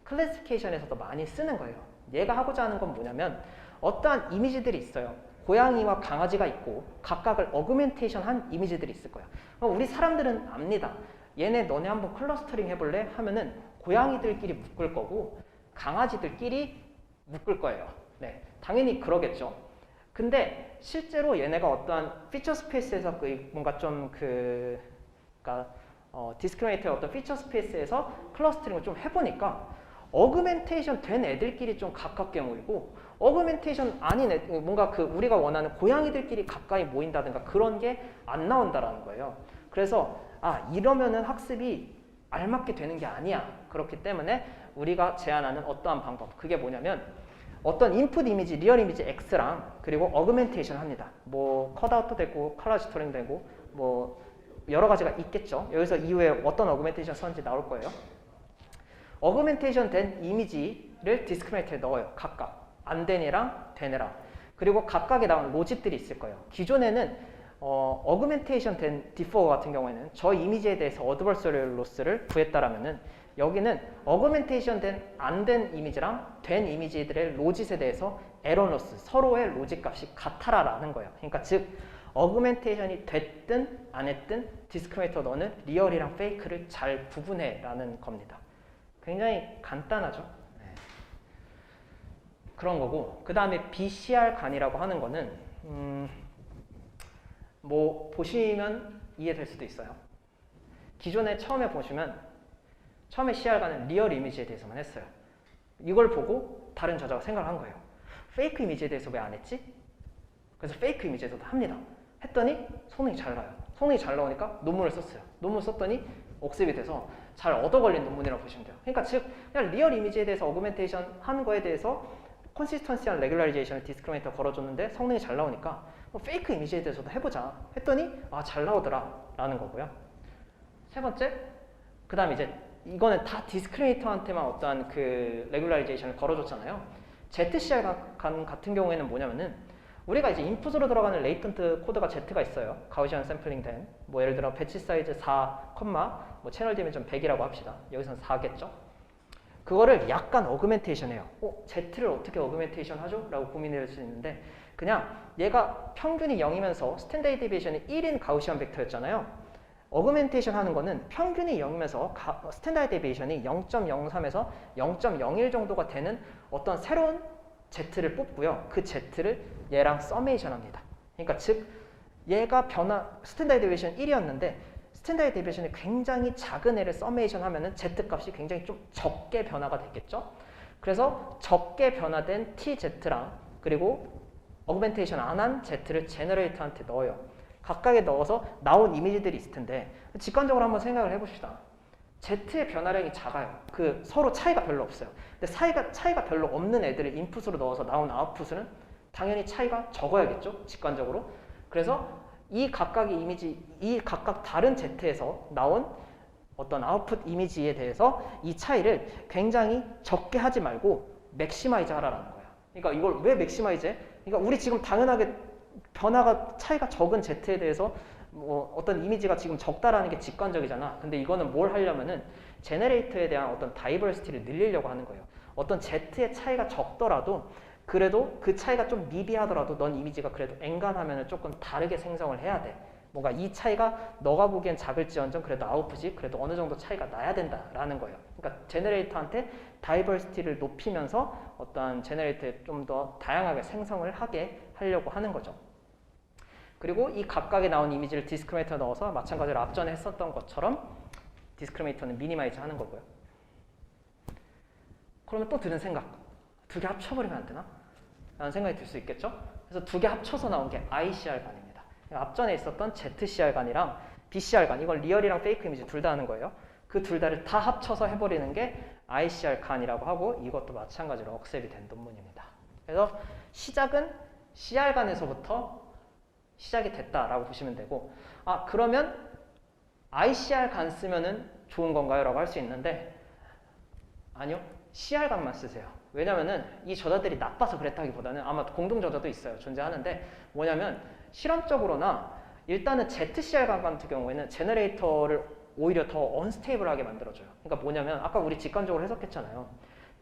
클래시피케이션에서도 많이 쓰는 거예요. 얘가 하고자 하는 건 뭐냐면 어떠한 이미지들이 있어요. 고양이와 강아지가 있고 각각을 어그멘테이션한 이미지들이 있을 거예요. 우리 사람들은 압니다. 얘네 너네 한번 클러스터링 해볼래? 하면은 고양이들끼리 묶을 거고 강아지들끼리 묶을 거예요. 네, 당연히 그러겠죠. 근데 실제로 얘네가 어떠한 피처 스페이스에서 뭔가 좀 그러니까 디스크리미네이터의 어떤 피처 스페이스에서 클러스터링을 좀 해보니까 어그멘테이션 된 애들끼리 좀 가깝게 모이고, 어그멘테이션 아닌 뭔가 우리가 원하는 고양이들끼리 가까이 모인다든가 그런 게 안 나온다라는 거예요. 그래서 이러면은 학습이 알맞게 되는 게 아니야. 그렇기 때문에 우리가 제안하는 어떠한 방법, 그게 뭐냐면 어떤 인풋 이미지, 리얼 이미지 X랑 그리고 어그멘테이션 합니다. 뭐 컷아웃도 되고 컬러 스토링 되고 뭐 여러 가지가 있겠죠. 여기서 이후에 어떤 어그멘테이션 썼는지 나올 거예요. 어그멘테이션 된 이미지를 디스크리미네이터에 넣어요. 각각 안 된 애랑 된 애랑. 그리고 각각에 나온 로직들이 있을 거예요. 기존에는 어그멘테이션 된 디퍼 같은 경우에는 저 이미지에 대해서 어드버서리얼 로스를 구했다라면은 여기는 어그멘테이션 된 안 된 이미지랑 된 이미지들의 로짓에 대해서 에러 로스, 서로의 로짓 값이 같아라라는 거예요. 그러니까 즉 어그멘테이션이 됐든 안 했든 디스크리미네이터 너는 리얼이랑 페이크를 잘 구분해라는 겁니다. 굉장히 간단하죠. 네. 그런 거고, 그 다음에 BCR 간이라고 하는 거는 뭐 보시면 이해될 수도 있어요. 기존에 처음에 보시면 처음에 CR간은 리얼 이미지에 대해서만 했어요. 이걸 보고 다른 저자가 생각을 한 거예요. 페이크 이미지에 대해서 왜 안 했지? 그래서 페이크 이미지에서도 합니다. 했더니 성능이 잘 나요. 성능이 잘 나오니까 논문을 썼어요. 논문 썼더니 억셉이 돼서 잘 얻어 걸린 논문이라고 보시면 돼요. 그러니까 즉 그냥 리얼 이미지에 대해서 어그멘테이션 한 거에 대해서 컨시스턴시한 레귤라리제이션을 디스크리미네이터 걸어줬는데 성능이 잘 나오니까 페이크 이미지에 대해서도 해보자 했더니 잘 나오더라 라는 거고요. 세 번째, 그 다음 이제 이거는 다 디스크리미네이터한테만 어떠한 그 레귤라리제이션을 걸어줬잖아요. ZCR 같은 경우에는 뭐냐면은 우리가 이제 인풋으로 들어가는 레이턴트 코드가 Z가 있어요. 가우시안 샘플링 된 뭐 예를 들어 배치 사이즈 4, 뭐 채널 디멘션 100이라고 합시다. 여기서는 4겠죠. 그거를 약간 어그멘테이션 해요. Z를 어떻게 어그멘테이션 하죠? 라고 고민할 수 있는데 그냥 얘가 평균이 0이면서 스탠다드 디비에이션이 1인 가우시안 벡터였잖아요. 어그멘테이션 하는 거는 평균이 0이면서 스탠다드 디비에이션이 0.03에서 0.01 정도가 되는 어떤 새로운 Z를 뽑고요. 그 Z를 얘랑 서메이션 합니다. 그러니까 즉 얘가 스탠다드 디비에이션 1이었는데 스탠다드 디비에이션이 굉장히 작은 애를 서메이션 하면은 Z 값이 굉장히 좀 적게 변화가 되겠죠. 그래서 적게 변화된 TZ랑 그리고 어그멘테이션 안 한 Z를 제너레이터한테 넣어요. 각각에 넣어서 나온 이미지들이 있을 텐데 직관적으로 한번 생각을 해봅시다. Z의 변화량이 작아요. 서로 차이가 별로 없어요. 근데 차이가 별로 없는 애들을 인풋으로 넣어서 나온 아웃풋은 당연히 차이가 적어야겠죠. 직관적으로. 그래서 이 각각의 이미지, 이 각각 다른 Z에서 나온 어떤 아웃풋 이미지에 대해서 이 차이를 굉장히 적게 하지 말고 맥시마이즈 하라는 거야. 그러니까 이걸 왜 맥시마이즈 해? 그러니까 우리 지금 당연하게 변화가 차이가 적은 Z에 대해서 뭐 어떤 이미지가 지금 적다라는 게 직관적이잖아. 근데 이거는 뭘 하려면은 제너레이터에 대한 어떤 다이버시티를 늘리려고 하는 거예요. 어떤 Z의 차이가 적더라도 그래도 그 차이가 좀 미비하더라도 넌 이미지가 그래도 엔간하면은 조금 다르게 생성을 해야 돼. 뭔가 이 차이가 너가 보기엔 작을지언정 그래도 아웃풋이 그래도 어느 정도 차이가 나야 된다라는 거예요. 그러니까 제너레이터한테 다이버시티를 높이면서 어떤 제너레이터에 좀 더 다양하게 생성을 하게 하려고 하는 거죠. 그리고 이 각각에 나온 이미지를 디스크리미네이터에 넣어서 마찬가지로 앞전에 했었던 것처럼 디스크리미네이터는 미니마이즈 하는 거고요. 그러면 또 드는 생각, 두 개 합쳐버리면 안 되나? 라는 생각이 들 수 있겠죠? 그래서 두 개 합쳐서 나온 게 ICR간입니다. 앞전에 있었던 ZCR간이랑 BCR간, 이건 리얼이랑 페이크 이미지 둘 다 하는 거예요. 그 둘 다를 다 합쳐서 해버리는 게 ICR간이라고 하고 이것도 마찬가지로 억셉이 된 논문입니다. 그래서 시작은 CR간에서부터 시작이 됐다라고 보시면 되고, 아 그러면 ICR간 쓰면은 좋은 건가요? 라고 할 수 있는데 아니요, CR간만 쓰세요. 왜냐면은 이 저자들이 나빠서 그랬다기보다는 아마 공동 저자도 있어요. 존재하는데 뭐냐면 실험적으로나 일단은 ZCR간 같은 경우에는 제너레이터를 오히려 더 언스테이블하게 만들어줘요. 그러니까 뭐냐면 아까 우리 직관적으로 해석했잖아요.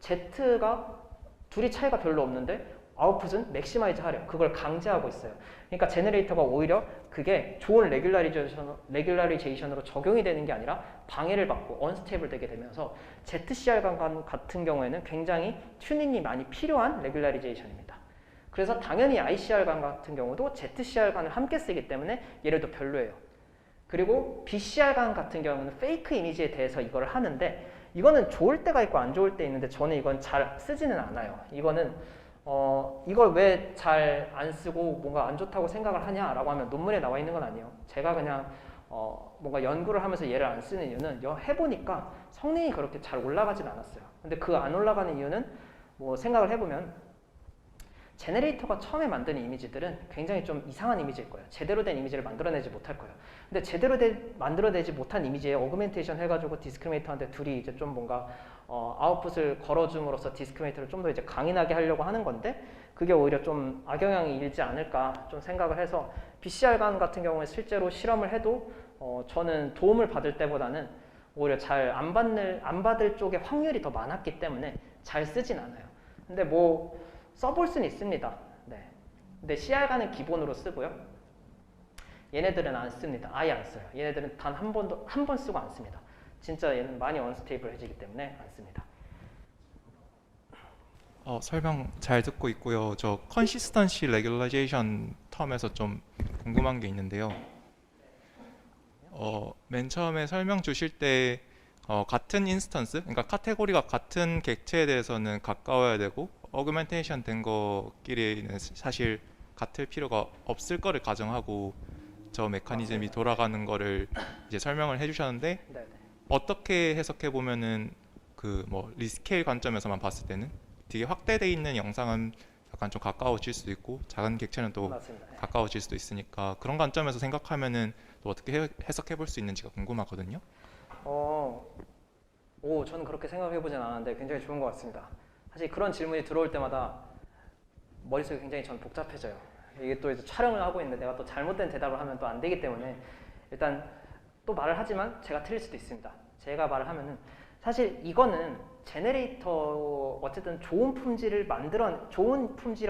Z가 둘이 차이가 별로 없는데 아웃풋은 맥시마이즈 하려 그걸 강제하고 있어요. 그러니까 제너레이터가 오히려 그게 좋은 레귤라리제이션으로 적용이 되는 게 아니라 방해를 받고 언스테이블 되게 되면서 ZCR간 같은 경우에는 굉장히 튜닝이 많이 필요한 레귤라리제이션입니다. 그래서 당연히 ICR간 같은 경우도 ZCR간을 함께 쓰기 때문에 얘네도 별로예요. 그리고 BCR간 같은 경우는 페이크 이미지에 대해서 이걸 하는데 이거는 좋을 때가 있고 안 좋을 때 있는데 저는 이건 잘 쓰지는 않아요. 이거는 이걸 왜 잘 안 쓰고 뭔가 안 좋다고 생각을 하냐라고 하면 논문에 나와 있는 건 아니에요. 제가 그냥 뭔가 연구를 하면서 얘를 안 쓰는 이유는 해보니까 성능이 그렇게 잘 올라가진 않았어요. 근데 그 안 올라가는 이유는 뭐 생각을 해보면 제너레이터가 처음에 만든 이미지들은 굉장히 좀 이상한 이미지일 거예요. 제대로 된 이미지를 만들어내지 못할 거예요. 근데 제대로 만들어내지 못한 이미지에 어그멘테이션 해가지고 디스크리미네이터한테 둘이 이제 좀 뭔가 아웃풋을 걸어줌으로써 디스크리미네이터를 좀 더 이제 강인하게 하려고 하는 건데 그게 오히려 좀 악영향이 일지 않을까 좀 생각을 해서 BCR간 같은 경우에 실제로 실험을 해도 저는 도움을 받을 때보다는 오히려 잘 안 받을 쪽의 확률이 더 많았기 때문에 잘 쓰진 않아요. 근데 뭐 써볼 수는 있습니다. 네. 근데 CR간은 기본으로 쓰고요. 얘네들은 안 씁니다. 아예 안 써요. 얘네들은 단 한 번 쓰고 안 씁니다. 진짜 얘는 많이 언스테이블해지기 때문에 안 씁니다. 설명 잘 듣고 있고요. 저 컨시스턴시 레귤라이제이션 텀에서 좀 궁금한 게 있는데요. 맨 처음에 설명 주실 때 같은 인스턴스, 그러니까 카테고리가 같은 객체에 대해서는 가까워야 되고 어그멘테이션 된 거끼리는 사실 같을 필요가 없을 거를 가정하고 저 메커니즘이 돌아가는 거를 이제 설명을 해주셨는데 네네. 어떻게 해석해 보면은 그 뭐 리스케일 관점에서만 봤을 때는 되게 확대돼 있는 영상은 약간 좀 가까워질 수도 있고 작은 객체는 또 맞습니다. 네. 가까워질 수도 있으니까 그런 관점에서 생각하면은 또 어떻게 해석해 볼 수 있는지가 궁금하거든요. 저는 그렇게 생각해 보진 않았는데 굉장히 좋은 것 같습니다. 사실 그런 질문이 들어올 때마다 머릿속이 굉장히 저는 복잡해져요. 이게 또 이제 촬영을 하고 있는데 내가 또 잘못된 대답을 하면 또 안 되기 때문에 일단 또 말을 하지만 제가 틀릴 수도 있습니다. 제가 말을 하면은 사실 이거는 제너레이터 어쨌든 좋은 품질의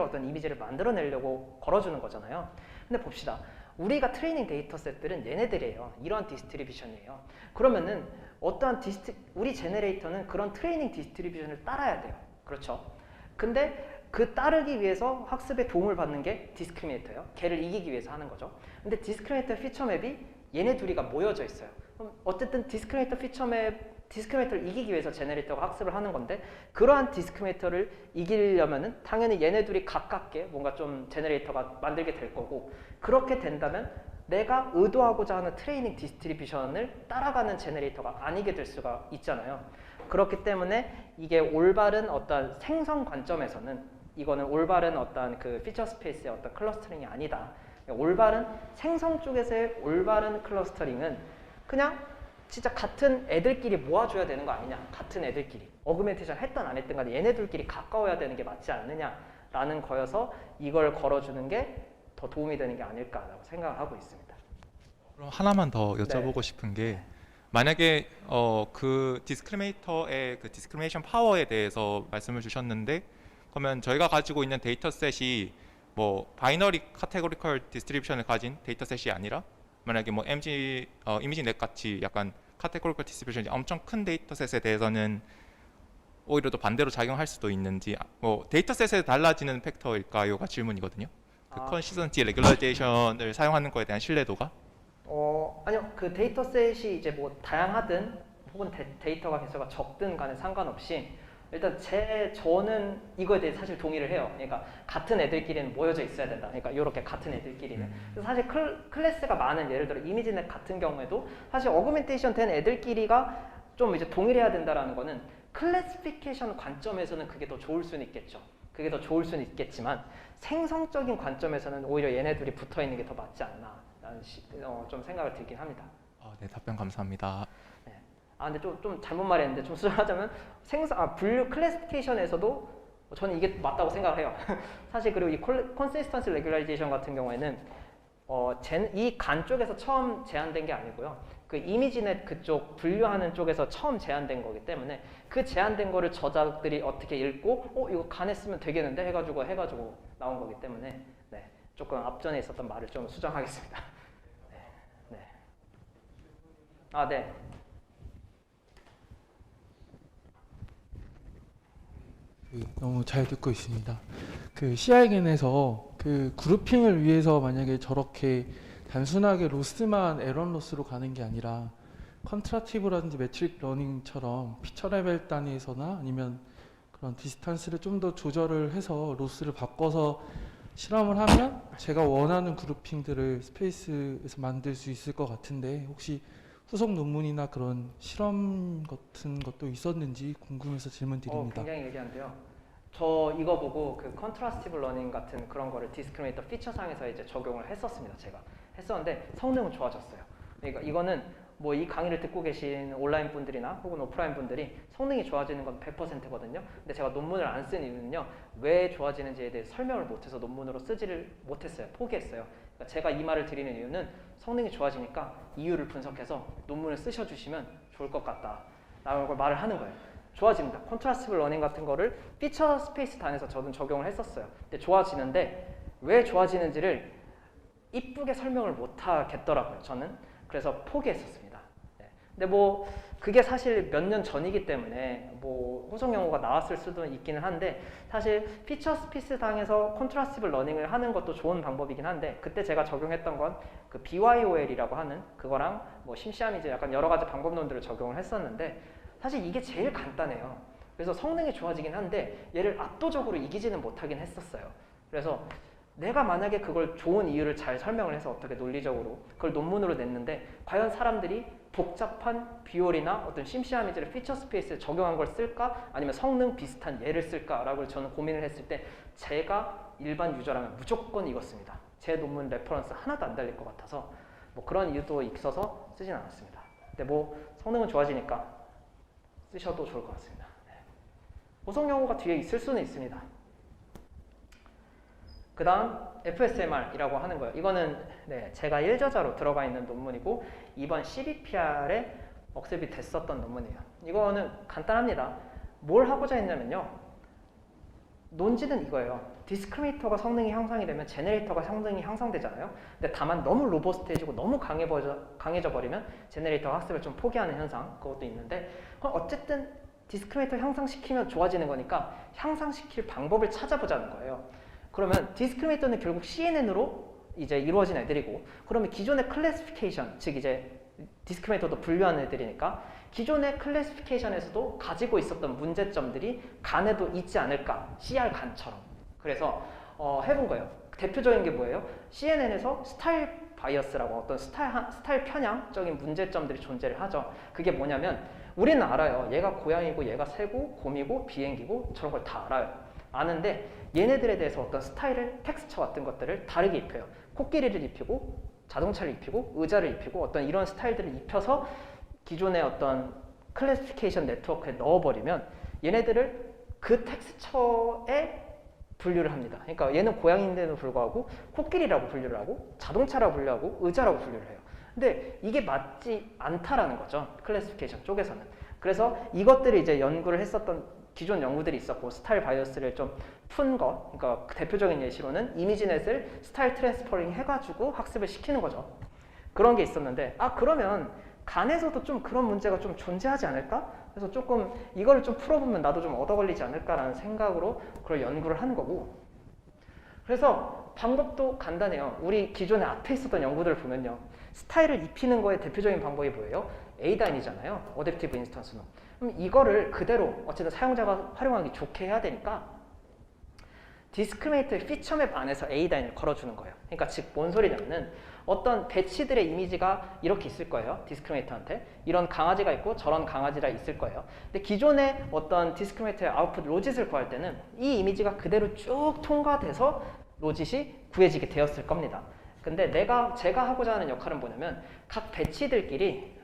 어떤 이미지를 만들어내려고 걸어주는 거잖아요. 근데 봅시다. 우리가 트레이닝 데이터 셋들은 얘네들이에요. 이런 디스트리뷰션이에요. 그러면은 우리 제너레이터는 그런 트레이닝 디스트리뷰션을 따라야 돼요. 그렇죠? 근데 그 따르기 위해서 학습에 도움을 받는 게 디스크리미네이터예요. 걔를 이기기 위해서 하는 거죠. 근데 디스크리미네이터 피처맵이 얘네 둘이가 모여져 있어요. 그럼 어쨌든 디스크리미네이터를 이기기 위해서 제너레이터가 학습을 하는 건데 그러한 디스크리미네이터를 이기려면은 당연히 얘네 둘이 가깝게 뭔가 좀 제너레이터가 만들게 될 거고 그렇게 된다면 내가 의도하고자 하는 트레이닝 디스트리뷰션을 따라가는 제너레이터가 아니게 될 수가 있잖아요. 그렇기 때문에 이게 올바른 어떤 생성 관점에서는 이거는 올바른 어떤 그 피처 스페이스의 어떤 클러스터링이 아니다. 올바른 생성 쪽에서의 올바른 클러스터링은 그냥 진짜 같은 애들끼리 모아줘야 되는 거 아니냐, 같은 애들끼리 어그멘테이션 했던 안 했던 간에 얘네들끼리 가까워야 되는 게 맞지 않느냐라는 거여서 이걸 걸어주는 게 더 도움이 되는 게 아닐까라고 생각을 하고 있습니다. 그럼 하나만 더 여쭤보고 싶은 게 만약에 그 디스크리미네이터의 그 디스크리미네이션 파워에 대해서 말씀을 주셨는데 그러면 저희가 가지고 있는 데이터셋이 뭐 바이너리 카테고리컬 디스트리뷰션을 가진 데이터셋이 아니라 만약에 뭐 이미지넷 같이 약간 카테고리컬 디스트리뷰션이 엄청 큰 데이터셋에 대해서는 오히려 더 반대로 작용할 수도 있는지 뭐 데이터셋에 달라지는 팩터일까요가 질문이거든요. 그 컨시스턴시 레귤라이제이션을 사용하는 거에 대한 신뢰도가 아니요. 그 데이터셋이 이제 뭐 다양하든 혹은 데이터가 개수가 적든 간에 상관없이 일단 저는 이거에 대해 사실 동의를 해요. 그러니까 같은 애들끼리는 모여져 있어야 된다. 그러니까 이렇게 같은 애들끼리는. 그래서 사실 클래스가 많은 예를 들어 이미지넷 같은 경우에도 사실 어그멘테이션 된 애들끼리가 좀 이제 동일해야 된다라는 거는 클래시피케이션 관점에서는 그게 더 좋을 수는 있겠죠. 그게 더 좋을 수는 있겠지만 생성적인 관점에서는 오히려 얘네들이 붙어 있는 게 더 맞지 않나라는 좀 생각을 들긴 합니다. 네, 답변 감사합니다. 네. 근데 좀 잘못 말했는데 좀 수정하자면 분류 클래시피케이션에서도 저는 이게 맞다고 생각을 해요. 사실 그리고 이 컨시스턴시 레귤라이제이션 같은 경우에는 이 간 쪽에서 처음 제안된 게 아니고요. 그 이미지넷 그쪽 분류하는 쪽에서 처음 제안된 거기 때문에 그 제안된 거를 저자들이 어떻게 읽고 이거 간에 쓰면 되겠는데 해가지고 나온 거기 때문에 네, 조금 앞전에 있었던 말을 좀 수정하겠습니다. 네. 네. 너무 잘 듣고 있습니다. 그 CI겐에서 그 그룹핑을 위해서 만약에 저렇게 단순하게 로스만 에런 로스로 가는 게 아니라 컨트라티브라든지 매트릭 러닝처럼 피처 레벨 단위에서나 아니면 그런 디스턴스를 좀 더 조절을 해서 로스를 바꿔서 실험을 하면 제가 원하는 그룹핑들을 스페이스에서 만들 수 있을 것 같은데 혹시 후속 논문이나 그런 실험 같은 것도 있었는지 궁금해서 질문드립니다. 굉장히 예리한데요. 저 이거 보고 그 컨트라스티브 러닝 같은 그런 거를 디스크리미네이터 피처상에서 이제 적용을 했었습니다. 제가 했었는데 성능은 좋아졌어요. 그러니까 이거는 뭐 이 강의를 듣고 계신 온라인 분들이나 혹은 오프라인 분들이 성능이 좋아지는 건 100%거든요. 근데 제가 논문을 안 쓴 이유는요. 왜 좋아지는지에 대해 설명을 못해서 논문으로 쓰지를 못했어요. 포기했어요. 그러니까 제가 이 말을 드리는 이유는 성능이 좋아지니까 이유를 분석해서 논문을 쓰셔주시면 좋을 것 같다 라는 걸 말을 하는 거예요. 좋아집니다. 컨트라스티브 러닝 같은 거를 피처 스페이스 단에서 저는 적용을 했었어요. 근데 좋아지는데 왜 좋아지는지를 이쁘게 설명을 못 하겠더라고요. 저는 그래서 포기했었습니다. 네. 근데 뭐 그게 사실 몇 년 전이기 때문에 뭐 후속 연구가 나왔을 수도 있기는 한데 사실 피처 스페이스 당에서 컨트라스티브 러닝을 하는 것도 좋은 방법이긴 한데 그때 제가 적용했던 건 그 BYOL이라고 하는 그거랑 뭐 심시함이제 약간 여러 가지 방법론들을 적용을 했었는데 사실 이게 제일 간단해요. 그래서 성능이 좋아지긴 한데 얘를 압도적으로 이기지는 못하긴 했었어요. 그래서 내가 만약에 그걸 좋은 이유를 잘 설명을 해서 어떻게 논리적으로 그걸 논문으로 냈는데 과연 사람들이 복잡한 비올이나 어떤 심시함이즈를 피처 스페이스에 적용한 걸 쓸까? 아니면 성능 비슷한 얘를 쓸까라고 저는 고민을 했을 때 제가 일반 유저라면 무조건 이거 씁니다. 제 논문 레퍼런스 하나도 안 달릴 것 같아서 뭐 그런 이유도 있어서 쓰진 않았습니다. 근데 뭐 성능은 좋아지니까 쓰셔도 좋을 것 같습니다. 후속 연구가 뒤에 있을 수는 있습니다. 그 다음 FSMR이라고 하는 거예요. 이거는 제가 1저자로 들어가 있는 논문이고 이번 CBPR에 억셉이 됐었던 논문이에요. 이거는 간단합니다. 뭘 하고자 했냐면요. 논지는 이거예요. 디스크리미네이터가 성능이 향상이 되면 제네레이터가 성능이 향상되잖아요. 근데 다만 너무 로버스트해지고 너무 강해져 버리면 제네레이터가 학습을 좀 포기하는 현상 그것도 있는데 그럼 어쨌든 디스크리미네이터 향상시키면 좋아지는 거니까 향상시킬 방법을 찾아보자는 거예요. 그러면 디스크리미네이터는 결국 CNN으로 이제 이루어진 애들이고 그러면 기존의 클래시피케이션 즉 이제 디스크리미네이터도 분류하는 애들이니까 기존의 클래시피케이션에서도 가지고 있었던 문제점들이 간에도 있지 않을까 CR 간처럼 그래서 해본 거예요. 대표적인 게 뭐예요? CNN에서 스타일 바이어스라고 어떤 스타일 편향적인 문제점들이 존재를 하죠. 그게 뭐냐면 우리는 알아요. 얘가 고양이고 얘가 새고 곰이고 비행기고 저런 걸 다 알아요. 아는데 얘네들에 대해서 어떤 스타일을 텍스처 같은 것들을 다르게 입혀요. 코끼리를 입히고 자동차를 입히고 의자를 입히고 어떤 이런 스타일들을 입혀서 기존의 어떤 클래시피케이션 네트워크에 넣어버리면 얘네들을 그 텍스처에 분류를 합니다. 그러니까 얘는 고양이인데도 불구하고 코끼리라고 분류를 하고 자동차라고 분류하고 의자라고 분류를 해요. 근데 이게 맞지 않다라는 거죠. 클래시피케이션 쪽에서는. 그래서 이것들을 이제 연구를 했었던 기존 연구들이 있었고 스타일 바이어스를 좀 푼 거, 그러니까 대표적인 예시로는 이미지넷을 스타일 트랜스퍼링 해가지고 학습을 시키는 거죠. 그런 게 있었는데 그러면 간에서도 좀 그런 문제가 좀 존재하지 않을까? 그래서 조금 이거를 좀 풀어보면 나도 좀 얻어 걸리지 않을까라는 생각으로 그걸 연구를 하는 거고. 그래서 방법도 간단해요. 우리 기존에 앞에 있었던 연구들을 보면요. 스타일을 입히는 거의 대표적인 방법이 뭐예요? A다인이잖아요. 어댑티브 인스턴스 놈. 그럼 이거를 그대로 어쨌든 사용자가 활용하기 좋게 해야 되니까 디스크리미네이터의 피처맵 안에서 A다인을 걸어주는 거예요. 그러니까 즉 뭔 소리냐면은 어떤 배치들의 이미지가 이렇게 있을 거예요. 디스크리미네이터한테. 이런 강아지가 있고 저런 강아지가 있을 거예요. 근데 기존의 어떤 디스크리미네이터의 아웃풋 로짓을 구할 때는 이 이미지가 그대로 쭉 통과돼서 로짓이 구해지게 되었을 겁니다. 근데 제가 하고자 하는 역할은 뭐냐면 각 배치들끼리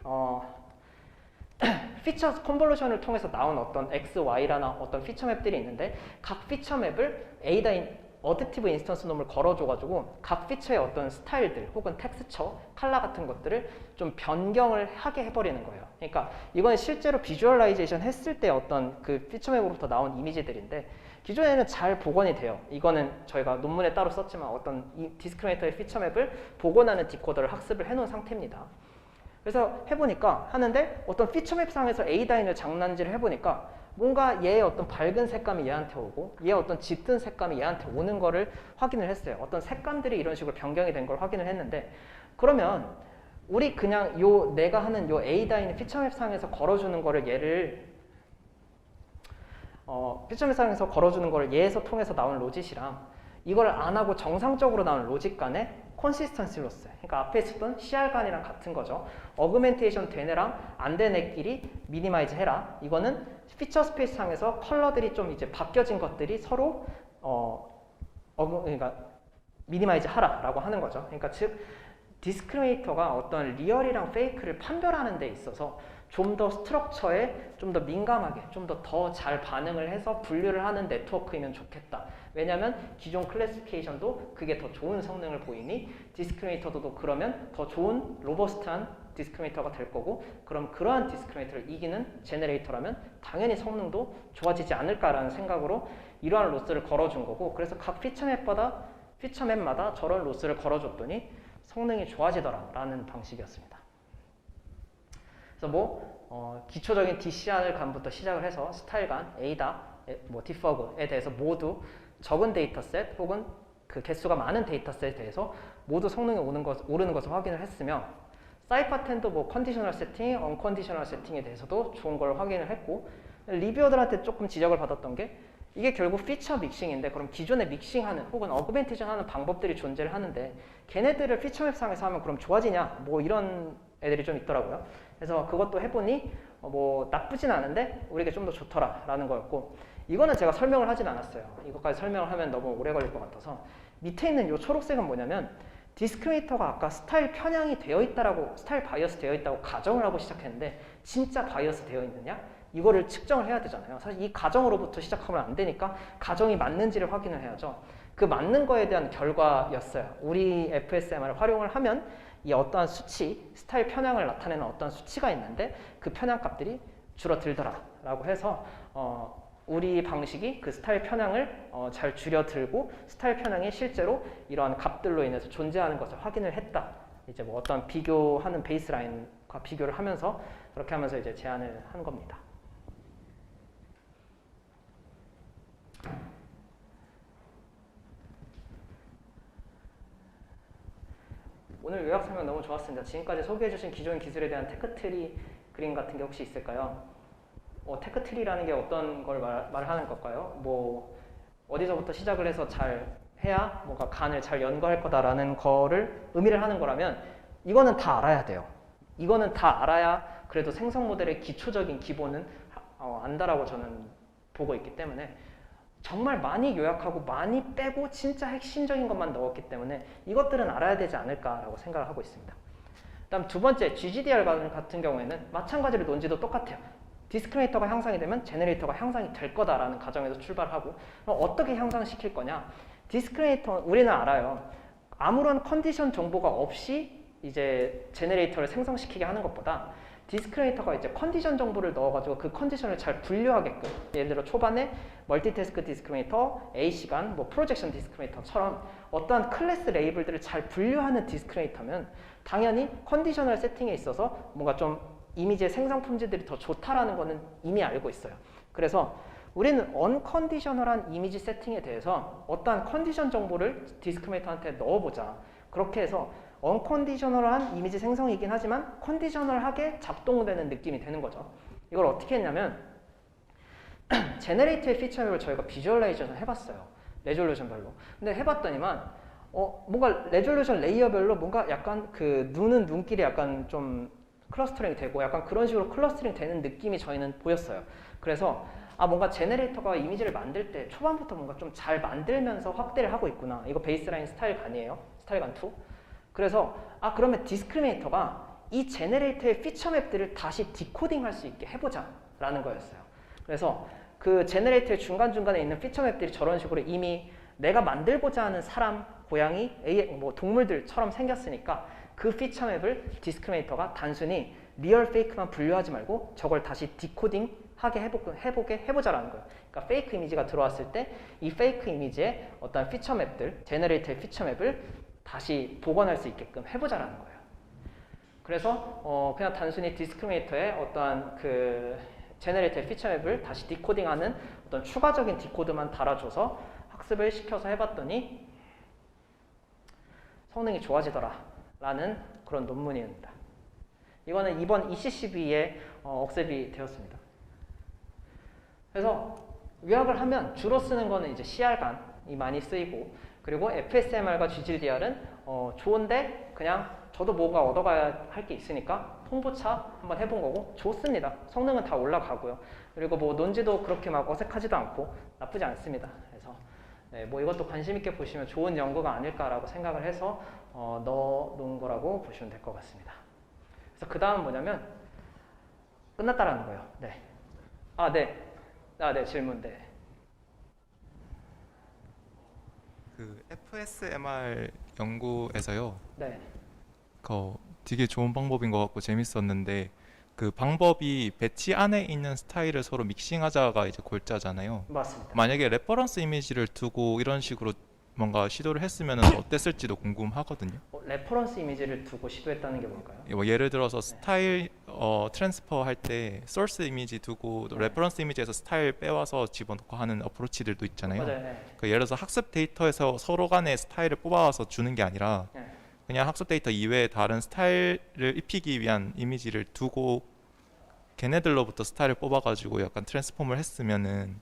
피처 컨볼루션을 통해서 나온 어떤 X, Y라나 어떤 피처 맵들이 있는데 각 피처 맵을 A다인 어댑티브 인스턴스 놈을 걸어줘가지고 각 피처의 어떤 스타일들 혹은 텍스처, 컬러 같은 것들을 좀 변경을 하게 해버리는 거예요. 그러니까 이건 실제로 비주얼라이제이션 했을 때 어떤 그 피처 맵으로부터 나온 이미지들인데 기존에는 잘 복원이 돼요. 이거는 저희가 논문에 따로 썼지만 어떤 이 디스크리미네이터의 피처 맵을 복원하는 디코더를 학습을 해놓은 상태입니다. 그래서 해보니까 하는데 어떤 피처맵 상에서 A다인을 장난질을 해보니까 뭔가 얘의 어떤 밝은 색감이 얘한테 오고 얘의 어떤 짙은 색감이 얘한테 오는 거를 확인을 했어요. 어떤 색감들이 이런 식으로 변경이 된 걸 확인을 했는데 그러면 우리 그냥 내가 하는 요 A다인 피처맵 상에서 걸어주는 거를 얘를 피처맵 상에서 걸어주는 거를 얘에서 통해서 나온 로짓이랑 이걸 안 하고 정상적으로 나온 로짓 간의 컨시스턴시 로스. 그러니까 앞에 있었던 CR 간이랑 같은 거죠. 어그멘테이션 된 애랑 안 된 애끼리 미니마이즈 해라. 이거는 피처 스페이스 상에서 컬러들이 좀 이제 바뀌어진 것들이 서로 그러니까 미니마이즈 하라라고 하는 거죠. 그러니까 즉 디스크리미네이터가 어떤 리얼이랑 페이크를 판별하는 데 있어서 좀 더 스트럭처에 좀 더 민감하게 좀 더 잘 반응을 해서 분류를 하는 네트워크이면 좋겠다. 왜냐하면 기존 클래시피케이션도 그게 더 좋은 성능을 보이니 디스크리미네이터도 그러면 더 좋은 로버스트한 디스크리미네이터가 될 거고 그럼 그러한 디스크리미네이터를 이기는 제너레이터라면 당연히 성능도 좋아지지 않을까라는 생각으로 이러한 로스를 걸어준 거고 그래서 각 피처맵마다 저런 로스를 걸어줬더니 성능이 좋아지더라라는 방식이었습니다. 그래서 기초적인 DCR 간부터 시작을 해서 스타일 간, 에이다, 디퍼그에 대해서 모두 적은 데이터셋 혹은 그 개수가 많은 데이터셋에 대해서 모두 성능이 오르는 것을 확인을 했으며 사이퍼10도 컨디셔널 세팅, 언컨디셔널 세팅에 대해서도 좋은 걸 확인을 했고 리뷰어들한테 조금 지적을 받았던 게 이게 결국 피처 믹싱인데 그럼 기존에 믹싱하는 혹은 어그멘테이션 하는 방법들이 존재를 하는데 걔네들을 피처맵 상에서 하면 그럼 좋아지냐? 이런 애들이 좀 있더라고요. 그래서 그것도 해보니 나쁘진 않은데 우리에게 좀 더 좋더라라는 거였고 이거는 제가 설명을 하진 않았어요. 이것까지 설명을 하면 너무 오래 걸릴 것 같아서 밑에 있는 이 초록색은 뭐냐면 디스크리미네이터가 아까 스타일 편향이 되어 있다라고 스타일 바이어스 되어 있다고 가정을 하고 시작했는데 진짜 바이어스 되어 있느냐? 이거를 측정을 해야 되잖아요. 사실 이 가정으로부터 시작하면 안 되니까 가정이 맞는지를 확인을 해야죠. 그 맞는 거에 대한 결과였어요. 우리 FSMR을 활용을 하면 이 어떠한 수치, 스타일 편향을 나타내는 어떠한 수치가 있는데 그 편향 값들이 줄어들더라라고 해서 우리 방식이 그 스타일 편향을 잘 줄여들고 스타일 편향이 실제로 이러한 값들로 인해서 존재하는 것을 확인을 했다. 이제 어떤 비교하는 베이스라인과 비교를 하면서 그렇게 하면서 이제 제안을 한 겁니다. 오늘 요약 설명 너무 좋았습니다. 지금까지 소개해주신 기존 기술에 대한 테크트리 그림 같은 게 혹시 있을까요? 테크트리라는 게 어떤 걸 말하는 걸까요? 어디서부터 시작을 해서 잘 해야 뭔가 간을 잘 연구할 거다라는 거를 의미를 하는 거라면 이거는 다 알아야 돼요. 이거는 다 알아야 그래도 생성 모델의 기초적인 기본은 안다라고 저는 보고 있기 때문에 정말 많이 요약하고 많이 빼고 진짜 핵심적인 것만 넣었기 때문에 이것들은 알아야 되지 않을까라고 생각을 하고 있습니다. 다음 두 번째 GGDR 같은 경우에는 마찬가지로 논지도 똑같아요. 디스크리미네이터가 향상이 되면 제너레이터가 향상이 될 거다라는 가정에서 출발하고 그럼 어떻게 향상시킬 거냐? 디스크리미네이터 우리는 알아요. 아무런 컨디션 정보가 없이 이제 제너레이터를 생성시키게 하는 것보다 디스크리미네이터가 이제 컨디션 정보를 넣어가지고 그 컨디션을 잘 분류하게끔 예를 들어 초반에 멀티태스크 디스크리미네이터, A 시간, 뭐 프로젝션 디스크리미네이터처럼 어떠한 클래스 레이블들을 잘 분류하는 디스크리미네이터면 당연히 컨디셔널 세팅에 있어서 뭔가 좀 이미지의 생성 품질들이 더 좋다라는 거는 이미 알고 있어요. 그래서 우리는 언컨디셔널한 이미지 세팅에 대해서 어떠한 컨디션 정보를 디스크리미네이터한테 넣어보자. 그렇게 해서 언컨디셔널한 이미지 생성이긴 하지만 컨디셔널하게 작동되는 느낌이 되는 거죠. 이걸 어떻게 했냐면 제너레이트의 피처맵을 저희가 비주얼라이제이션 해봤어요. 레졸루션별로. 근데 해봤더니만 뭔가 레졸루션 레이어별로 뭔가 약간 그 눈은 눈길이 약간 좀 클러스터링 되고 약간 그런 식으로 클러스터링 되는 느낌이 저희는 보였어요. 그래서 뭔가 제너레이터가 이미지를 만들 때 초반부터 뭔가 좀 잘 만들면서 확대를 하고 있구나. 이거 베이스라인 스타일 간이에요. 스타일 간 2. 그래서 그러면 디스크리미네이터가 이 제너레이터의 피처 맵들을 다시 디코딩 할 수 있게 해보자 라는 거였어요. 그래서 그 제너레이터의 중간중간에 있는 피처 맵들이 저런 식으로 이미 내가 만들고자 하는 사람, 고양이, 뭐 동물들처럼 생겼으니까 그 피처 맵을 디스크리미네이터가 단순히 리얼 페이크만 분류하지 말고 저걸 다시 디코딩 하게 해보자라는 거예요. 그러니까 페이크 이미지가 들어왔을 때 이 페이크 이미지의 어떤 피처 맵들, 제너레이터의 피처 맵을 다시 복원할 수 있게끔 해보자라는 거예요. 그래서 그냥 단순히 디스크리미네이터의 어떠한 그 제너레이터의 피처 맵을 다시 디코딩하는 어떤 추가적인 디코드만 달아줘서 학습을 시켜서 해봤더니 성능이 좋아지더라 라는 그런 논문입니다. 이거는 이번 ECCB에 억셉이 되었습니다. 그래서 요약을 하면 주로 쓰는 거는 이제 CR간이 많이 쓰이고 그리고 FSMR과 GGDR은 좋은데 그냥 저도 뭐가 얻어가야 할 게 있으니까 홍보차 한번 해본 거고 좋습니다. 성능은 다 올라가고요. 그리고 뭐 논지도 그렇게 막 어색하지도 않고 나쁘지 않습니다. 그래서 네, 뭐 이것도 관심 있게 보시면 좋은 연구가 아닐까라고 생각을 해서 넣어놓은 거라고 보시면 될 것 같습니다. 그래서 그 다음은 뭐냐면 끝났다라는 거예요. 네. 네, 질문. 네. 그 FSMR 연구에서요. 네. 되게 좋은 방법인 것 같고 재밌었는데 그 방법이 배치 안에 있는 스타일을 서로 믹싱하자가 이제 골자잖아요. 맞습니다. 만약에 레퍼런스 이미지를 두고 이런 식으로 뭔가 시도를 했으면 어땠을지도 궁금하거든요. 레퍼런스 이미지를 두고 시도했다는 게 뭘까요? 뭐 예를 들어서 스타일 트랜스퍼 할 때 소스 이미지 두고 또 레퍼런스 이미지에서 스타일 빼와서 집어넣고 하는 어프로치들도 있잖아요. 맞아요. 네. 예를 들어서 학습 데이터에서 서로 간의 스타일을 뽑아와서 주는 게 아니라 네. 그냥 학습 데이터 이외에 다른 스타일을 입히기 위한 이미지를 두고 걔네들로부터 스타일을 뽑아가지고 약간 트랜스폼을 했으면은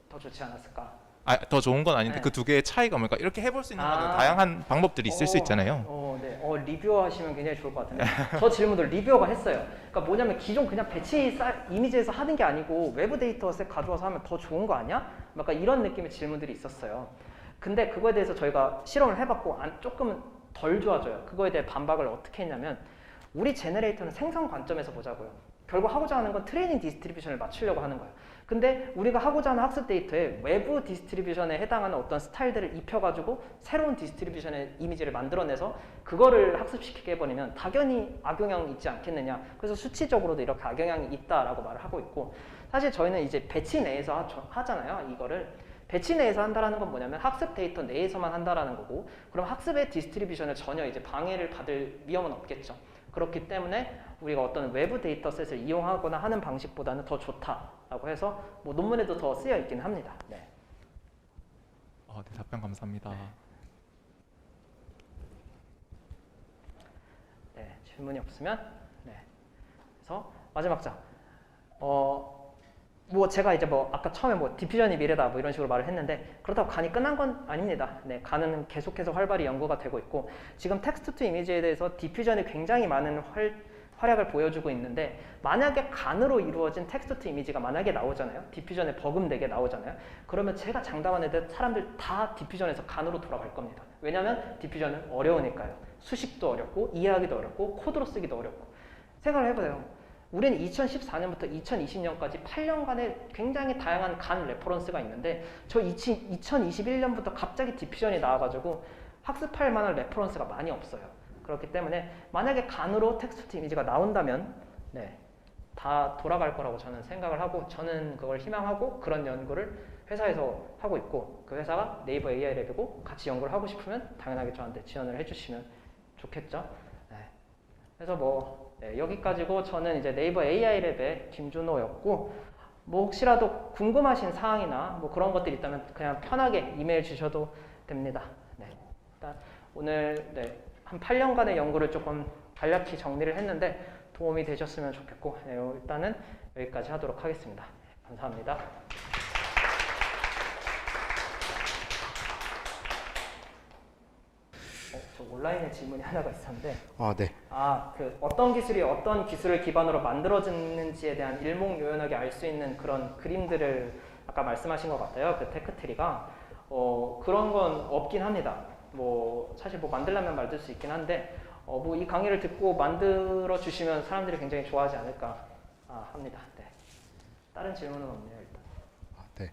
더 좋지 않았을까? 더 좋은 건 아닌데 네. 그 두 개의 차이가 뭘까? 이렇게 해볼 수 있는 거는 아. 다양한 방법들이 있을 수 있잖아요. 네. 리뷰어 하시면 굉장히 좋을 것 같은데 저 질문도 리뷰어가 했어요. 그러니까 뭐냐면 기존 그냥 배치 이미지에서 하는 게 아니고 외부 데이터셋 가져와서 하면 더 좋은 거 아니야? 약간 이런 느낌의 질문들이 있었어요. 근데 그거에 대해서 저희가 실험을 해봤고 조금 덜 좋아져요. 그거에 대해 반박을 어떻게 했냐면 우리 제너레이터는 생성 관점에서 보자고요. 결국 하고자 하는 건 트레이닝 디스트리뷰션을 맞추려고 하는 거예요. 근데 우리가 하고자 하는 학습 데이터에 외부 디스트리뷰션에 해당하는 어떤 스타일들을 입혀가지고 새로운 디스트리뷰션의 이미지를 만들어내서 그거를 학습시키게 해버리면 당연히 악영향이 있지 않겠느냐. 그래서 수치적으로도 이렇게 악영향이 있다라고 말을 하고 있고 사실 저희는 이제 배치 내에서 하잖아요. 이거를. 배치 내에서 한다라는 건 뭐냐면 학습 데이터 내에서만 한다라는 거고 그럼 학습의 디스트리뷰션을 전혀 이제 방해를 받을 위험은 없겠죠. 그렇기 때문에 우리가 어떤 외부 데이터셋을 이용하거나 하는 방식보다는 더 좋다라고 해서 뭐 논문에도 더 쓰여 있긴 합니다. 네. 네, 답변 감사합니다. 네, 질문이 없으면 네. 그래서 마지막 장. 뭐 제가 이제 뭐 아까 처음에 뭐 디퓨전이 미래다 뭐 이런 식으로 말을 했는데 그렇다고 간이 끝난 건 아닙니다. 네, 간은 계속해서 활발히 연구가 되고 있고 지금 텍스트 투 이미지에 대해서 디퓨전이 굉장히 많은 활약을 보여주고 있는데 만약에 간으로 이루어진 텍스트 투 이미지가 만약에 나오잖아요. 디퓨전에 버금되게 나오잖아요. 그러면 제가 장담하는 데 사람들 다 디퓨전에서 간으로 돌아갈 겁니다. 왜냐하면 디퓨전은 어려우니까요. 수식도 어렵고 이해하기도 어렵고 코드로 쓰기도 어렵고. 생각을 해보세요. 우리는 2014년부터 2020년까지 8년간의 굉장히 다양한 간 레퍼런스가 있는데 저 2021년부터 갑자기 디퓨전이 나와가지고 학습할 만한 레퍼런스가 많이 없어요. 그렇기 때문에 만약에 간으로 텍스트 이미지가 나온다면 네, 다 돌아갈 거라고 저는 생각을 하고 저는 그걸 희망하고 그런 연구를 회사에서 하고 있고 그 회사가 네이버 AI 랩이고 같이 연구를 하고 싶으면 당연하게 저한테 지원을 해주시면 좋겠죠. 네. 그래서 뭐 네, 여기까지고 저는 이제 네이버 AI 랩의 김준호였고 뭐 혹시라도 궁금하신 사항이나 뭐 그런 것들이 있다면 그냥 편하게 이메일 주셔도 됩니다. 네. 일단 오늘 네, 한 8년간의 연구를 조금 간략히 정리를 했는데 도움이 되셨으면 좋겠고 네, 일단은 여기까지 하도록 하겠습니다. 감사합니다. 저 온라인에 질문이 하나가 있었는데 네. 그 어떤 기술이 어떤 기술을 기반으로 만들어졌는지에 대한 일목요연하게 알 수 있는 그런 그림들을 아까 말씀하신 것 같아요. 그 테크트리가 그런 건 없긴 합니다. 뭐 사실 뭐 만들려면 만들 수 있긴 한데 뭐 이 강의를 듣고 만들어 주시면 사람들이 굉장히 좋아하지 않을까 합니다. 네. 다른 질문은 없네요 일단. 네.